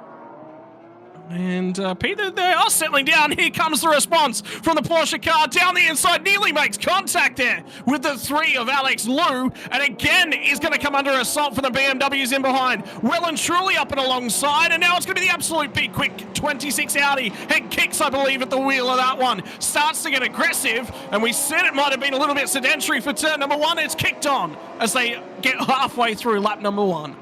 And Peter, they are settling down. Here comes the response from the Porsche car down the inside. Nearly makes contact there with the 3 of Alex Liu. And again, is going to come under assault for the BMWs in behind. Well and truly up and alongside. And now it's going to be the absolute B-Quik 26 Audi. Head kicks, I believe, at the wheel of that one. Starts to get aggressive. And we said it might have been a little bit sedentary for turn number 1. It's kicked on as they get halfway through lap number 1.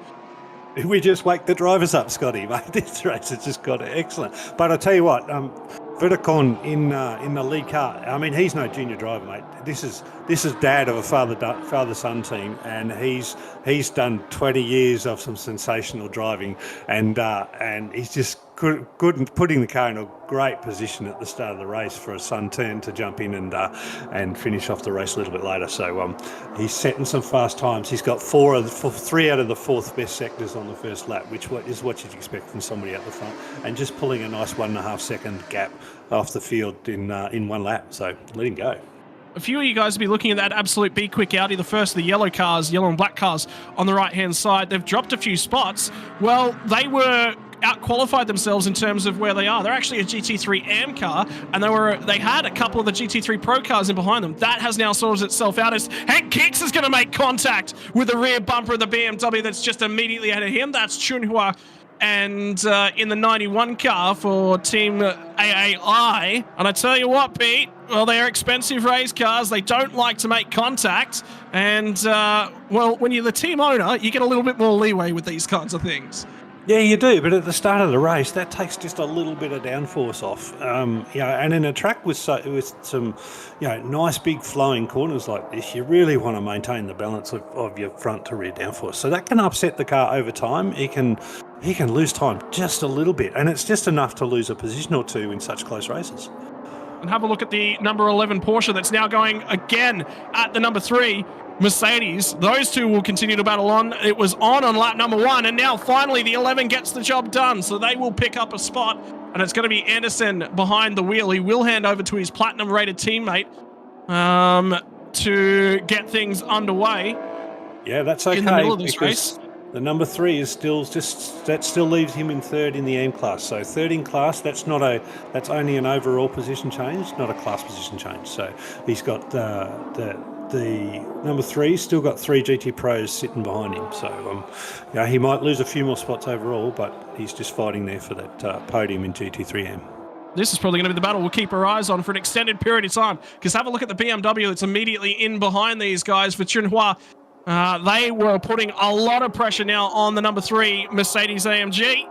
We just wake the drivers up, Scotty, mate. This race has just got excellent. But I tell you what, Verticon in the lead car. I mean, he's no junior driver, mate. This is dad of a father-son team, and he's done 20 years of some sensational driving, and he's just good in putting the car in a great position at the start of the race for a son turn to jump in and finish off the race a little bit later. So he's setting some fast times. He's got 3 out of the 4th best sectors on the first lap, which is what you'd expect from somebody at the front, and just pulling a nice 1.5 second gap off the field in 1 lap. So let him go. A few of you guys will be looking at that absolute B-Quik Audi, the first of the yellow and black cars on the right-hand side. They've dropped a few spots. Well, they were out-qualified themselves in terms of where they are. They're actually a GT3 AM car, and they had a couple of the GT3 Pro cars in behind them. That has now sorted itself out as Hank Kicks is going to make contact with the rear bumper of the BMW that's just immediately ahead of him. That's Chunhua. And in the 91 car for Team AAI. And I tell you what, Pete, well, they're expensive race cars. They don't like to make contact. And, well, when you're the team owner, you get a little bit more leeway with these kinds of things. Yeah, you do, but at the start of the race, that takes just a little bit of downforce off. And in a track with some, nice big flowing corners like this, you really want to maintain the balance of your front to rear downforce. So that can upset the car over time. He can lose time just a little bit, and it's just enough to lose a position or two in such close races. And have a look at the number 11 Porsche that's now going again at the number 3 Mercedes. Those two will continue to battle on. It was on lap number 1, and now finally the 11 gets the job done. So they will pick up a spot, and it's going to be Anderson behind the wheel. He will hand over to his platinum-rated teammate to get things underway. Yeah, that's okay. In the middle of this race. The number 3 is still leaves him in 3rd in the AM class. So 3rd in class, that's only an overall position change, not a class position change. So he's got the number 3 still got 3 GT Pros sitting behind him. So he might lose a few more spots overall, but he's just fighting there for that podium in GT3M. This is probably going to be the battle we'll keep our eyes on for an extended period of time, because have a look at the BMW that's immediately in behind these guys for Chunhua. They were putting a lot of pressure now on the number 3 Mercedes AMG.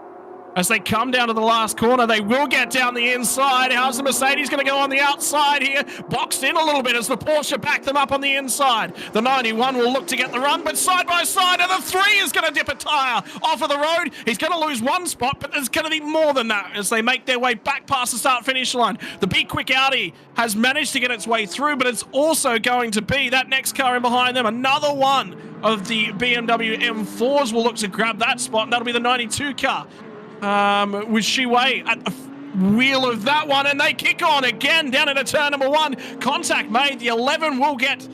As they come down to the last corner, they will get down the inside. How's the Mercedes going to go on the outside here? Boxed in a little bit as the Porsche back them up on the inside. The 91 will look to get the run, but side by side, and the 3 is going to dip a tyre off of the road. He's going to lose one spot, but there's going to be more than that as they make their way back past the start-finish line. The B-Quik Audi has managed to get its way through, but it's also going to be that next car in behind them. Another one of the BMW M4s will look to grab that spot, and that'll be the 92 car. With Shiwei at the wheel of that one, and they kick on again down into turn number 1. Contact made. The 11 will get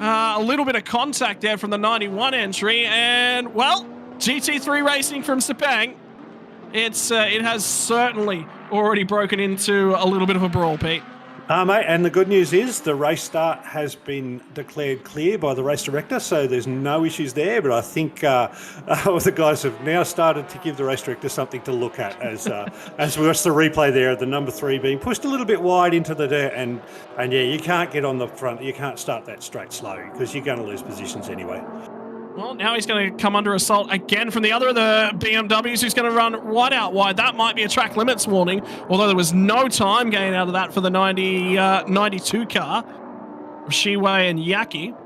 a little bit of contact there from the 91 entry, and well, GT3 racing from Sepang. It has certainly already broken into a little bit of a brawl, Pete. Mate, and the good news is the race start has been declared clear by the race director, so there's no issues there. But I think the guys have now started to give the race director something to look at as we watch the replay there of the number 3 being pushed a little bit wide into the dirt, and yeah, you can't get on the front, you can't start that straight slow because you're going to lose positions anyway. Well, now he's going to come under assault again from the other of the BMWs, who's going to run right out wide. That might be a track limits warning, although there was no time gain out of that for the 92 car. Shiwei and Yaki.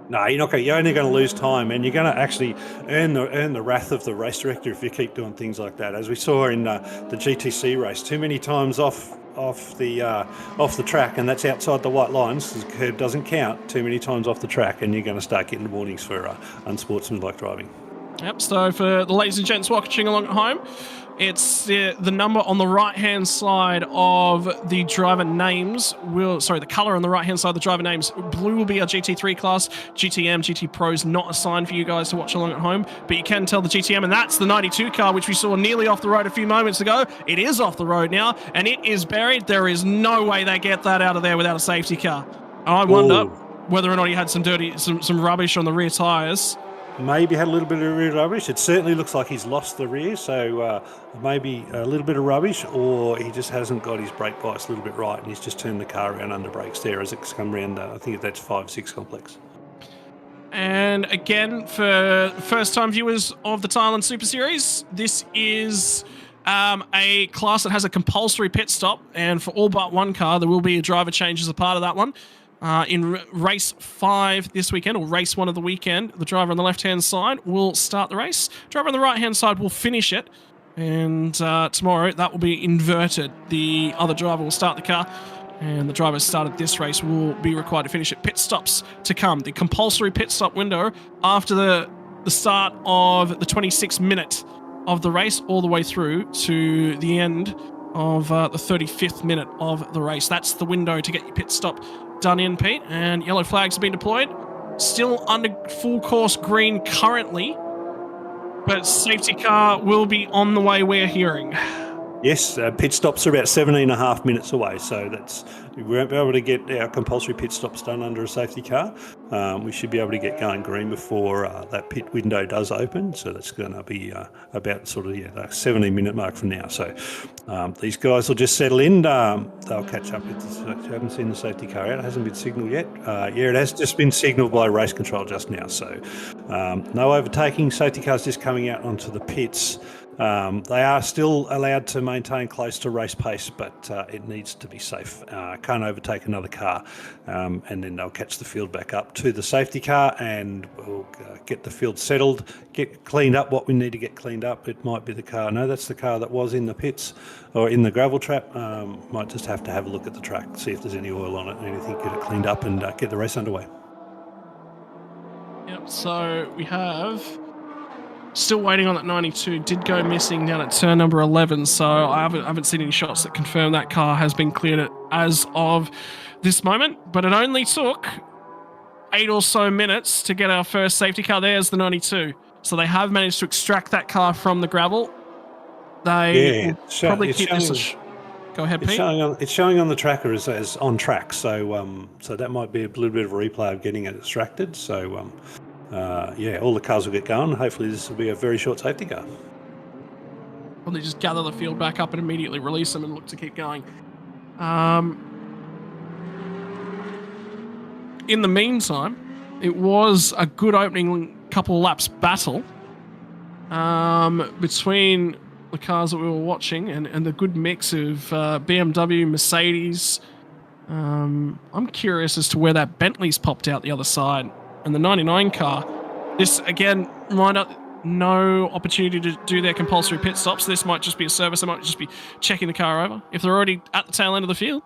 No, you're only going to lose time, and you're going to actually earn the wrath of the race director if you keep doing things like that. As we saw in the GTC race, too many times off the track, and that's outside the white lines. The curb doesn't count. Too many times off the track, and you're going to start getting warnings for unsportsmanlike driving. Yep, so for the ladies and gents watching along at home, it's the number on the right-hand side of the driver names. The colour on the right-hand side of the driver names. Blue will be our GT3 class. GTM, GT Pro is not assigned for you guys to watch along at home, but you can tell the GTM, and that's the 92 car, which we saw nearly off the road a few moments ago. It is off the road now, and it is buried. There is no way they get that out of there without a safety car. I wonder whether or not he had some rubbish on the rear tyres. Maybe had a little bit of rear rubbish. It certainly looks like he's lost the rear, so maybe a little bit of rubbish, or he just hasn't got his brake bias a little bit right, and he's just turned the car around under brakes there as it's come around. I think that's 5-6 complex. And again, for first-time viewers of the Thailand Super Series, this is a class that has a compulsory pit stop, and for all but one car, there will be a driver change as a part of that one. In race 5 this weekend, or race 1 of the weekend, the driver on the left-hand side will start the race. Driver on the right-hand side will finish it. And tomorrow, that will be inverted. The other driver will start the car, and the driver who started this race will be required to finish it. Pit stops to come. The compulsory pit stop window after the start of the 26th minute of the race all the way through to the end of the 35th minute of the race. That's the window to get your pit stop done in, Pete, and yellow flags have been deployed. Still under full course green currently, but safety car will be on the way, we're hearing. Yes, pit stops are about 17.5 minutes away, so we won't be able to get our compulsory pit stops done under a safety car. We should be able to get going green before that pit window does open, so that's going to be about the 17-minute mark from now. So these guys will just settle in. They'll catch up with this. I haven't seen the safety car out. It hasn't been signalled yet. It has just been signalled by race control just now. So no overtaking. Safety cars just coming out onto the pits. They are still allowed to maintain close to race pace, but it needs to be safe. Can't overtake another car, and then they'll catch the field back up to the safety car, and we'll get the field settled, get cleaned up what we need to get cleaned up. It might be the car. No, that's the car that was in the pits or in the gravel trap. Might just have to have a look at the track, see if there's any oil on it, and anything, get it cleaned up, and get the race underway. Yep, so we have... Still waiting on that 92. Did go missing down at turn number 11, so I haven't seen any shots that confirm that car has been cleared as of this moment. But it only took 8 or so minutes to get our first safety car. There's the 92. So they have managed to extract that car from the gravel. They probably keep this. Go ahead, Pete. It's showing on the tracker as on track, so that might be a little bit of a replay of getting it extracted. So. All the cars will get going. Hopefully this will be a very short safety car. Probably just gather the field back up and immediately release them and look to keep going. In the meantime, it was a good opening couple of laps battle between the cars that we were watching, and the good mix of BMW, Mercedes. I'm curious as to where that Bentley's popped out the other side. And the 99 car, this again, no opportunity to do their compulsory pit stops. This might just be a service. They might just be checking the car over if they're already at the tail end of the field.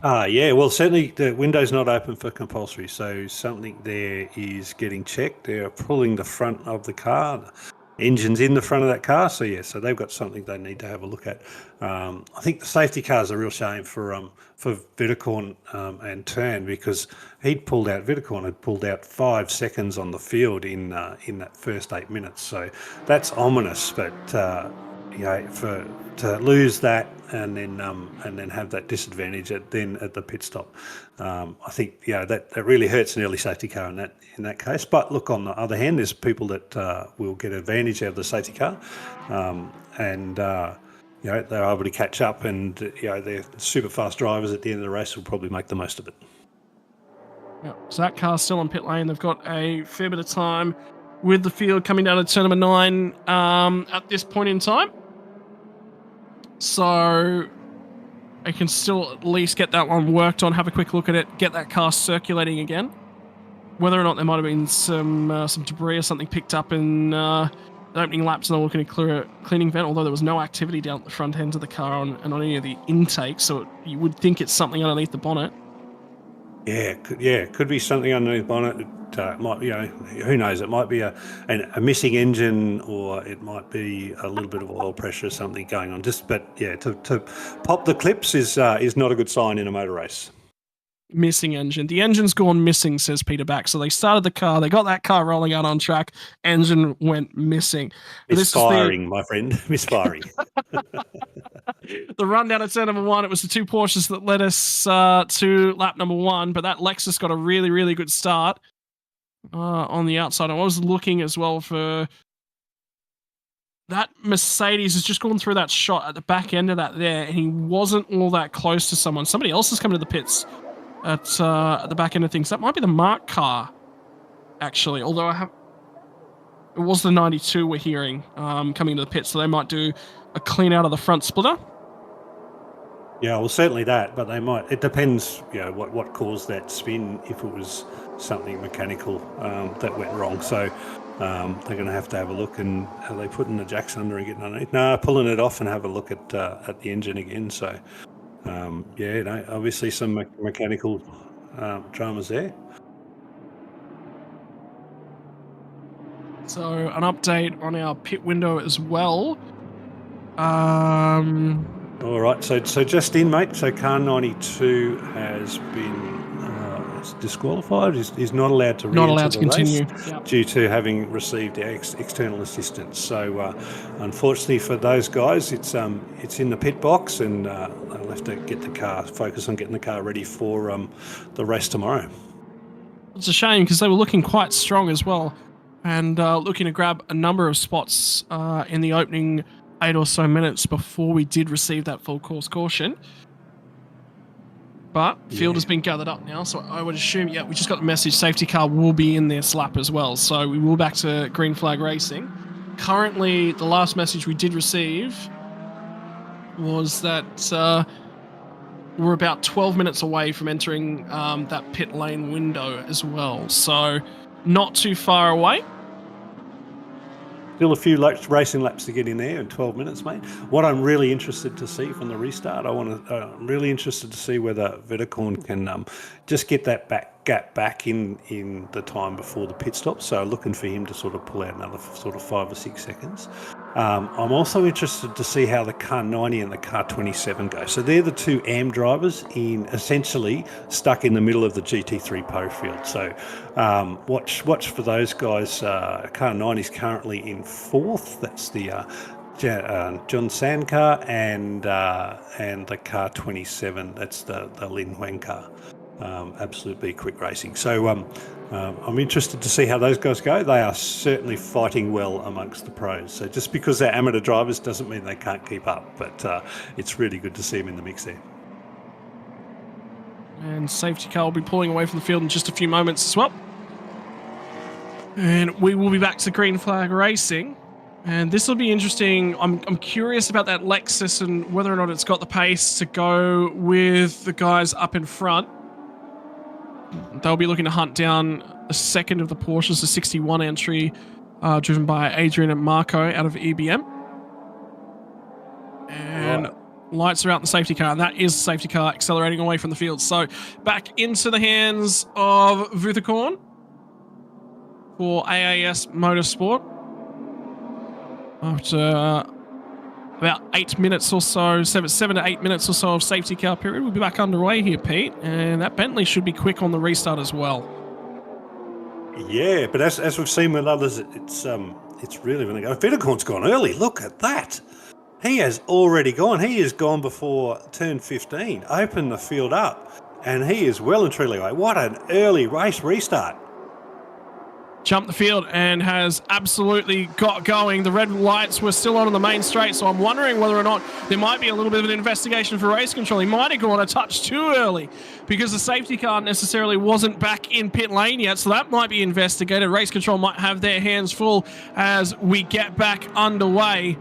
Yeah, well, certainly the window's not open for compulsory, so something there is getting checked. They're pulling the front of the car. The engine's in the front of that car, so yeah, so they've got something they need to have a look at. I think the safety car is a real shame for Vitakorn and Turn, because Vitakorn had pulled out 5 seconds on the field in that first 8 minutes, so that's ominous. But to lose that and then have that disadvantage at the pit stop, I think that really hurts an early safety car in that case. But look, on the other hand, there's people that will get advantage out of the safety car, and they're able to catch up, and they're super fast drivers at the end of the race will probably make the most of it. Yeah, so that car's still on pit lane. They've got a fair bit of time with the field coming down to turn number 9 at this point in time. So I can still at least get that one worked on, have a quick look at it, get that car circulating again. Whether or not there might have been some debris or something picked up in the opening laps, and they're looking to clear a cleaning vent, although there was no activity down at the front end of the car and on any of the intakes, so you would think it's something underneath the bonnet. Could be something underneath the bonnet. It might, who knows? It might be a missing engine, or it might be a little bit of oil pressure or something going on. To pop the clips is not a good sign in a motor race. Missing engine. The engine's gone missing, says Peter Back. So they started the car, they got that car rolling out on track, engine went missing. Misfiring, my friend. Misfiring. The run down at turn number 1, it was the 2 Porsches that led us to lap number 1, but that Lexus got a really, really good start on the outside. I was looking as well for that Mercedes has just gone through that shot at the back end of that there, and he wasn't all that close to someone. Somebody else is coming to the pits at the back end of things. That might be the Mark car, actually, although it was the 92 we're hearing coming into the pits, so they might do a clean out of the front splitter. Yeah, well, certainly that, but they might. It depends, what caused that spin. If it was something mechanical that went wrong, so they're going to have a look. And are they putting the jacks under and getting underneath? No, pulling it off and have a look at the engine again. So obviously some mechanical dramas there. So an update on our pit window as well. All right, so just in, mate. So car 92 has been disqualified. He's not allowed to continue due to having received external assistance. So unfortunately for those guys, it's in the pit box, and they'll have to focus on getting the car ready for the race tomorrow. It's a shame, because they were looking quite strong as well, and looking to grab a number of spots in the opening 8 or so minutes before we did receive that full course caution. But field has been gathered up now, so I would assume, we just got the message, safety car will be in this lap as well. So we will back to green flag racing. Currently, the last message we did receive was that we're about 12 minutes away from entering that pit lane window as well. So not too far away. Still a few racing laps to get in there in 12 minutes, mate. What I'm really interested to see from the restart, I'm really interested to see whether Vitakorn can just get that gap back in the time before the pit stop. So looking for him to sort of pull out another sort of 5 or 6 seconds. I'm also interested to see how the car 90 and the car 27 go. So they're the 2 AM drivers essentially stuck in the middle of the GT3 Pro field. So watch for those guys. Car 90 is currently in 4th. That's the John San car, and the car 27. That's the Lin Huang car. Absolute B-Quik racing. So I'm interested to see how those guys go. They are certainly fighting well amongst the pros. So just because they're amateur drivers doesn't mean they can't keep up, but it's really good to see them in the mix there. And safety car will be pulling away from the field in just a few moments as well. And we will be back to green flag racing And this will be interesting. I'm curious about that Lexus and whether or not it's got the pace to go with the guys up in front. They'll be looking to hunt down the second of the Porsches, the 61 entry, driven by Adrian and Marco out of EBM. And lights are out in the safety car, and that is the safety car accelerating away from the field. So back into the hands of Vuthakorn for AAS Motorsport. After about 8 minutes or so, 7 to 8 minutes or so of safety car period, we'll be back underway here, Pete. And that Bentley should be quick on the restart as well. Yeah, but as we've seen with others, it's really going to go. Vuthakorn's gone early. Look at that. He has already gone. He has gone before turn 15, opened the field up, and he is well and truly away. What an early race restart. Jumped the field and has absolutely got going. The red lights were still on the main straight, so I'm wondering whether or not there might be a little bit of an investigation for race control. He might have gone a touch too early because the safety car necessarily wasn't back in pit lane yet, so that might be investigated. Race control might have their hands full as we get back underway.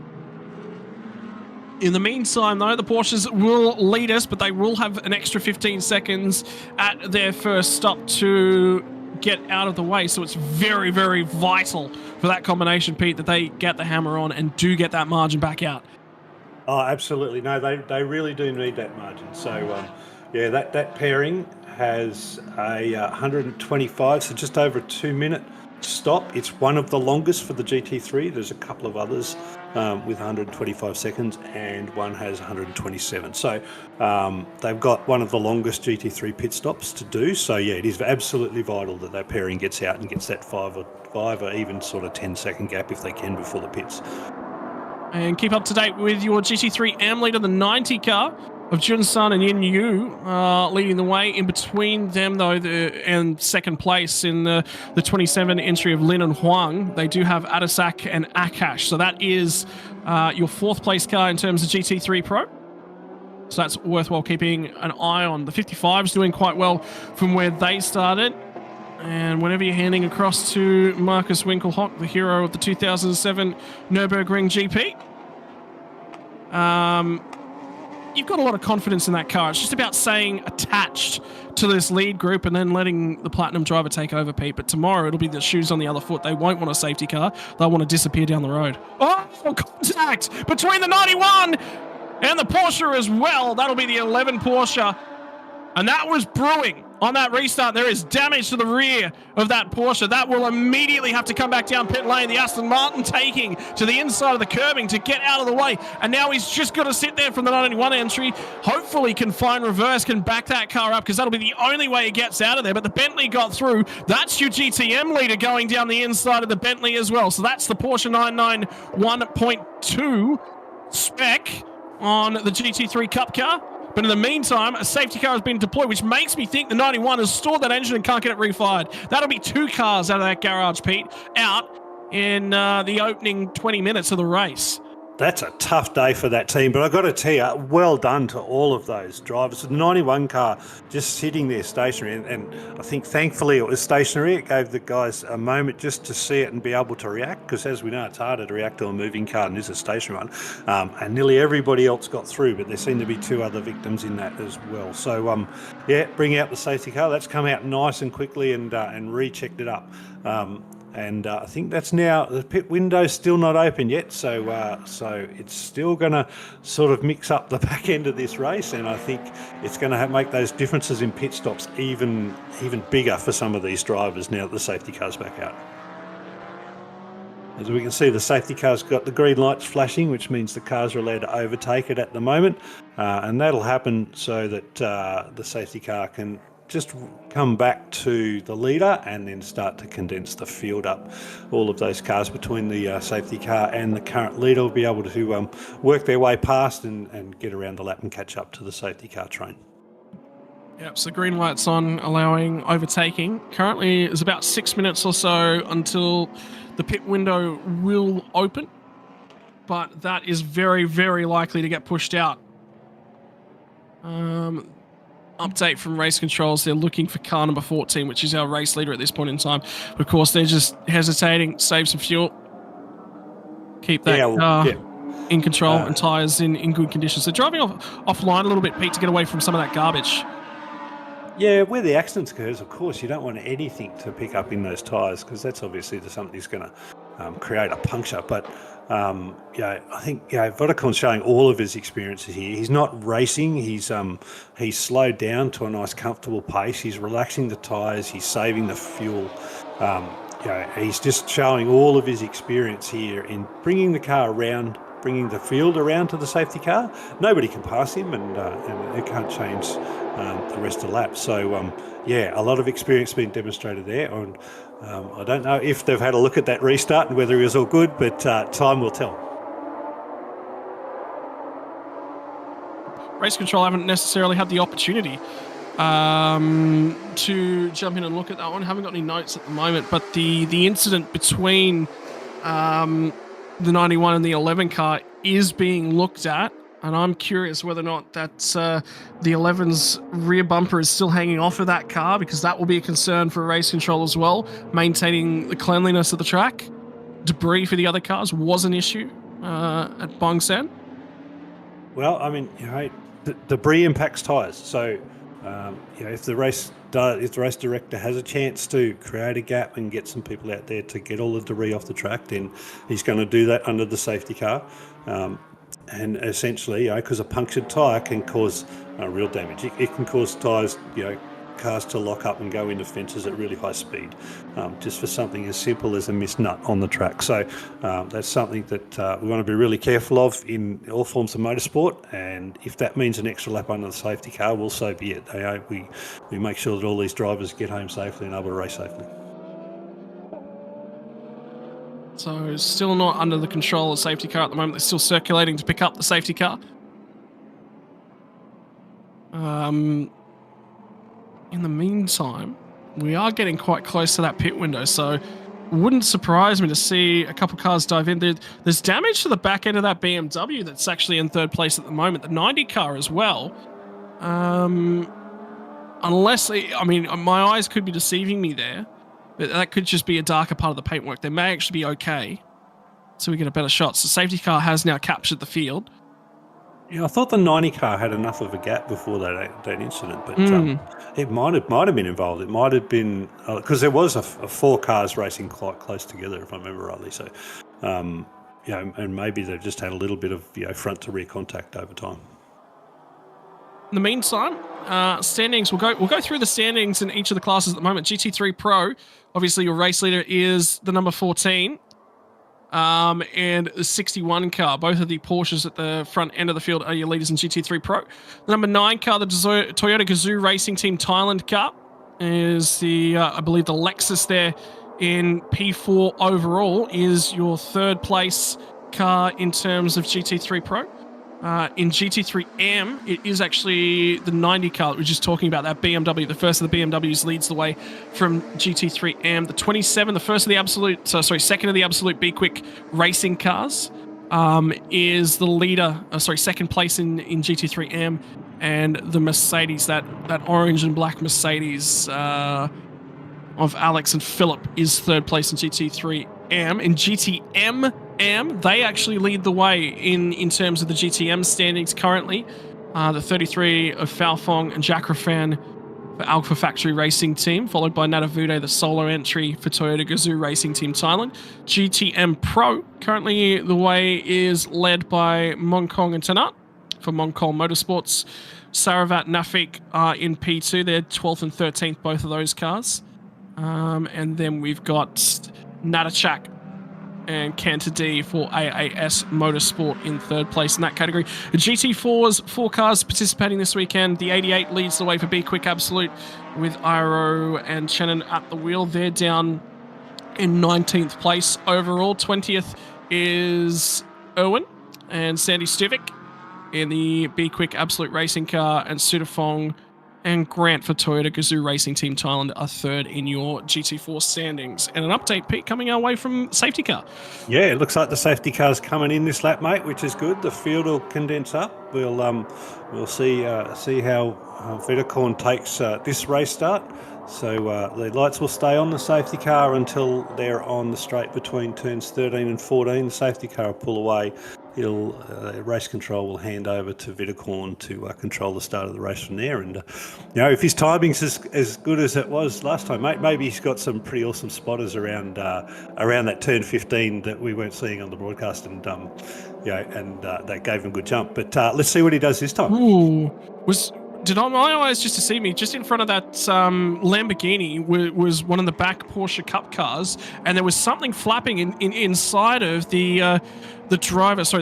In the meantime, though, the Porsches will lead us, but they will have an extra 15 seconds at their first stop to get out of the way. So it's very, very vital for that combination, Pete, that they get the hammer on and do get that margin back out. Oh, absolutely. No, they really do need that margin. So, yeah, that pairing has a 125, so just over a 2-minute stop. It's one of the longest for the GT3. There's a couple of others with 125 seconds, and one has 127. So they've got one of the longest GT3 pit stops to do. So yeah, it is absolutely vital that pairing gets out and gets that 5 or even sort of 10-second gap if they can before the pits. And keep up to date with your GT3 AM leader, the 90 car of Jun-Sun and Yin Yu, leading the way. In between them, though, and second place in the 27 entry of Lin and Huang, they do have Adasak and Akash. So that is your fourth place car in terms of GT3 Pro. So that's worthwhile keeping an eye on. The 55's doing quite well from where they started. And whenever you're handing across to Marcus Winkelhock, the hero of the 2007 Nürburgring GP, you've got a lot of confidence in that car. It's just about staying attached to this lead group and then letting the Platinum driver take over, Pete. But tomorrow it'll be the shoes on the other foot. They won't want a safety car. They'll want to disappear down the road. Oh, contact between the 91 and the Porsche as well. That'll be the 11 Porsche. And that was brewing on that restart. There is damage to the rear of that Porsche. That will immediately have to come back down pit lane. The Aston Martin taking to the inside of the curbing to get out of the way. And now he's just got to sit there from the 91 entry. Hopefully can find reverse, can back that car up, because that'll be the only way he gets out of there. But the Bentley got through. That's your GTM leader going down the inside of the Bentley as well. So that's the Porsche 991.2 spec on the GT3 Cup car. But in the meantime, a safety car has been deployed, which makes me think the 91 has stored that engine and can't get it refired. That'll be 2 cars out of that garage, Pete, out in the opening 20 minutes of the race. That's a tough day for that team, but I've got to tell you, well done to all of those drivers. The 91 car just sitting there stationary, and I think thankfully it was stationary. It gave the guys a moment just to see it and be able to react, because as we know, it's harder to react to a moving car than it is a stationary one. And nearly everybody else got through, but there seemed to be 2 other victims in that as well. So, yeah, bring out the safety car. That's come out nice and quickly and rechecked it up. And I think that's now, the pit window's still not open yet, so it's still going to sort of mix up the back end of this race, and I think it's going to make those differences in pit stops even bigger for some of these drivers now that the safety car's back out. As we can see, the safety car's got the green lights flashing, which means the cars are allowed to overtake it at the moment, and that'll happen so that the safety car can just come back to the leader and then start to condense the field up. All of those cars between the safety car and the current leader will be able to work their way past and get around the lap and catch up to the safety car train. Yep, so green light's on, allowing overtaking. Currently, it's about 6 minutes or so until the pit window will open, but that is very, very likely to get pushed out. Update from race controls, they're looking for car number 14, which is our race leader at this point in time. Of course, they're just hesitating, save some fuel. keep that Yeah, well, car yeah. in control and tyres in good condition. So driving offline a little bit, Pete, to get away from some of that garbage. Yeah, where the accidents occurs, of course, you don't want anything to pick up in those tyres because that's obviously something that's going to create a puncture. But I think Vodacon's showing all of his experiences here. He's not racing. He's slowed down to a nice, comfortable pace. He's relaxing the tyres. He's saving the fuel. He's just showing all of his experience here in bringing the car around, bringing the field around to the safety car. Nobody can pass him, and it can't change the rest of the lap. So, a lot of experience being demonstrated there. And I don't know if they've had a look at that restart and whether he was all good, but time will tell. Race control haven't necessarily had the opportunity to jump in and look at that one. Haven't got any notes at the moment, but the incident between the 91 and the 11 car is being looked at, and I'm curious whether or not that's the 11's rear bumper is still hanging off of that car, because that will be a concern for race control as well. Maintaining the cleanliness of the track. Debris for the other cars was an issue at Bong Sen. Well, I mean, the debris impacts tyres. So, if the race director has a chance to create a gap and get some people out there to get all the debris off the track, then he's going to do that under the safety car. And essentially, because a punctured tyre can cause real damage. It can cause tyres, cars to lock up and go into fences at really high speed, just for something as simple as a missed nut on the track. So that's something that we want to be really careful of in all forms of motorsport. And if that means an extra lap under the safety car, well, so be it. We make sure that all these drivers get home safely and able to race safely. So still not under the control of the safety car at the moment. They're still circulating to pick up the safety car. In the meantime, we are getting quite close to that pit window, so wouldn't surprise me to see a couple cars dive in. There's damage to the back end of that BMW that's actually in third place at the moment, the 90 car as well. Unless, my eyes could be deceiving me there, but that could just be a darker part of the paintwork. They may actually be okay, so we get a better shot. So safety car has now captured the field. Yeah, I thought the 90 car had enough of a gap before that incident, but it might have been involved. It might have been because there was a 4 cars racing quite close together, if I remember rightly. So, and maybe they've just had a little bit of front to rear contact over time. In the meantime, standings. We'll go through the standings in each of the classes at the moment. GT3 Pro, obviously your race leader is the number 14. And the 61 car, both of the Porsches at the front end of the field are your leaders in GT3 Pro. The number 9 car, the Toyota Gazoo Racing Team Thailand car, is I believe the Lexus there in P4 overall, is your third place car in terms of GT3 Pro. In GT3M, it is actually the 90 car that we're just talking about, that BMW. The first of the BMWs leads the way from GT3M. The 27, second of the absolute B-Quik racing cars, is the leader, second place in GT3M. And the Mercedes, that orange and black Mercedes of Alex and Philip, is third place in GT3M. In GTM, they actually lead the way in terms of the GTM standings currently. The 33 of Falfong and Jack Rafan for Alpha Factory Racing Team, followed by Natavude, the solo entry for Toyota Gazoo Racing Team Thailand. GTM Pro, currently the way is led by Mongkong and Tanat for Mongkong Motorsports. Saravat Nafik are in P2. They're 12th and 13th, both of those cars. And then we've got Natachak and Cantor D for AAS Motorsport in third place in that category. The GT4's 4 cars participating this weekend. The 88 leads the way for B-Quik Absolute with Iro and Shannon at the wheel. They're down in 19th place overall. 20th is Erwin and Sandy Stivic in the B-Quik Absolute Racing car, and Sudafong and Grant for Toyota Gazoo Racing Team Thailand are third in your GT4 standings. And an update, Pete, coming our way from safety car. Yeah, it looks like the safety car's coming in this lap, mate, which is good. The field will condense up. We'll see how Vitacorn takes this race start. So the lights will stay on the safety car until they're on the straight between turns 13 and 14. The safety car will pull away. Race control will hand over to Vitacorn to control the start of the race from there. And if his timing's as good as it was last time, mate, maybe he's got some pretty awesome spotters around that turn 15 that we weren't seeing on the broadcast, and that gave him a good jump. But let's see what he does this time. Ooh, did my eyes just deceive me? Just in front of that Lamborghini was one of the back Porsche Cup cars, and there was something flapping inside of the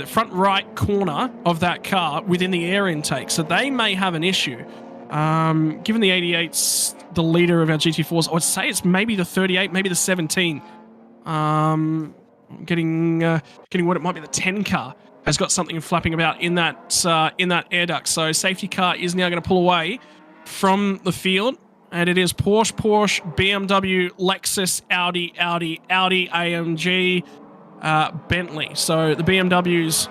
front right corner of that car within the air intake. So they may have an issue. Given the 88's the leader of our GT4s, I would say it's maybe the 38, maybe the 17. Getting what it might be the 10 car has got something flapping about in that air duct. So safety car is now going to pull away from the field, and it is Porsche, BMW, Lexus, Audi, AMG, Bentley. So the BMWs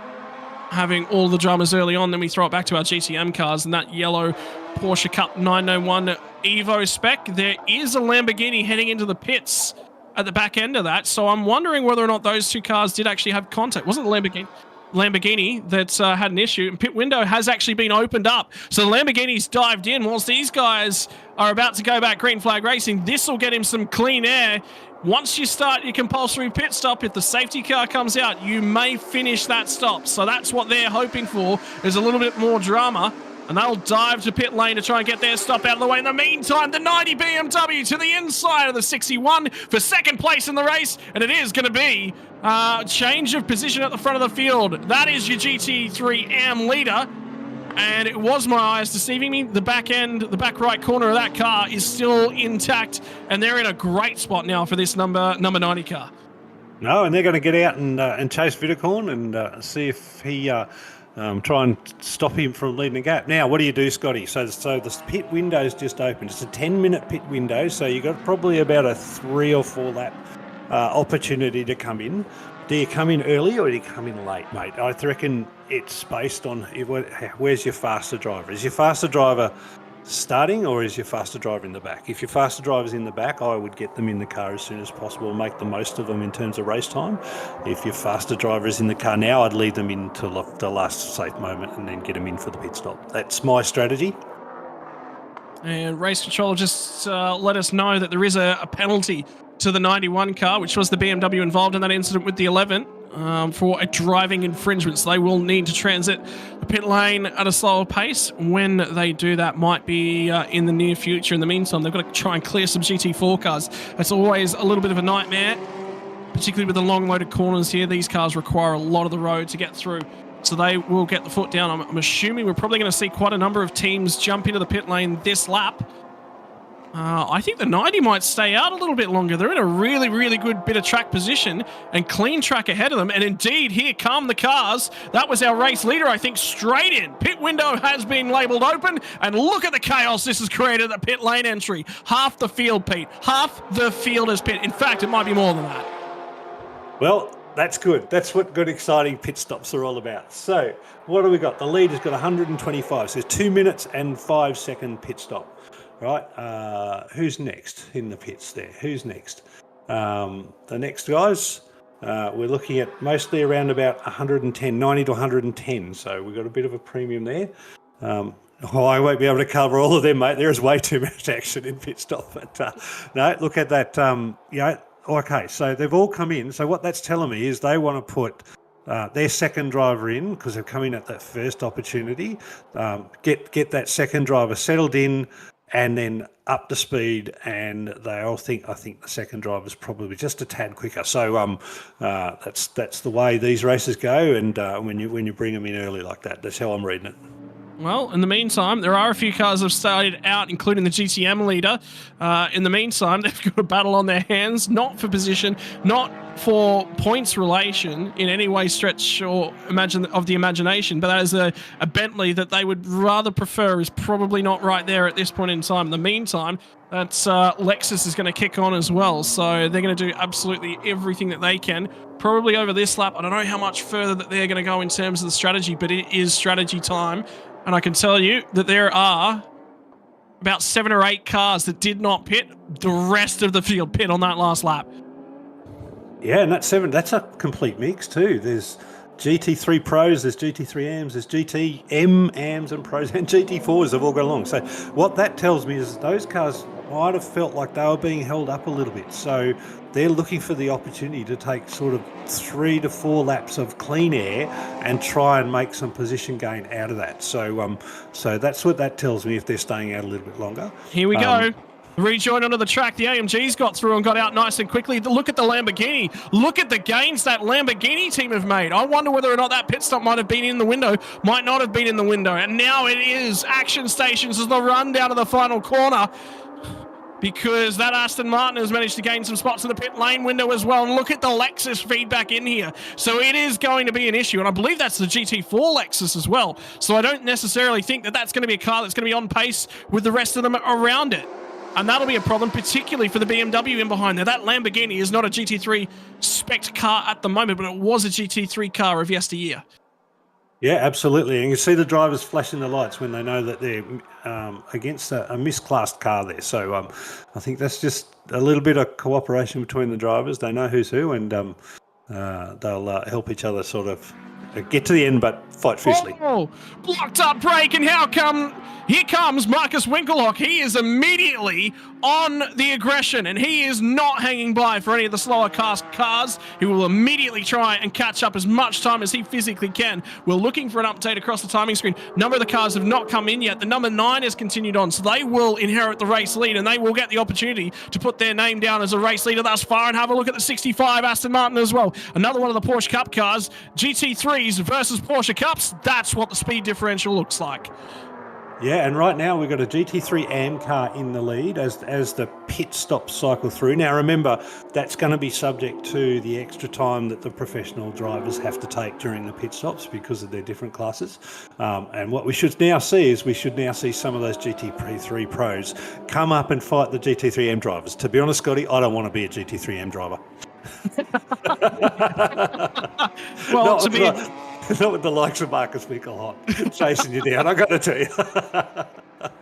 having all the dramas early on, then we throw it back to our GTM cars and that yellow Porsche Cup 901 Evo spec. There is a Lamborghini heading into the pits at the back end of that, so I'm wondering whether or not those two cars did actually have contact. Wasn't the Lamborghini that had an issue, and pit window has actually been opened up. So the Lamborghini's dived in whilst these guys are about to go back green flag racing. This will get him some clean air. Once you start your compulsory pit stop, if the safety car comes out, you may finish that stop. So that's what they're hoping for, is a little bit more drama. And they'll dive to pit lane to try and get their stop out of the way. In the meantime, the 90 BMW to the inside of the 61 for second place in the race. And it is going to be change of position at the front of the field. That is your GT3 AM leader. And it was my eyes deceiving me. The back end, the back right corner of that car is still intact. And they're in a great spot now for this number 90 car. No, and they're going to get out and chase Vitacorn and see if he... try and stop him from leading the gap. Now, what do you do, Scotty? So the pit window's just opened. It's a 10-minute pit window, so you've got probably about a 3 or 4 lap opportunity to come in. Do you come in early or do you come in late, mate? I reckon it's based on where's your faster driver. Is your faster driver starting, or is your faster driver in the back? If your faster driver's in the back, I would get them in the car as soon as possible and make the most of them in terms of race time. If your faster driver is in the car now, I'd lead them into the last safe moment and then get them in for the pit stop. That's my strategy. And race control just let us know that there is a penalty to the 91 car, which was the BMW involved in that incident with the 11. For a driving infringement. So they will need to transit the pit lane at a slower pace. When they do that, might be in the near future. In the meantime, they've got to try and clear some GT4 cars. That's always a little bit of a nightmare, particularly with the long loaded corners here. These cars require a lot of the road to get through. So they will get the foot down. I'm assuming we're probably going to see quite a number of teams jump into the pit lane this lap. I think the 90 might stay out a little bit longer. They're in a really, really good bit of track position and clean track ahead of them. And indeed, here come the cars. That was our race leader, I think, straight in. Pit window has been labelled open. And look at the chaos this has created at pit lane entry. Half the field, Pete. Half the field is pit. In fact, it might be more than that. Well, that's good. That's what good, exciting pit stops are all about. So what do we got? The lead has got 125. So it's 2 minutes and 5 second pit stop. Right, who's next in the pits there? Who's next? The next guys, we're looking at mostly around about 110, 90 to 110. So we've got a bit of a premium there. I won't be able to cover all of them, mate. There is way too much action in pit stop. But no, look at that. Okay, so they've all come in. So what that's telling me is they want to put their second driver in because they've come in at that first opportunity. Get that second driver settled in, and then up to speed, and they all think, I think the second driver's probably just a tad quicker. So that's the way these races go, and when you bring them in early like that, that's how I'm reading it. Well, in the meantime, there are a few cars that have started out, including the GTM leader. In the meantime, they've got a battle on their hands, not for position, not for points relation in any way, stretch or imagine of the imagination, but that is a Bentley that they would rather prefer is probably not right there at this point in time. In the meantime, that's Lexus is going to kick on as well, so they're going to do absolutely everything that they can. Probably over this lap. I don't know how much further that they're going to go in terms of the strategy, but it is strategy time, and I can tell you that there are about 7 or 8 cars that did not pit. The rest of the field pit on that last lap. Yeah, and that's a complete mix too. There's GT3 Pros, there's GT3 AMs, there's GTM AMs and Pros, and GT4s have all gone along. So what that tells me is those cars might have felt like they were being held up a little bit. So they're looking for the opportunity to take sort of 3 to 4 laps of clean air and try and make some position gain out of that. So so that's what that tells me if they're staying out a little bit longer. Here we go. Rejoin onto the track. The AMGs got through and got out nice and quickly. Look at the Lamborghini. Look at the gains that Lamborghini team have made. I wonder whether or not that pit stop might have been in the window, might not have been in the window. And now it is action stations as the run down to the final corner, because that Aston Martin has managed to gain some spots in the pit lane window as well. And look at the Lexus feedback in here. So it is going to be an issue. And I believe that's the GT4 Lexus as well. So I don't necessarily think that that's going to be a car that's going to be on pace with the rest of them around it. And that'll be a problem, particularly for the BMW in behind there. That Lamborghini is not a GT3 spec car at the moment, but it was a GT3 car of yesteryear. Yeah, absolutely. And you see the drivers flashing the lights when they know that they're against a misclassed car there. So I think that's just a little bit of cooperation between the drivers. They know who's who, and they'll help each other sort of get to the end, but fight fiercely. Oh, blocked up brake, and here comes Marcus Winkelhock. He is immediately on the aggression, and he is not hanging by for any of the slower cars. He will immediately try and catch up as much time as he physically can. We're looking for an update across the timing screen. Number of the cars have not come in yet. The number 9 has continued on, so they will inherit the race lead, and they will get the opportunity to put their name down as a race leader thus far. And have a look at the 65 Aston Martin as well. Another one of the Porsche Cup cars, GT3s versus Porsche Cups. That's what the speed differential looks like. Yeah, and right now we've got a GT3 AM car in the lead as the pit stops cycle through. Now remember, that's going to be subject to the extra time that the professional drivers have to take during the pit stops because of their different classes. And what we should now see is some of those GT3 pros come up and fight the GT3 M drivers. To be honest, Scotty, I don't want to be a GT3 M driver. Well, not with the likes of Marcus Winkelhock chasing you down, I got to tell you.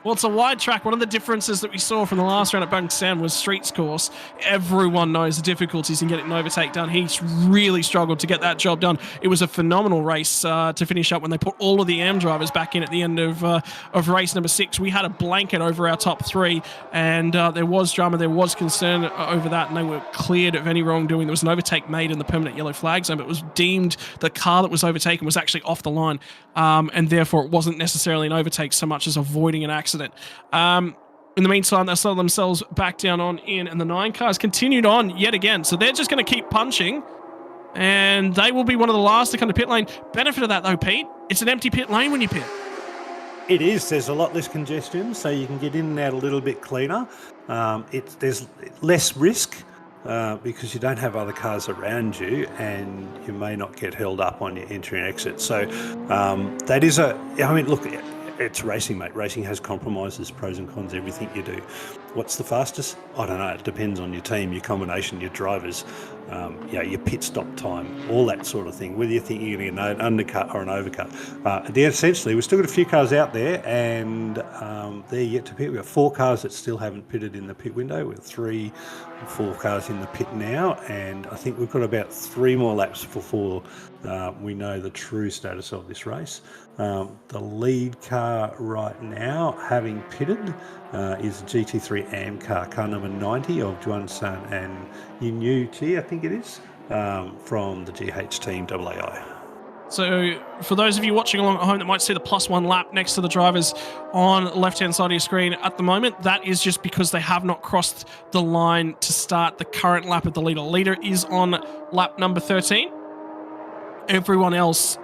Well, it's a wide track. One of the differences that we saw from the last round at Bankstown was Streets course. Everyone knows the difficulties in getting an overtake done. He's really struggled to get that job done. It was a phenomenal race to finish up when they put all of the AM drivers back in at the end of race number 6. We had a blanket over our top 3, and there was drama, there was concern over that, and they were cleared of any wrongdoing. There was an overtake made in the permanent yellow flag zone, but it was deemed the car that was overtaken was actually off the line, and therefore it wasn't necessarily an overtake so much as avoiding an accident. In the meantime, they settled themselves back down on in, and the 9 cars continued on yet again. So they're just going to keep punching, and they will be one of the last to come to pit lane. Benefit of that, though, Pete, it's an empty pit lane when you pit. It is. There's a lot less congestion, so you can get in and out a little bit cleaner. There's less risk because you don't have other cars around you, and you may not get held up on your entry and exit. So that is look, it's racing, mate. Racing has compromises, pros and cons, everything you do. What's the fastest? I don't know. It depends on your team, your combination, your drivers, your pit stop time, all that sort of thing. Whether you think you're going to get an undercut or an overcut. Essentially, we've still got a few cars out there, and they're yet to pit. We've got 4 cars that still haven't pitted in the pit window. We've 3 or 4 cars in the pit now, and I think we've got about 3 more laps before we know the true status of this race. The lead car right now, having pitted, is a GT3 AM car number 90 of Juan San and Yinuchi, I think it is, from the GH team AAI. So for those of you watching along at home that might see the +1 lap next to the drivers on the left-hand side of your screen at the moment, that is just because they have not crossed the line to start the current lap of the leader. Leader is on lap number 13. Everyone else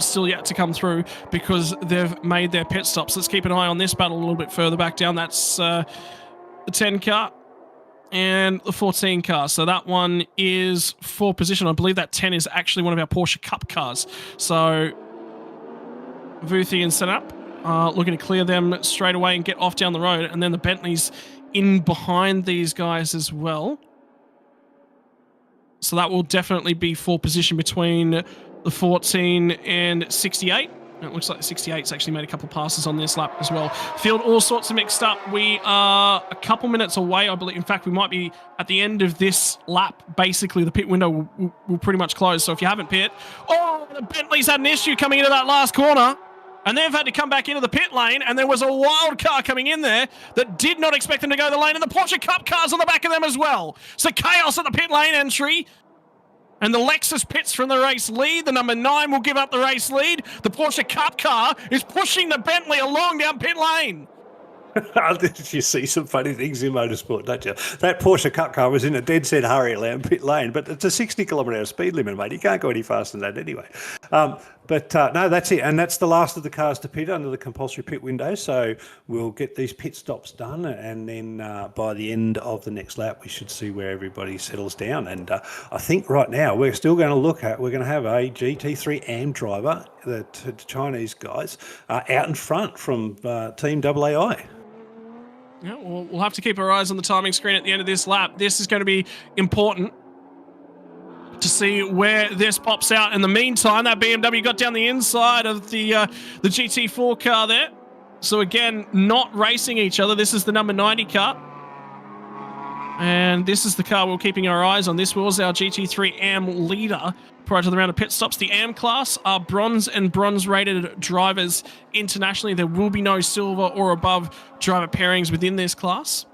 still yet to come through because they've made their pit stops. Let's keep an eye on this battle a little bit further back down. That's the 10 car. and the 14 car. So that one is for position. I believe that 10 is actually one of our Porsche Cup cars. So Vuthi and Setup looking to clear them straight away and get off down the road. And then the Bentley's in behind these guys as well. So that will definitely be for position between the 14 and 68. It looks like the 68's actually made a couple passes on this lap as well. Field all sorts of mixed up. We are a couple minutes away, I believe. In fact, we might be at the end of this lap. Basically, the pit window will pretty much close. So if you haven't pit... Oh, the Bentley's had an issue coming into that last corner. And they've had to come back into the pit lane. And there was a wild car coming in there that did not expect them to go the lane. And the Porsche Cup car's on the back of them as well. So chaos at the pit lane entry. And the Lexus pits from the race lead. The number 9 will give up the race lead. The Porsche Cup car is pushing the Bentley along down pit lane. You see some funny things in motorsport, don't you? That Porsche Cup car was in a dead set hurry around pit lane, but it's a 60 kilometre speed limit, mate. You can't go any faster than that anyway. No, that's it. And that's the last of the cars to pit under the compulsory pit window. So we'll get these pit stops done. And then by the end of the next lap, we should see where everybody settles down. And I think right now we're still going to we're going to have a GT3 AM driver, the Chinese guys, out in front from Team AAI. Yeah, we'll have to keep our eyes on the timing screen at the end of this lap. This is going to be important to see where this pops out. In the meantime, that BMW got down the inside of the GT4 car there. So again, not racing each other. This is the number 90 car. And this is the car we're keeping our eyes on. This was our GT3 AM leader prior to the round of pit stops. The AM class are bronze and bronze rated drivers internationally. There will be no silver or above driver pairings within this class.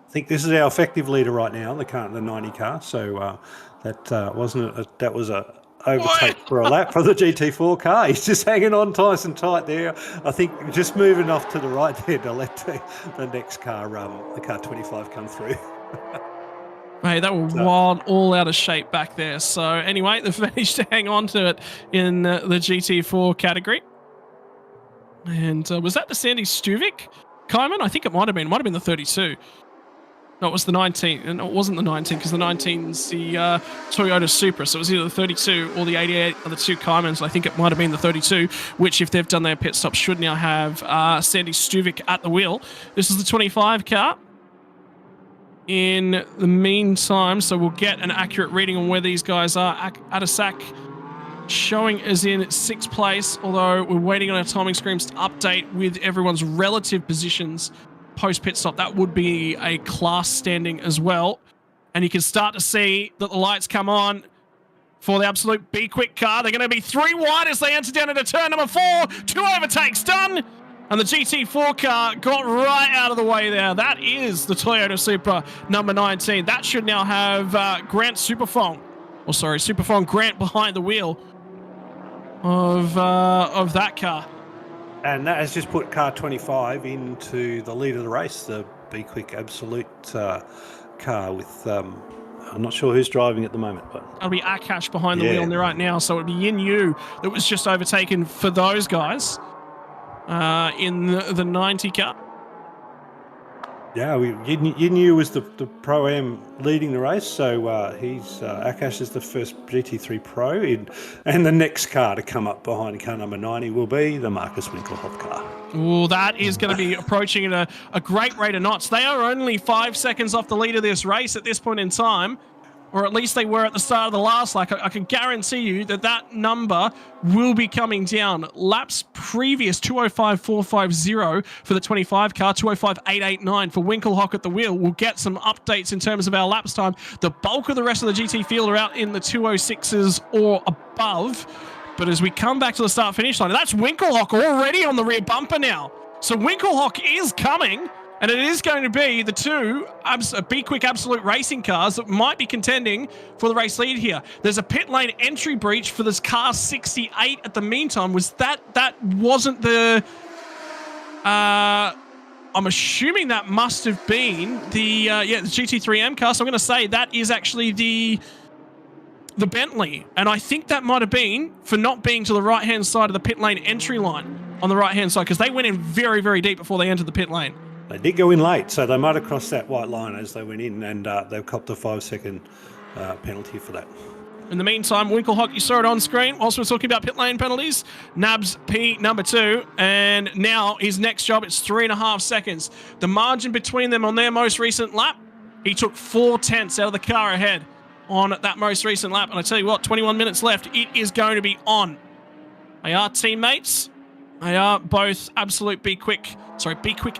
I think this is our effective leader right now, the 90 car. So that wasn't that was a overtake for a lap for the GT4 car. He's just hanging on nice and tight there. I think just moving off to the right there to let the next car, the car 25, come through. Hey, that was wild, all out of shape back there. So anyway, they've managed to hang on to it in the GT4 category. And was that the Sandy Stuvik Kaiman? I think it might have been. It might have been the 32. No, it was the 19. No, it wasn't the 19 because the 19's the Toyota Supra. So it was either the 32 or the 88 or the two Kaimans. I think it might have been the 32, which if they've done their pit stop should now have Sandy Stuvik at the wheel. This is the 25 car. In the meantime, so we'll get an accurate reading on where these guys are. Adasak showing as in 6th place, although we're waiting on our timing screens to update with everyone's relative positions post pit stop. That would be a class standing as well. And you can start to see that the lights come on for the absolute B-Quik car. They're going to be 3 wide as they enter down into turn number 4. 2 overtakes done. And the GT4 car got right out of the way there. That is the Toyota Supra number 19. That should now have Grant Superfong. Oh, sorry, Superfong Grant behind the wheel of that car. And that has just put car 25 into the lead of the race, the B-Quik Absolute car with... I'm not sure who's driving at the moment, but... That'll be Akash behind the wheel there right now. So it'd be Yin Yu that was just overtaken for those guys. In the 90 car. Yeah, Yin Yu was the Pro-Am leading the race, so Akash is the first GT3 Pro, and the next car to come up behind car number 90 will be the Marcus Winkelhoff car. Oh, that is going to be approaching at a great rate of knots. They are only 5 seconds off the lead of this race at this point in time. Or at least they were at the start of the last lap. I can guarantee you that number will be coming down. Laps previous, 205.450 for the 25 car, 205.889 for Winkelhock at the wheel. We'll get some updates in terms of our laps time. The bulk of the rest of the GT field are out in the 206s or above. But as we come back to the start-finish line, that's Winkelhock already on the rear bumper now. So Winkelhock is coming. And it is going to be the 2 B-Quik Absolute Racing cars that might be contending for the race lead here. There's a pit lane entry breach for this car 68 at the meantime. Was that wasn't the... I'm assuming that must have been the GT3M car. So I'm going to say that is actually the Bentley. And I think that might have been for not being to the right-hand side of the pit lane entry line on the right-hand side because they went in very, very deep before they entered the pit lane. They did go in late, so they might have crossed that white line as they went in, and they've copped a 5-second penalty for that. In the meantime, Winkelhock, you saw it on screen whilst we're talking about pit lane penalties. Nabs P number 2, and now his next job, it's 3.5 seconds. The margin between them on their most recent lap, he took 4/10 out of the car ahead on that most recent lap. And I tell you what, 21 minutes left, it is going to be on. They are teammates. They are both absolute B-Quik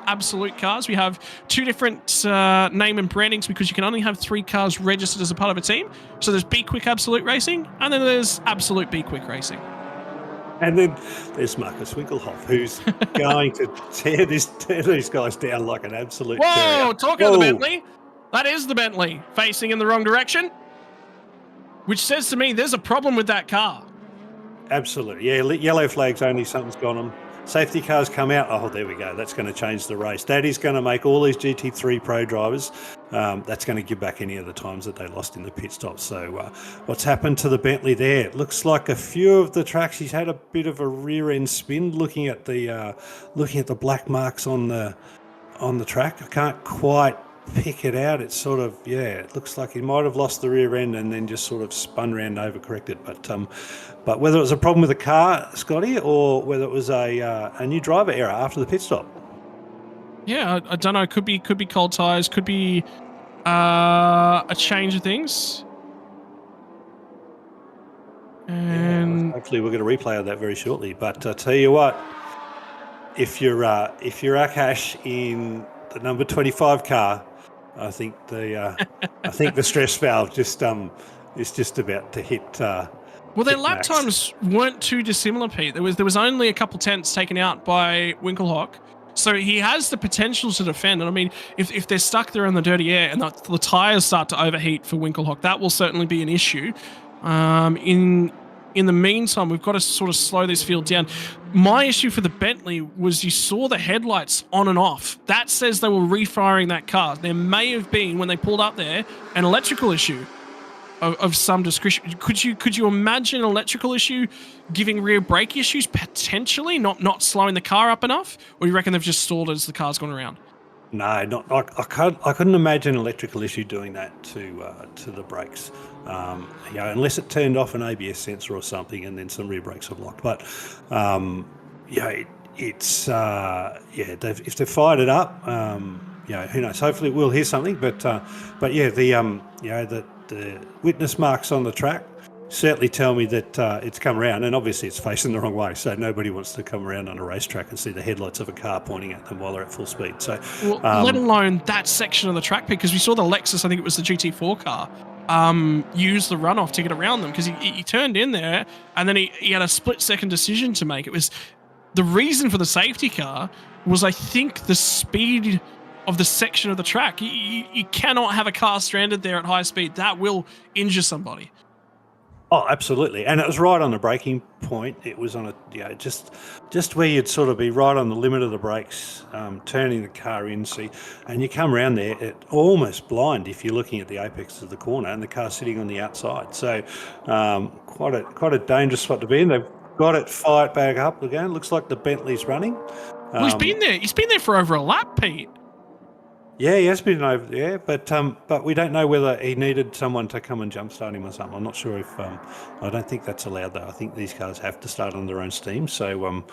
absolute cars. We have 2 different name and brandings because you can only have 3 cars registered as a part of a team. So there's B-Quik Absolute Racing, and then there's Absolute B-Quik Racing. And then there's Marcus Winkelhoff, who's going to tear these guys down like an absolute Whoa, terrier. talking of the Bentley. That is the Bentley facing in the wrong direction, which says to me there's a problem with that car. Absolutely. Yeah, yellow flags only, something's gone on. Safety cars come out. Oh, there we go. That's going to change the race. That is going to make all these GT3 Pro drivers, that's going to give back any of the times that they lost in the pit stop. So what's happened to the Bentley there? It looks like a few of the tracks, he's had a bit of a rear end spin looking at the black marks on the track. I can't quite pick it out. It's sort of, it looks like he might have lost the rear end and then just sort of spun around and overcorrected. But whether it was a problem with the car, Scotty, or whether it was a new driver error after the pit stop. Yeah, I don't know. Could be cold tires. Could be a change of things. And hopefully we're going to replay of that very shortly. But I tell you what, if you're Akash in the number 25 car, I think the stress valve just is just about to hit. Well, their lap times weren't too dissimilar, Pete. There was only a couple tenths taken out by Winkelhock, so he has the potential to defend. And I mean, if they're stuck there in the dirty air and the tires start to overheat for Winkelhock, that will certainly be an issue. In the meantime, we've got to sort of slow this field down. My issue for the Bentley was you saw the headlights on and off. That says they were refiring that car. There may have been, when they pulled up there, an electrical issue of some description. Could you imagine an electrical issue giving rear brake issues, potentially not slowing the car up enough? Or do you reckon they've just stalled as the car's gone around? No, not. I couldn't imagine an electrical issue doing that to the brakes. Unless it turned off an ABS sensor or something, and then some rear brakes have locked. But if they fired it up, who knows? Hopefully we'll hear something. But yeah, the witness marks on the track certainly tell me that it's come around, and obviously it's facing the wrong way, so nobody wants to come around on a racetrack and see the headlights of a car pointing at them while they're at full speed. So, let alone that section of the track, because we saw the Lexus, I think it was the GT4 car, use the runoff to get around them, because he turned in there and then he had a split-second decision to make. It was the reason for the safety car was, I think, the speed of the section of the track. You cannot have a car stranded there at high speed. That will injure somebody. Oh, absolutely. And it was right on the braking point. It was on just where you'd sort of be right on the limit of the brakes, turning the car in. And you come around there, it's almost blind if you're looking at the apex of the corner and the car's sitting on the outside. So quite a dangerous spot to be in. They've got it fired back up again. Looks like the Bentley's running. Well, he's been there. He's been there for over a lap, Pete. Yeah, he has been over there, but we don't know whether he needed someone to come and jumpstart him or something. I'm not sure if I don't think that's allowed though. I think these cars have to start on their own steam. So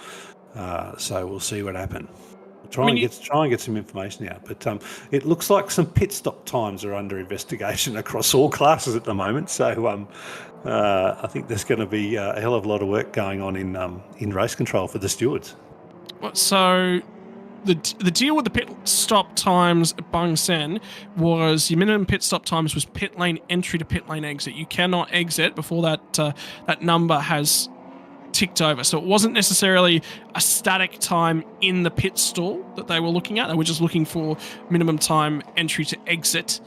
we'll see what happens. Try and get some information out. But it looks like some pit stop times are under investigation across all classes at the moment. So I think there's going to be a hell of a lot of work going on in race control for the stewards. So the deal with the pit stop times at Bang Sen was your minimum pit stop times was pit lane entry to pit lane exit. You cannot exit before that number has ticked over. So it wasn't necessarily a static time in the pit stall that they were looking at. They were just looking for minimum time entry to exit.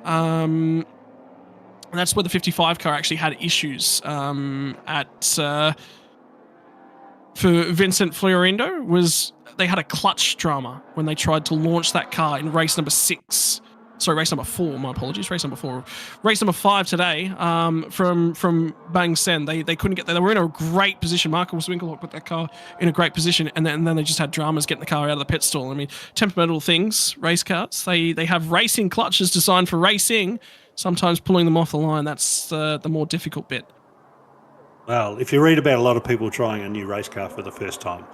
And that's where the 55 car actually had issues for Vincent Florindo. Was they had a clutch drama when they tried to launch that car in race number 6. sorry, race number 4. My apologies, race number 4. Race number 5 today from Bang Sen. They couldn't get there. They were in a great position. Marcus Winkelhock put that car in a great position, and then they just had dramas getting the car out of the pit stall. I mean, temperamental things, race cars. They have racing clutches designed for racing. Sometimes pulling them off the line, that's the more difficult bit. Well, if you read about a lot of people trying a new race car for the first time,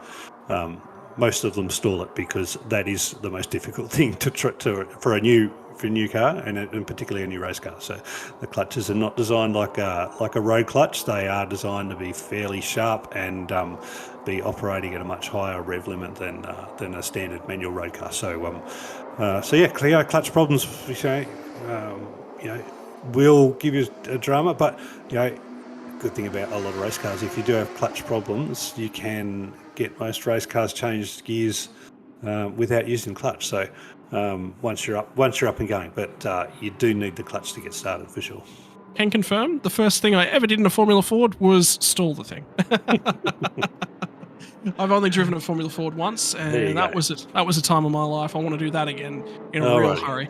most of them stall it because that is the most difficult thing for a new car, and particularly a new race car. So the clutches are not designed like a road clutch. They are designed to be fairly sharp and be operating at a much higher rev limit than a standard manual road car. So yeah, clutch problems, will give you a drama, but good thing about a lot of race cars, if you do have clutch problems, you can get most race cars changed gears without using clutch. So once you're up and going, but you do need the clutch to get started for sure. Can confirm, the first thing I ever did in a Formula Ford was stall the thing. I've only driven a Formula Ford once, and that was a time of my life. I want to do that again in a real hurry.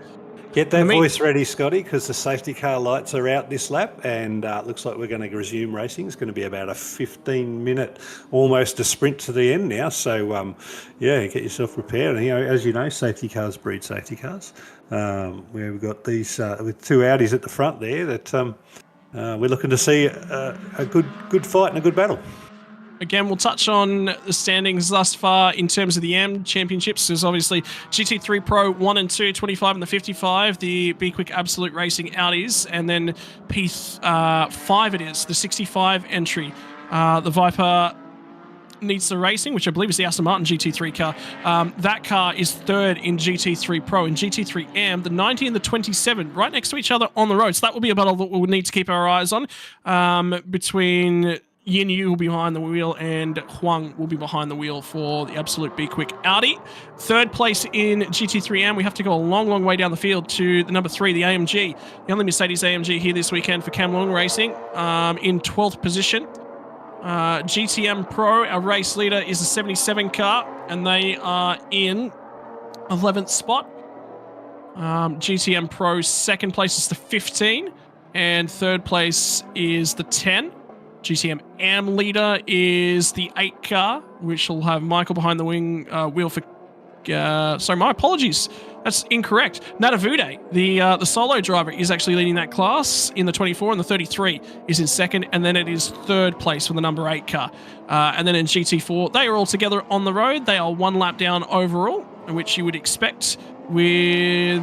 Get that voice ready, Scotty, because the safety car lights are out this lap, and it looks like we're going to resume racing. It's going to be about a 15-minute, almost a sprint to the end now. So, get yourself prepared. And, as you know, safety cars breed safety cars. Where we've got these with 2 Audis at the front there that we're looking to see a good fight and a good battle. Again, we'll touch on the standings thus far in terms of the AM Championships. There's obviously GT3 Pro 1 and 2, 25 and the 55, the B-Quik Absolute Racing Audis, and then P5 it is, the 65 entry. The Viper needs the racing, which I believe is the Aston Martin GT3 car. That car is 3rd in GT3 Pro. In GT3 AM, the 90 and the 27, right next to each other on the road. So that will be a battle that we'll need to keep our eyes on between Yin Yu will be behind the wheel and Huang will be behind the wheel for the Absolute B-Quik Audi. 3rd place in GT3M. We have to go a long, long way down the field to the number 3, the AMG. The only Mercedes AMG here this weekend for Cam Long Racing in 12th position. GTM Pro, our race leader, is a 77 car, and they are in 11th spot. GTM Pro 2nd place is the 15, and 3rd place is the 10. GTM AM leader is the 8 car, which will have Michael behind the wheel for... sorry, my apologies. That's incorrect. Natavude, the solo driver, is actually leading that class in the 24, and the 33 is in 2nd, and then it is 3rd place for the number 8 car. And then in GT4, they are all together on the road. They are 1 lap down overall, which you would expect, with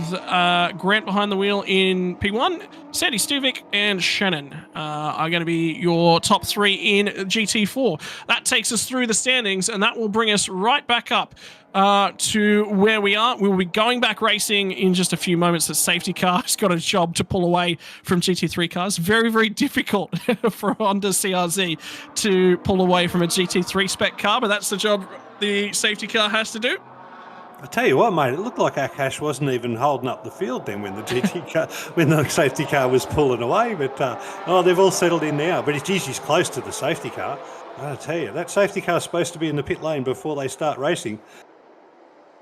Grant behind the wheel in P1, Sandy Stuvik and Shannon are going to be your top 3 in GT4. That takes us through the standings, and that will bring us right back up to where we are. We will be going back racing in just a few moments. The safety car has got a job to pull away from GT3 cars. Very, very difficult for Honda CRZ to pull away from a GT3 spec car, but that's the job the safety car has to do. I tell you what, mate, it looked like Akash wasn't even holding up the field then when the safety car was pulling away. But they've all settled in now. But he's close to the safety car. I tell you, that safety car is supposed to be in the pit lane before they start racing.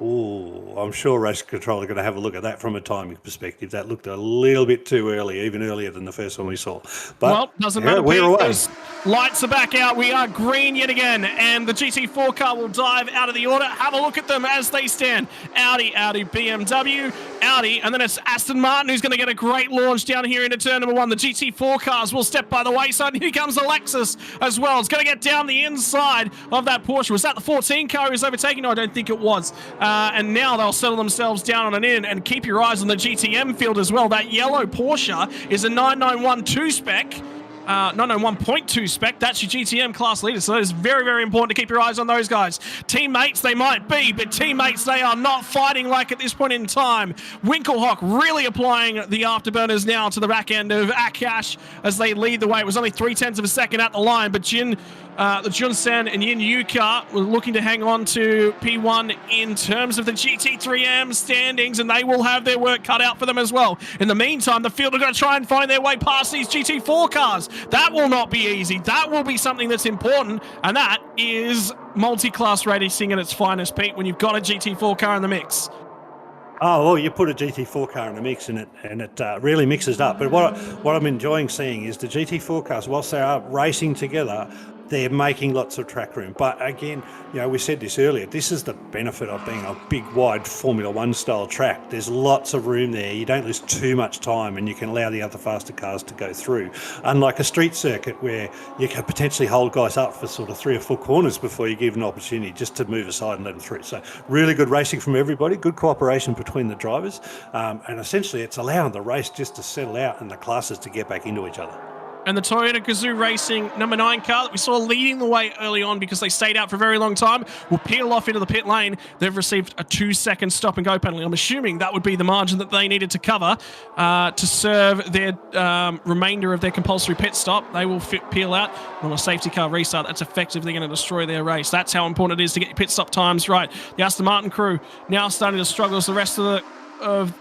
Oh, I'm sure race control are going to have a look at that from a timing perspective. That looked a little bit too early, even earlier than the first one we saw. But well, doesn't matter. We're away. Those lights are back out. We are green yet again, and the GT4 car will dive out of the order. Have a look at them as they stand. Audi, BMW, Audi, and then it's Aston Martin who's going to get a great launch down here into turn number 1. The GT4 cars will step by the wayside. Here comes the Lexus as well. It's going to get down the inside of that Porsche. Was that the 14 car who was overtaking? No, I don't think it was. And now they'll settle themselves down on an in, and keep your eyes on the GTM field as well. That yellow Porsche is a 991.2 spec. 991.2 spec. That's your GTM class leader. So it's very, very important to keep your eyes on those guys. Teammates, they might be, but teammates, they are not fighting like at this point in time. Winkelhock really applying the afterburners now to the back end of Akash as they lead the way. It was only 0.3 of a second at the line, but the Junsan and Yin Yu car were looking to hang on to P1 in terms of the GT3M standings, and they will have their work cut out for them as well. In the meantime, the field are going to try and find their way past these GT4 cars. That will not be easy. That will be something that's important, and that is multi-class racing at its finest, Pete, when you've got a GT4 car in the mix. Oh, well, you put a GT4 car in the mix and it really mixes up. But what I'm enjoying seeing is the GT4 cars, whilst they are racing together, they're making lots of track room. But again, we said this earlier, this is the benefit of being a big, wide Formula One style track. There's lots of room there. You don't lose too much time and you can allow the other faster cars to go through. Unlike a street circuit where you can potentially hold guys up for sort of 3 or 4 corners before you give an opportunity just to move aside and let them through. So really good racing from everybody, good cooperation between the drivers. And essentially it's allowing the race just to settle out and the classes to get back into each other. And the Toyota Gazoo Racing number 9 car that we saw leading the way early on because they stayed out for a very long time will peel off into the pit lane. They've received a 2-second stop and go penalty. I'm assuming that would be the margin that they needed to cover to serve their remainder of their compulsory pit stop. They will peel out on a safety car restart. That's effectively going to destroy their race. That's how important it is to get your pit stop times right. The Aston Martin crew now starting to struggle as the rest of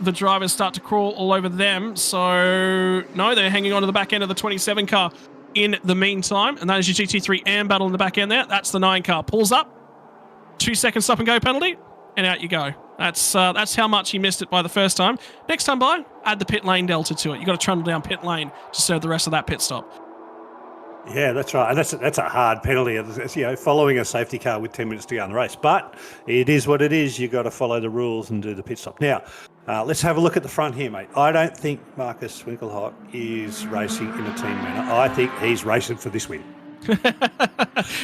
the drivers start to crawl all over them. So, no, they're hanging on to the back end of the 27 car in the meantime. And that is your GT3 AM battle in the back end there. That's the 9 car. Pulls up. 2-second stop and go penalty. And out you go. That's how much he missed it by the first time. Next time by, add the pit lane delta to it. You've got to trundle down pit lane to serve the rest of that pit stop. Yeah, that's right. And that's a hard penalty, following a safety car with 10 minutes to go in the race. But it is what it is. You've got to follow the rules and do the pit stop. Now, let's have a look at the front here, mate. I don't think Marcus Winkelhock is racing in a team manner. I think he's racing for this win.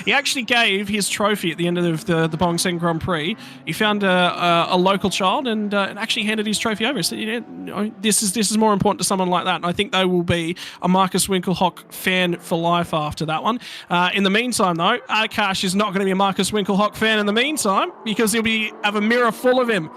He actually gave his trophy at the end of the Bong Sen Grand Prix. He found a local child and actually handed his trophy over. So this is more important to someone like that. And I think they will be a Marcus Winkelhock fan for life after that one. In the meantime, though, Akash is not going to be a Marcus Winkelhock fan in the meantime because he'll have a mirror full of him.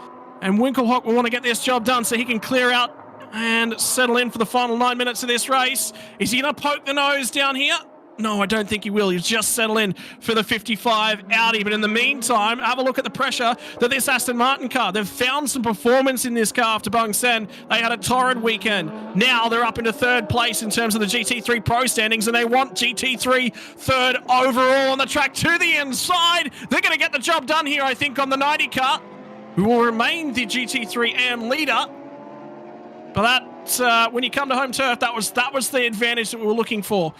And Winkelhock will want to get this job done so he can clear out and settle in for the final 9 minutes of this race. Is he going to poke the nose down here? No, I don't think he will. He'll just settle in for the 55 Audi. But in the meantime, have a look at the pressure that this Aston Martin car. They've found some performance in this car after Bong Sen. They had a torrid weekend. Now they're up into 3rd place in terms of the GT3 Pro standings, and they want GT3 3rd overall on the track to the inside. They're going to get the job done here, I think, on the 90 car, who will remain the GT3 AM leader. But that, when you come to home turf, that was the advantage that we were looking for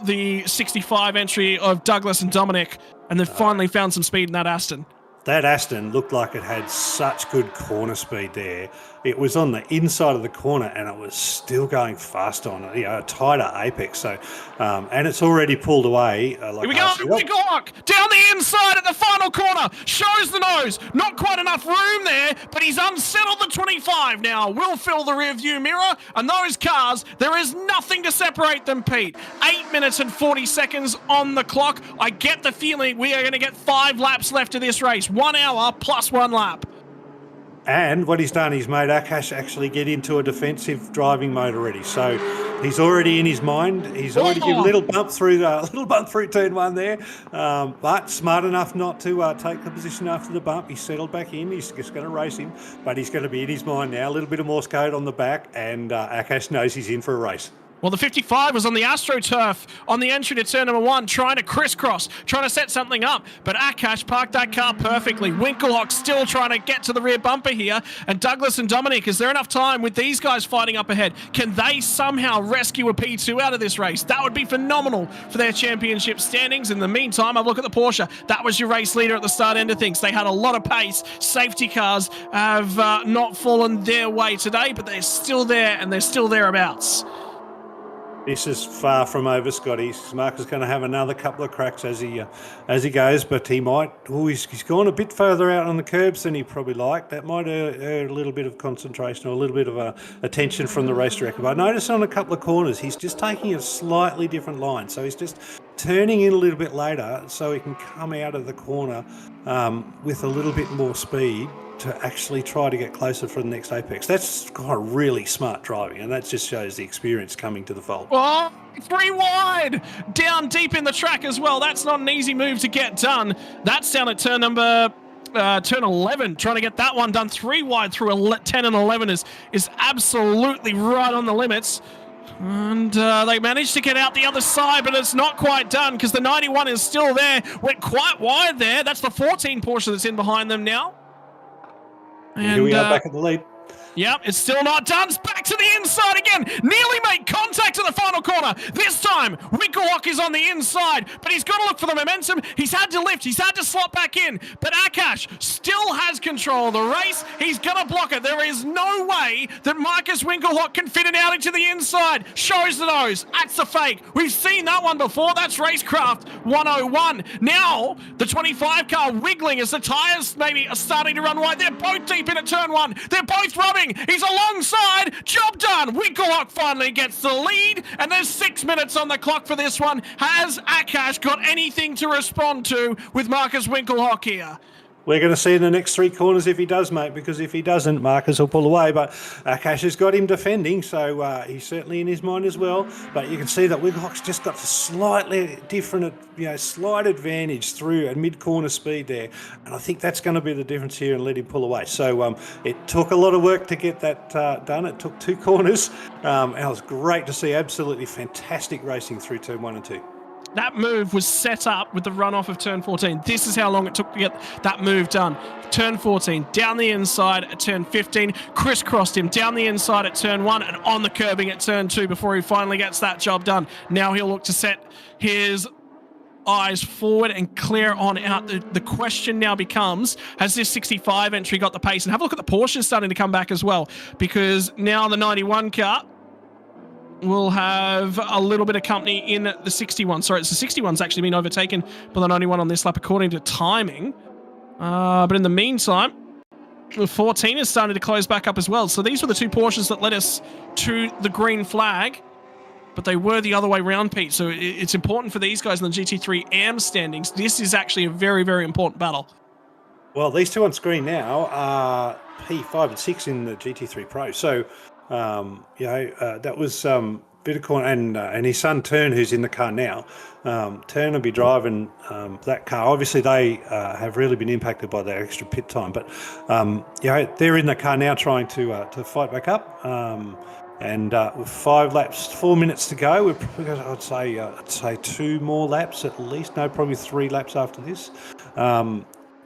the 65 entry of Douglas and Dominic, and they've finally found some speed in that Aston. That Aston looked like it had such good corner speed there. It was on the inside of the corner and it was still going fast on a tighter apex. So, and it's already pulled away. Here we go. Winkelhock down the inside at the final corner. Shows the nose. Not quite enough room there, but he's unsettled the 25 now. Will fill the rear view mirror. And those cars, there is nothing to separate them, Pete. 8 minutes and 40 seconds on the clock. I get the feeling we are going to get 5 laps left of this race. 1 hour plus 1 lap. And what he's done, he's made Akash actually get into a defensive driving mode already. So he's already in his mind. He's already given a little bump through turn 1 there, but smart enough not to take the position after the bump. He's settled back in. He's just going to race him, but he's going to be in his mind now. A little bit of Morse code on the back, and Akash knows he's in for a race. Well, the 55 was on the AstroTurf on the entry to turn number 1, trying to crisscross, trying to set something up. But Akash parked that car perfectly. Winkelhock still trying to get to the rear bumper here. And Douglas and Dominic, is there enough time with these guys fighting up ahead? Can they somehow rescue a P2 out of this race? That would be phenomenal for their championship standings. In the meantime, have a look at the Porsche. That was your race leader at the start end of things. They had a lot of pace. Safety cars have not fallen their way today, but they're still there and they're still thereabouts. This is far from over, Scotty. Mark is going to have another couple of cracks as he goes, but he might. He's gone a bit further out on the curbs than he probably liked. That might hurt a little bit of concentration or a little bit of attention from the race director. But I noticed on a couple of corners, he's just taking a slightly different line. So he's just turning in a little bit later so he can come out of the corner with a little bit more speed to actually try to get closer for the next apex. That's kind of really smart driving, and that just shows the experience coming to the fold. Oh, 3 wide! Down deep in the track as well. That's not an easy move to get done. That's down at turn 11, trying to get that one done. 3 wide through 10 and 11 is absolutely right on the limits. And they managed to get out the other side, but it's not quite done because the 91 is still there. Went quite wide there. That's the 14 Porsche that's in behind them now. And here we are back at the lead. Yep, it's still not done. It's back to the inside again. Nearly made contact in the final corner. This time, Winkelhock is on the inside, but he's got to look for the momentum. He's had to lift. He's had to slot back in. But Akash still has control of the race. He's going to block it. There is no way that Marcus Winkelhock can fit it out into the inside. Shows the nose. That's a fake. We've seen that one before. That's Racecraft 101. Now, the 25 car wiggling as the tyres maybe are starting to run wide. They're both deep into turn one. They're both rubbing. He's alongside. Job done. Winkelhock finally gets the lead, and there's 6 minutes on the clock for this one. Has Akash got anything to respond to with Marcus Winkelhock here? We're going to see in the next 3 corners if he does, mate, because if he doesn't, Marcus will pull away. But Akash has got him defending, so he's certainly in his mind as well. But you can see that Winkelhock's just got a slightly different, slight advantage through a mid-corner speed there. And I think that's going to be the difference here and let him pull away. So it took a lot of work to get that done. It took 2 corners. And it was great to see absolutely fantastic racing through turn 1 and 2. That move was set up with the runoff of turn 14. This is how long it took to get that move done. Turn 14, down the inside at turn 15, crisscrossed him down the inside at turn 1 and on the curbing at turn 2 before he finally gets that job done. Now he'll look to set his eyes forward and clear on out. The question now becomes, has this 65 entry got the pace? And have a look at the Porsche starting to come back as well, because now the 91 car will have a little bit of company in the 61. Sorry, it's the 61's actually been overtaken by the 91 on this lap according to timing. But in the meantime, the 14 is starting to close back up as well. So these were the 2 Porsches that led us to the green flag, but they were the other way round, Pete. So it's important for these guys in the GT3 AM standings. This is actually a very, very important battle. Well, these 2 on screen now are P5 and 6 in the GT3 Pro. So that was bit of corner, and his son Turn, who's in the car now. Turn will be driving that car. Obviously, they have really been impacted by that extra pit time, but they're in the car now trying to fight back up. And with 5 laps, 4 minutes to go, we've probably got, I'd say 2 more laps at least. No, probably 3 laps after this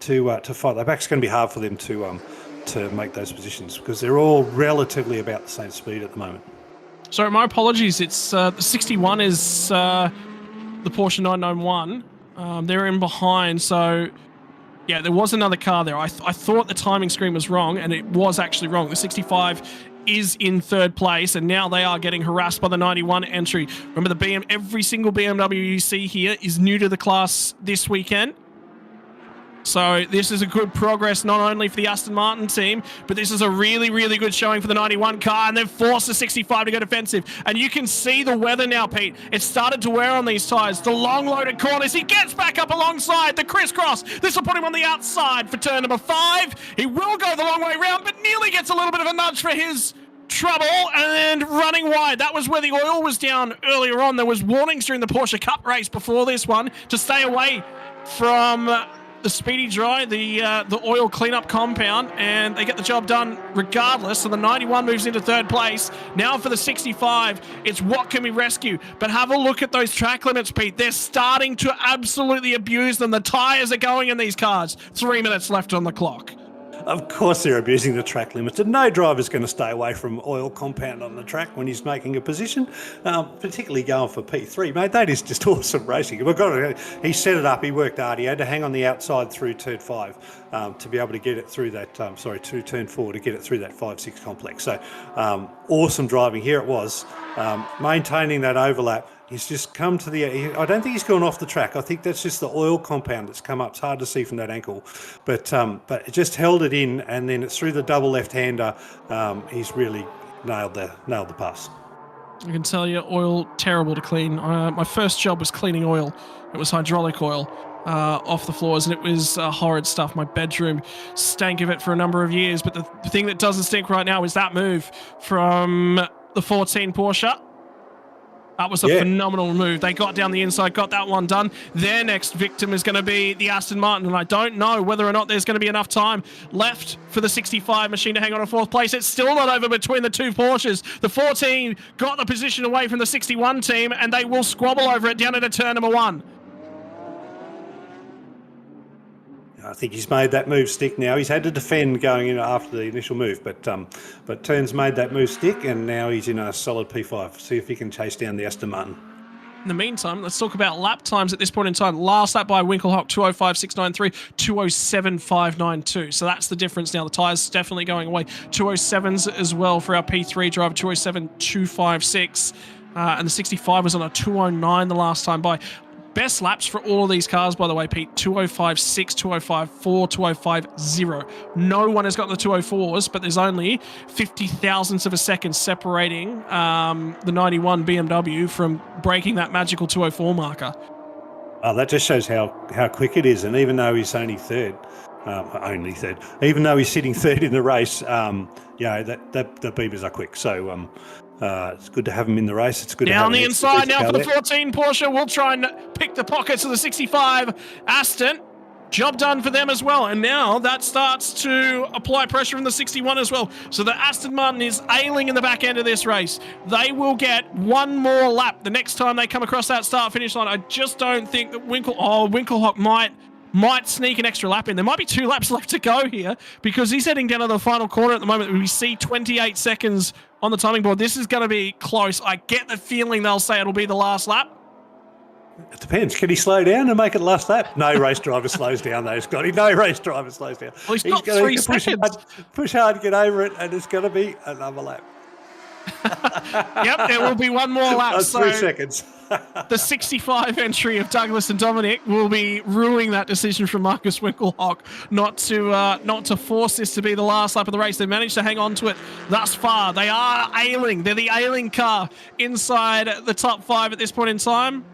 to fight that back. It's going to be hard for them to make those positions because they're all relatively about the same speed at the moment. Sorry, my apologies. It's the 61 is the Porsche 991. They're in behind, so yeah, there was another car there. I thought the timing screen was wrong, and it was actually wrong. The 65 is in 3rd place, and now they are getting harassed by the 91 entry. Remember, every single BMW you see here is new to the class this weekend. So this is a good progress not only for the Aston Martin team, but this is a really, really good showing for the 91 car, and they've forced the 65 to go defensive. And you can see the weather now, Pete. It's started to wear on these tyres. The long loaded corners. He gets back up alongside the crisscross. This will put him on the outside for turn number 5. He will go the long way round, but nearly gets a little bit of a nudge for his trouble and running wide. That was where the oil was down earlier on. There was warnings during the Porsche Cup race before this one to stay away from the Speedy Dry, the oil cleanup compound, and they get the job done regardless. So the 91 moves into 3rd place. Now for the 65, it's what can we rescue? But have a look at those track limits, Pete. They're starting to absolutely abuse them. The tyres are going in these cars. 3 minutes left on the clock. Of course they're abusing the track limits, and no driver's going to stay away from oil compound on the track when he's making a position, particularly going for P3. Mate, that is just awesome racing. He set it up, he worked hard, he had to hang on the outside through turn 5 to be able to get it through that, to turn 4 to get it through that 5-6 complex. So awesome driving. Here it was, maintaining that overlap. He's just come to I don't think he's gone off the track. I think that's just the oil compound that's come up. It's hard to see from that ankle. But it just held it in, and then it's through the double left-hander. He's really nailed the pass. I can tell you, oil, terrible to clean. My first job was cleaning oil. It was hydraulic oil off the floors, and it was horrid stuff. My bedroom stank of it for a number of years. But the thing that doesn't stink right now is that move from the 14 Porsche. That was a phenomenal move. They got down the inside, got that one done. Their next victim is going to be the Aston Martin, and I don't know whether or not there's going to be enough time left for the 65 machine to hang on to 4th place. It's still not over between the 2 Porsches. The 14 got the position away from the 61 team, and they will squabble over it down into turn number 1. I think he's made that move stick now. He's had to defend going in after the initial move, but Turn's made that move stick, and now he's in a solid P5. See if he can chase down the Aston Martin. In the meantime, let's talk about lap times at this point in time. Last lap by Winkelhock, 205.693, 207.592. So that's the difference now. The tyres definitely going away. 207s as well for our P3 driver, 207.256. And the 65 was on a 209 the last time by. Best laps for all of these cars, by the way, Pete, 205.6, 205.4, 205.0. No one has got the 204s, but there's only 50 thousandths of a second separating the 91 BMW from breaking that magical 204 marker. Oh, that just shows how quick it is. And even though he's only third, even though he's sitting third in the race, the Beamers are quick. So it's good to have him in the race. It's good to have down the inside now for the there. 14 Porsche. We'll try and pick the pockets of the 65 Aston. Job done for them as well. And now that starts to apply pressure in the 61 as well. So the Aston Martin is ailing in the back end of this race. They will get one more lap the next time they come across that start-finish line. I just don't think that Winkelhock might sneak an extra lap in. There might be 2 laps left to go here because he's heading down to the final corner at the moment. We see 28 seconds on the timing board. This is going to be close. I get the feeling they'll say it'll be the last lap. It depends. Can he slow down and make it last lap? No race driver slows down, though, Scotty. No race driver slows down. Well, he's got 3 seconds. Push hard, get over it, and it's going to be another lap. Yep, there will be one more lap. That's 3 seconds. The 65 entry of Douglas and Dominic will be ruining that decision from Marcus Winkelhock not to force this to be the last lap of the race. They managed to hang on to it thus far. They are ailing. They're the ailing car inside the top 5 at this point in time.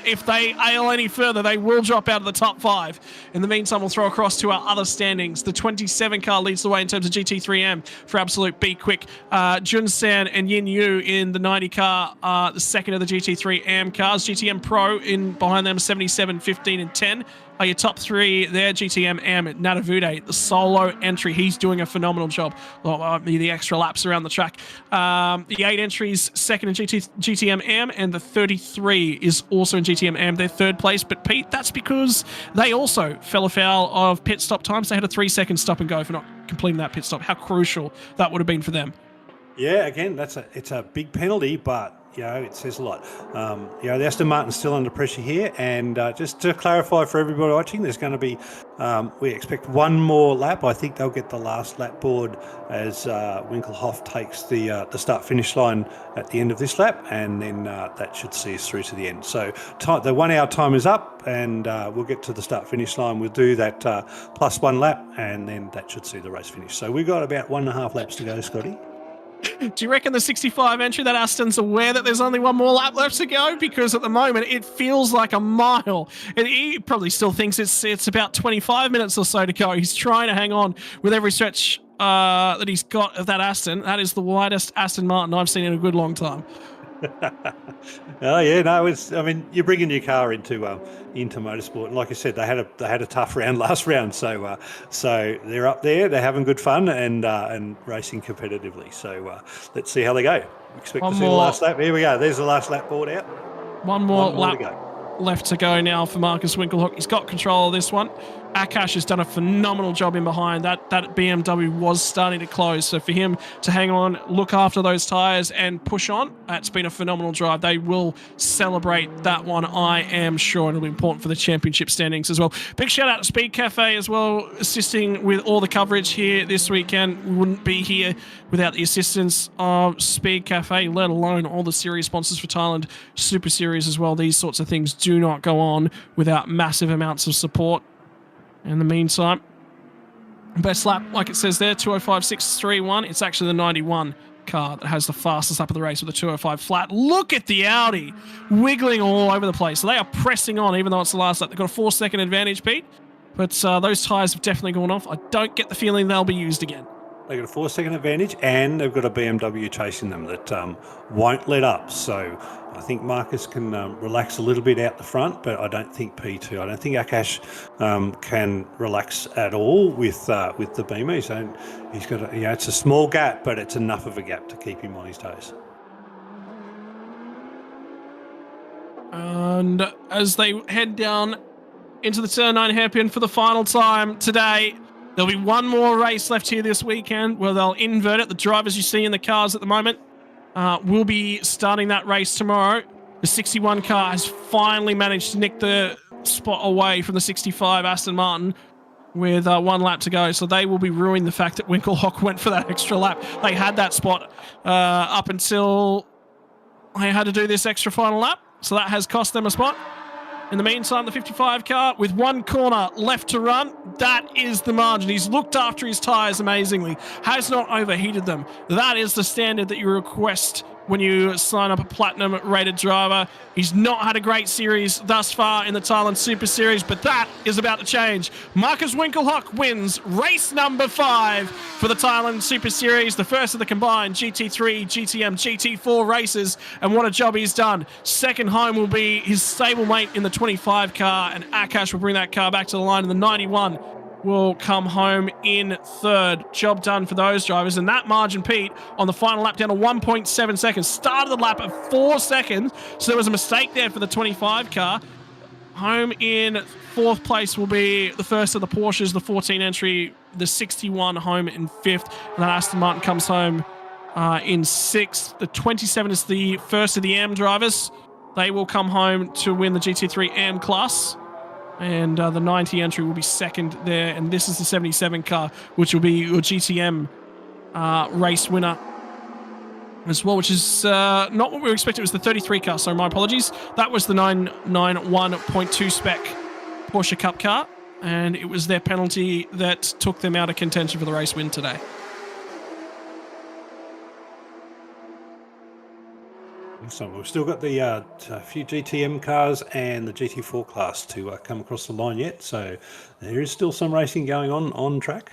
If they ail any further, they will drop out of the top 5. In the meantime, we'll throw across to our other standings. The 27 car leads the way in terms of GT3M for absolute B-Quik. Junsan and Yin Yu in the 90 car are the second of the GT3M cars. GTM Pro in behind them, 77, 15 and 10. Are your top 3 there? GTM Am at Natavude, the solo entry. He's doing a phenomenal job. The extra laps around the track. The 8 entries, second in GTM Am, and the 33 is also in GTM Am. They're third place, but Pete, that's because they also fell afoul of pit stop times. They had a 3-second stop and go for not completing that pit stop. How crucial that would have been for them. Yeah, again, it's a big penalty, but it says a lot. The Aston Martin's still under pressure here, and just to clarify for everybody watching, there's going to be, we expect one more lap. I think they'll get the last lap board as Winkelhoff takes the start-finish line at the end of this lap, and then that should see us through to the end. So the 1 hour time is up, and we'll get to the start-finish line. We'll do that plus 1 lap, and then that should see the race finish. So we've got about 1.5 laps to go, Scotty. Do you reckon the 65 entry that Aston's aware that there's only one more lap left to go? Because at the moment it feels like a mile. And he probably still thinks it's about 25 minutes or so to go. He's trying to hang on with every stretch that he's got of that Aston. That is the widest Aston Martin I've seen in a good long time. Oh yeah, no, you're bringing your car into motorsport, and like I said, they had a tough round last round, so they're up there, they're having good fun and racing competitively. So let's see how they go. Expect to see the last lap. Here we go. There's the last lap board out. One more lap left to go now for Marcus Winkelhock. He's got control of this one. Akash has done a phenomenal job in behind. That BMW was starting to close. So for him to hang on, look after those tyres and push on, it's been a phenomenal drive. They will celebrate that one, I am sure. It'll be important for the championship standings as well. Big shout out to Speed Cafe as well, assisting with all the coverage here this weekend. We wouldn't be here without the assistance of Speed Cafe, let alone all the series sponsors for Thailand Super Series as well. These sorts of things do not go on without massive amounts of support. In the meantime, best lap, like it says there, 205.631. It's actually the 91 car that has the fastest lap of the race with a 205 flat. Look at the Audi wiggling all over the place. So they are pressing on, even though it's the last lap. They've got a 4-second advantage, Pete. But those tyres have definitely gone off. I don't get the feeling they'll be used again. They've got a 4-second advantage, and they've got a BMW chasing them that won't let up. So I think Marcus can relax a little bit out the front, but I don't think P2. I don't think Akash can relax at all with the Beamer. So he's got it's a small gap, but it's enough of a gap to keep him on his toes. And as they head down into the turn 9 hairpin for the final time today. There'll be one more race left here this weekend where they'll invert it. The drivers you see in the cars at the moment will be starting that race tomorrow. The 61 car has finally managed to nick the spot away from the 65 Aston Martin with 1 lap to go. So they will be ruining the fact that Winkelhock went for that extra lap. They had that spot up until they had to do this extra final lap. So that has cost them a spot. In the meantime, the 55 car with 1 corner left to run. That is the margin. He's looked after his tyres amazingly. Has not overheated them. That is the standard that you request when you sign up a platinum rated driver. He's not had a great series thus far in the Thailand Super Series, but that is about to change. Marcus Winkelhock wins race number 5 for the Thailand Super Series, the first of the combined GT3, GTM, GT4 races, and what a job he's done. Second home will be his stablemate in the 25 car, and Akash will bring that car back to the line, and the 91 will come home in third. Job done for those drivers. And that margin, Pete, on the final lap down to 1.7 seconds. Started the lap at 4 seconds. So there was a mistake there for the 25 car. Home in 4th place will be the first of the Porsches, the 14 entry, the 61 home in 5th. And then Aston Martin comes home in 6th. The 27 is the first of the AM drivers. They will come home to win the GT3 AM class. And the 90 entry will be second there. And this is the 77 car, which will be your GTM race winner as well, which is not what we were expecting. It was the 33 car, so my apologies. That was the 991.2 spec Porsche Cup car, and it was their penalty that took them out of contention for the race win today. So we've still got the a few GTM cars and the GT4 class to come across the line yet. So there is still some racing going on track.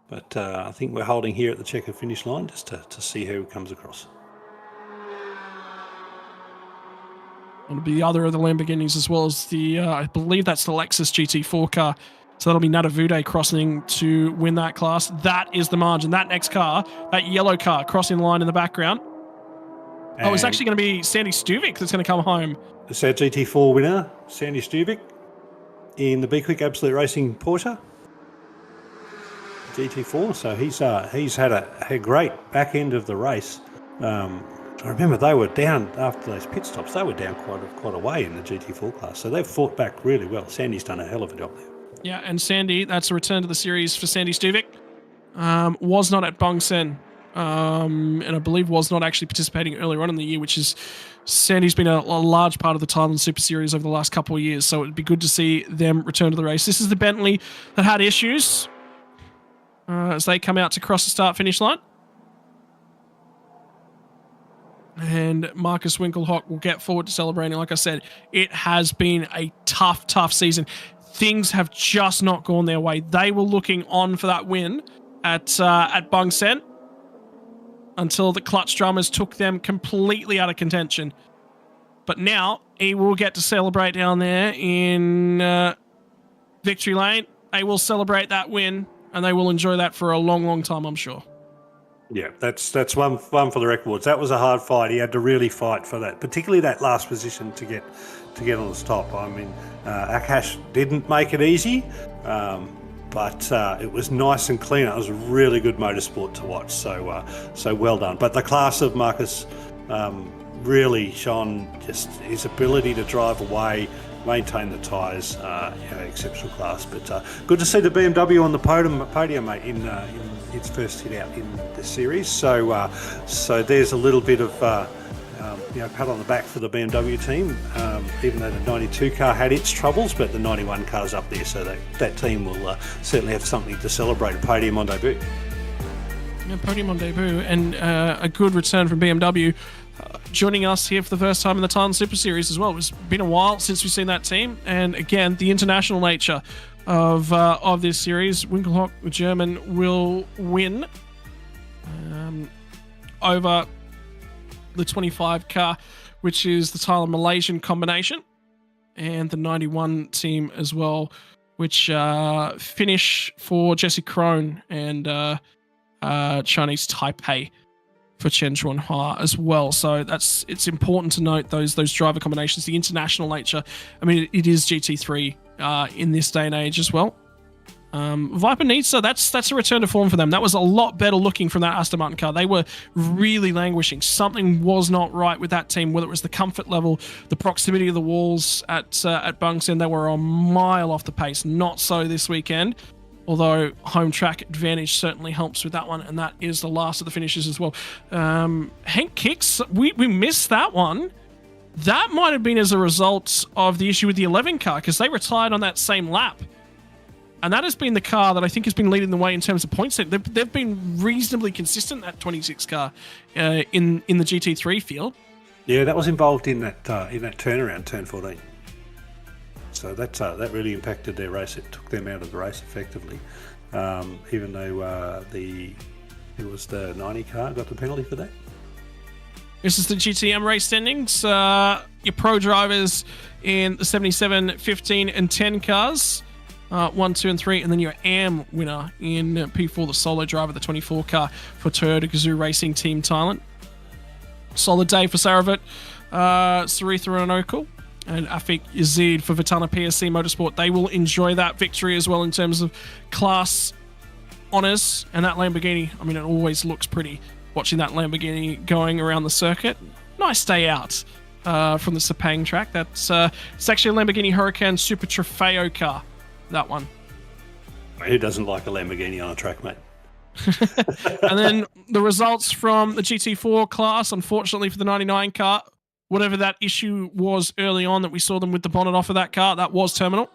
But I think we're holding here at the checkered finish line just to see who comes across. It'll be the other of the Lamborghinis as well as the, I believe that's the Lexus GT4 car. So that'll be Nadavude crossing to win that class. That is the margin. That next car, that yellow car crossing line in the background. And it's actually going to be Sandy Stuvik that's going to come home. It's our GT4 winner, Sandy Stuvik, in the B-Quik Absolute Racing Porsche GT4. So he's had a great back end of the race. I remember they were down after those pit stops. They were down quite a way in the GT4 class. So they've fought back really well. Sandy's done a hell of a job there. Yeah, and Sandy, that's a return to the series for Sandy Stuvik. Was not at Bang Sen. And I believe was not actually participating earlier on in the year, which is Sandy's been a large part of the Thailand Super Series over the last couple of years, so it'd be good to see them return to the race. This is the Bentley that had issues as they come out to cross the start-finish line. And Marcus Winkelhock will get forward to celebrating. Like I said, it has been a tough season. Things have just not gone their way. They were looking on for that win at Bang Sen, until the clutch drummers took them completely out of contention. But now he will get to celebrate down there in Victory Lane. They will celebrate that win, and they will enjoy that for a long time, I'm sure. Yeah, that's one for the records. That was a hard fight. He had to really fight for that, particularly that last position to get on the top. I mean, Akash didn't make it easy. But it was nice and clean. It was a really good motorsport to watch. So well done. But the class of Marcus really shone. Just his ability to drive away, maintain the tyres, exceptional class. But good to see the BMW on the podium, mate, in its first hit out in the series. So there's a little bit of pat on the back for the BMW team, even though the 92 car had its troubles, but the 91 car's up there, so that team will certainly have something to celebrate. A podium on debut. Yeah, podium on debut, and a good return from BMW. Joining us here for the first time in the Thailand Super Series as well. It's been a while since we've seen that team, and again, the international nature of this series. Winkelhock, the German, will win over the 25 car, which is the Thailand Malaysian combination, and the 91 team as well, which finish for Jesse Krohn and Chinese Taipei for Chen Chuanhua as well. So it's important to note those driver combinations, the international nature. I mean, it is GT3 in this day and age as well. Viper Nizza, that's a return to form for them. That was a lot better looking from that Aston Martin car. They were really languishing. Something was not right with that team, whether it was the comfort level, the proximity of the walls at Bunks End. They were a mile off the pace. Not so this weekend, although home track advantage certainly helps with that one, and that is the last of the finishes as well. Hank Kicks, we missed that one. That might have been as a result of the issue with the 11 car, because they retired on that same lap. And that has been the car that I think has been leading the way in terms of points. They've been reasonably consistent, that 26 car, in the GT3 field. Yeah, that was involved in that turnaround, turn 14. So that really impacted their race. It took them out of the race effectively. Even though it was the 90 car got the penalty for that. This is the GTM race standings. Your pro drivers in the 77, 15, and 10 cars. 1, 2, and 3, and then your AM winner in P4, the solo driver, the 24 car for Toyota Gazoo Racing Team Thailand. Solid day for Saravit, Saritha and Okul, and Afik Yazid for Vitana PSC Motorsport. They will enjoy that victory as well in terms of class honours, and that Lamborghini, I mean, it always looks pretty watching that Lamborghini going around the circuit. Nice day out from the Sepang track. It's actually a Lamborghini Huracan Super Trofeo car. That one. Who doesn't like a Lamborghini on a track, mate? And then the results from the GT4 class, unfortunately for the 99 car, whatever that issue was early on that we saw them with the bonnet off of that car, that was terminal.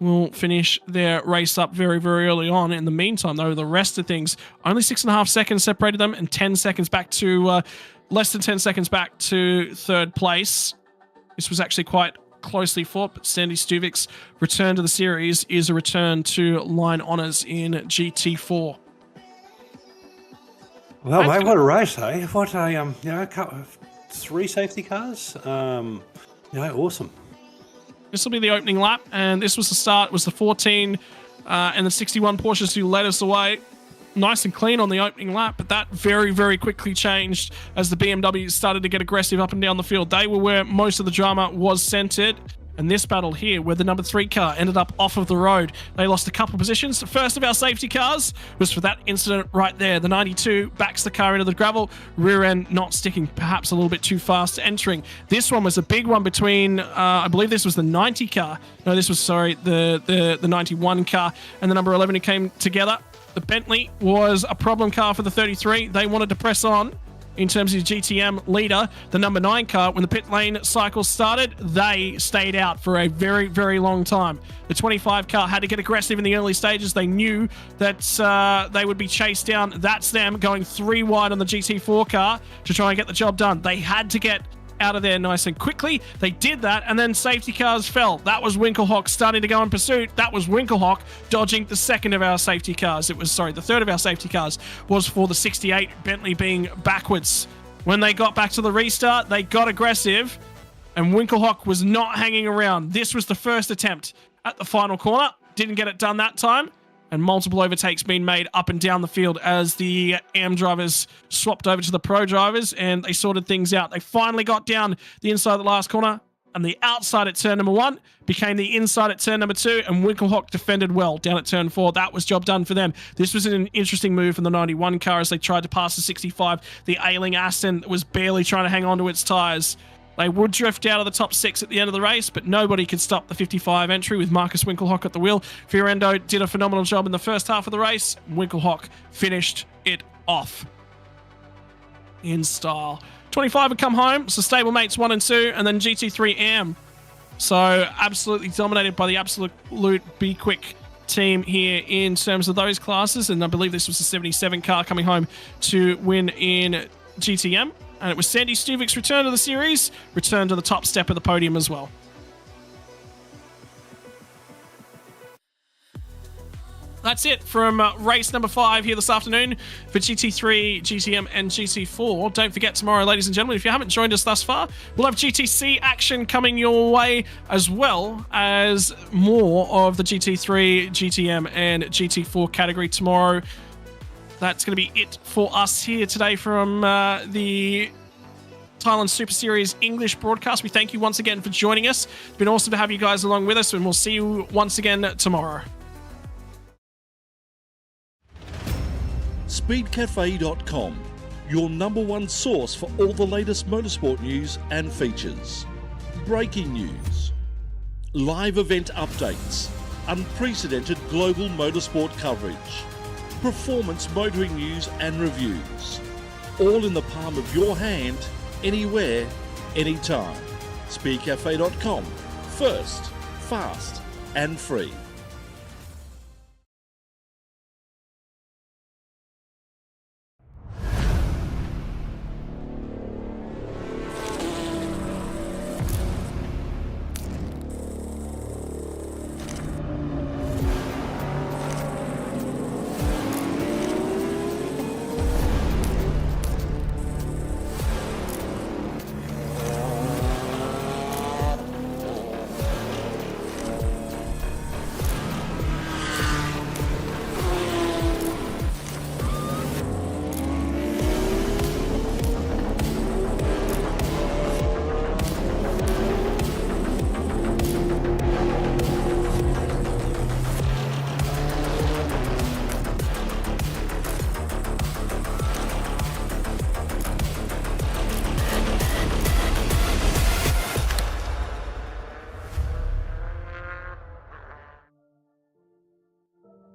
Will finish their race up very, very early on. In the meantime, though, the rest of things, only 6.5 seconds separated them, and 10 seconds back to, less than 10 seconds back to third place. This was actually quite closely fought, but Sandy Stuvik's return to the series is a return to line honours in GT4. Well, mate, what a race, eh? What a 3 safety cars. Awesome. This will be the opening lap, and this was the start. It was the 14 and the 61 Porsches who led us away. Nice and clean on the opening lap, but that very, very quickly changed as the BMWs started to get aggressive up and down the field. They were where most of the drama was centered. And this battle here, where the number 3 car ended up off of the road, they lost a couple positions. The first of our safety cars was for that incident right there. The 92 backs the car into the gravel, rear end not sticking, perhaps a little bit too fast entering. This one was a big one between, I believe this was the 90 car. No, this was, sorry, the 91 car and the number 11 who came together. The Bentley was a problem car for the 33. They wanted to press on in terms of GTM leader. The number 9 car, when the pit lane cycle started, they stayed out for a very, very long time. The 25 car had to get aggressive in the early stages. They knew that they would be chased down. That's them going 3 wide on the GT4 car to try and get the job done. They had to get out of there nice and quickly. They did that, and then safety cars fell. That was Winkelhock starting to go in pursuit. That was Winkelhock dodging the second of our safety cars. The third of our safety cars was for the 68 Bentley being backwards. When they got back to the restart, they got aggressive, and Winkelhock was not hanging around. This was the first attempt at the final corner. Didn't get it done that time. And multiple overtakes being made up and down the field as the AM drivers swapped over to the pro drivers, and they sorted things out. They finally got down the inside of the last corner, and the outside at turn number 1 became the inside at turn number 2, and Winkelhock defended well down at turn 4. That was job done for them. This was an interesting move from the 91 car as they tried to pass the 65. The ailing Aston was barely trying to hang on to its tyres. They would drift out of the top 6 at the end of the race, but nobody could stop the 55 entry with Marcus Winkelhock at the wheel. Fiorendo did a phenomenal job in the first half of the race. Winkelhock finished it off in style. 25 had come home, so stablemates 1 and 2, and then GT3 AM. So absolutely dominated by the absolute B-Quik team here in terms of those classes, and I believe this was the 77 car coming home to win in GTM. And it was Sandy Stuvik's return to the series, return to the top step of the podium as well. That's it from race number 5 here this afternoon for GT3, GTM, and GT4. Don't forget tomorrow, ladies and gentlemen, if you haven't joined us thus far, we'll have GTC action coming your way, as well as more of the GT3, GTM, and GT4 category tomorrow. That's going to be it for us here today from the Thailand Super Series English broadcast. We thank you once again for joining us. It's been awesome to have you guys along with us, and we'll see you once again tomorrow. Speedcafe.com, your number one source for all the latest motorsport news and features. Breaking news, live event updates, unprecedented global motorsport coverage, performance motoring news and reviews. All in the palm of your hand, anywhere, anytime. Speedcafe.com, first, fast and free.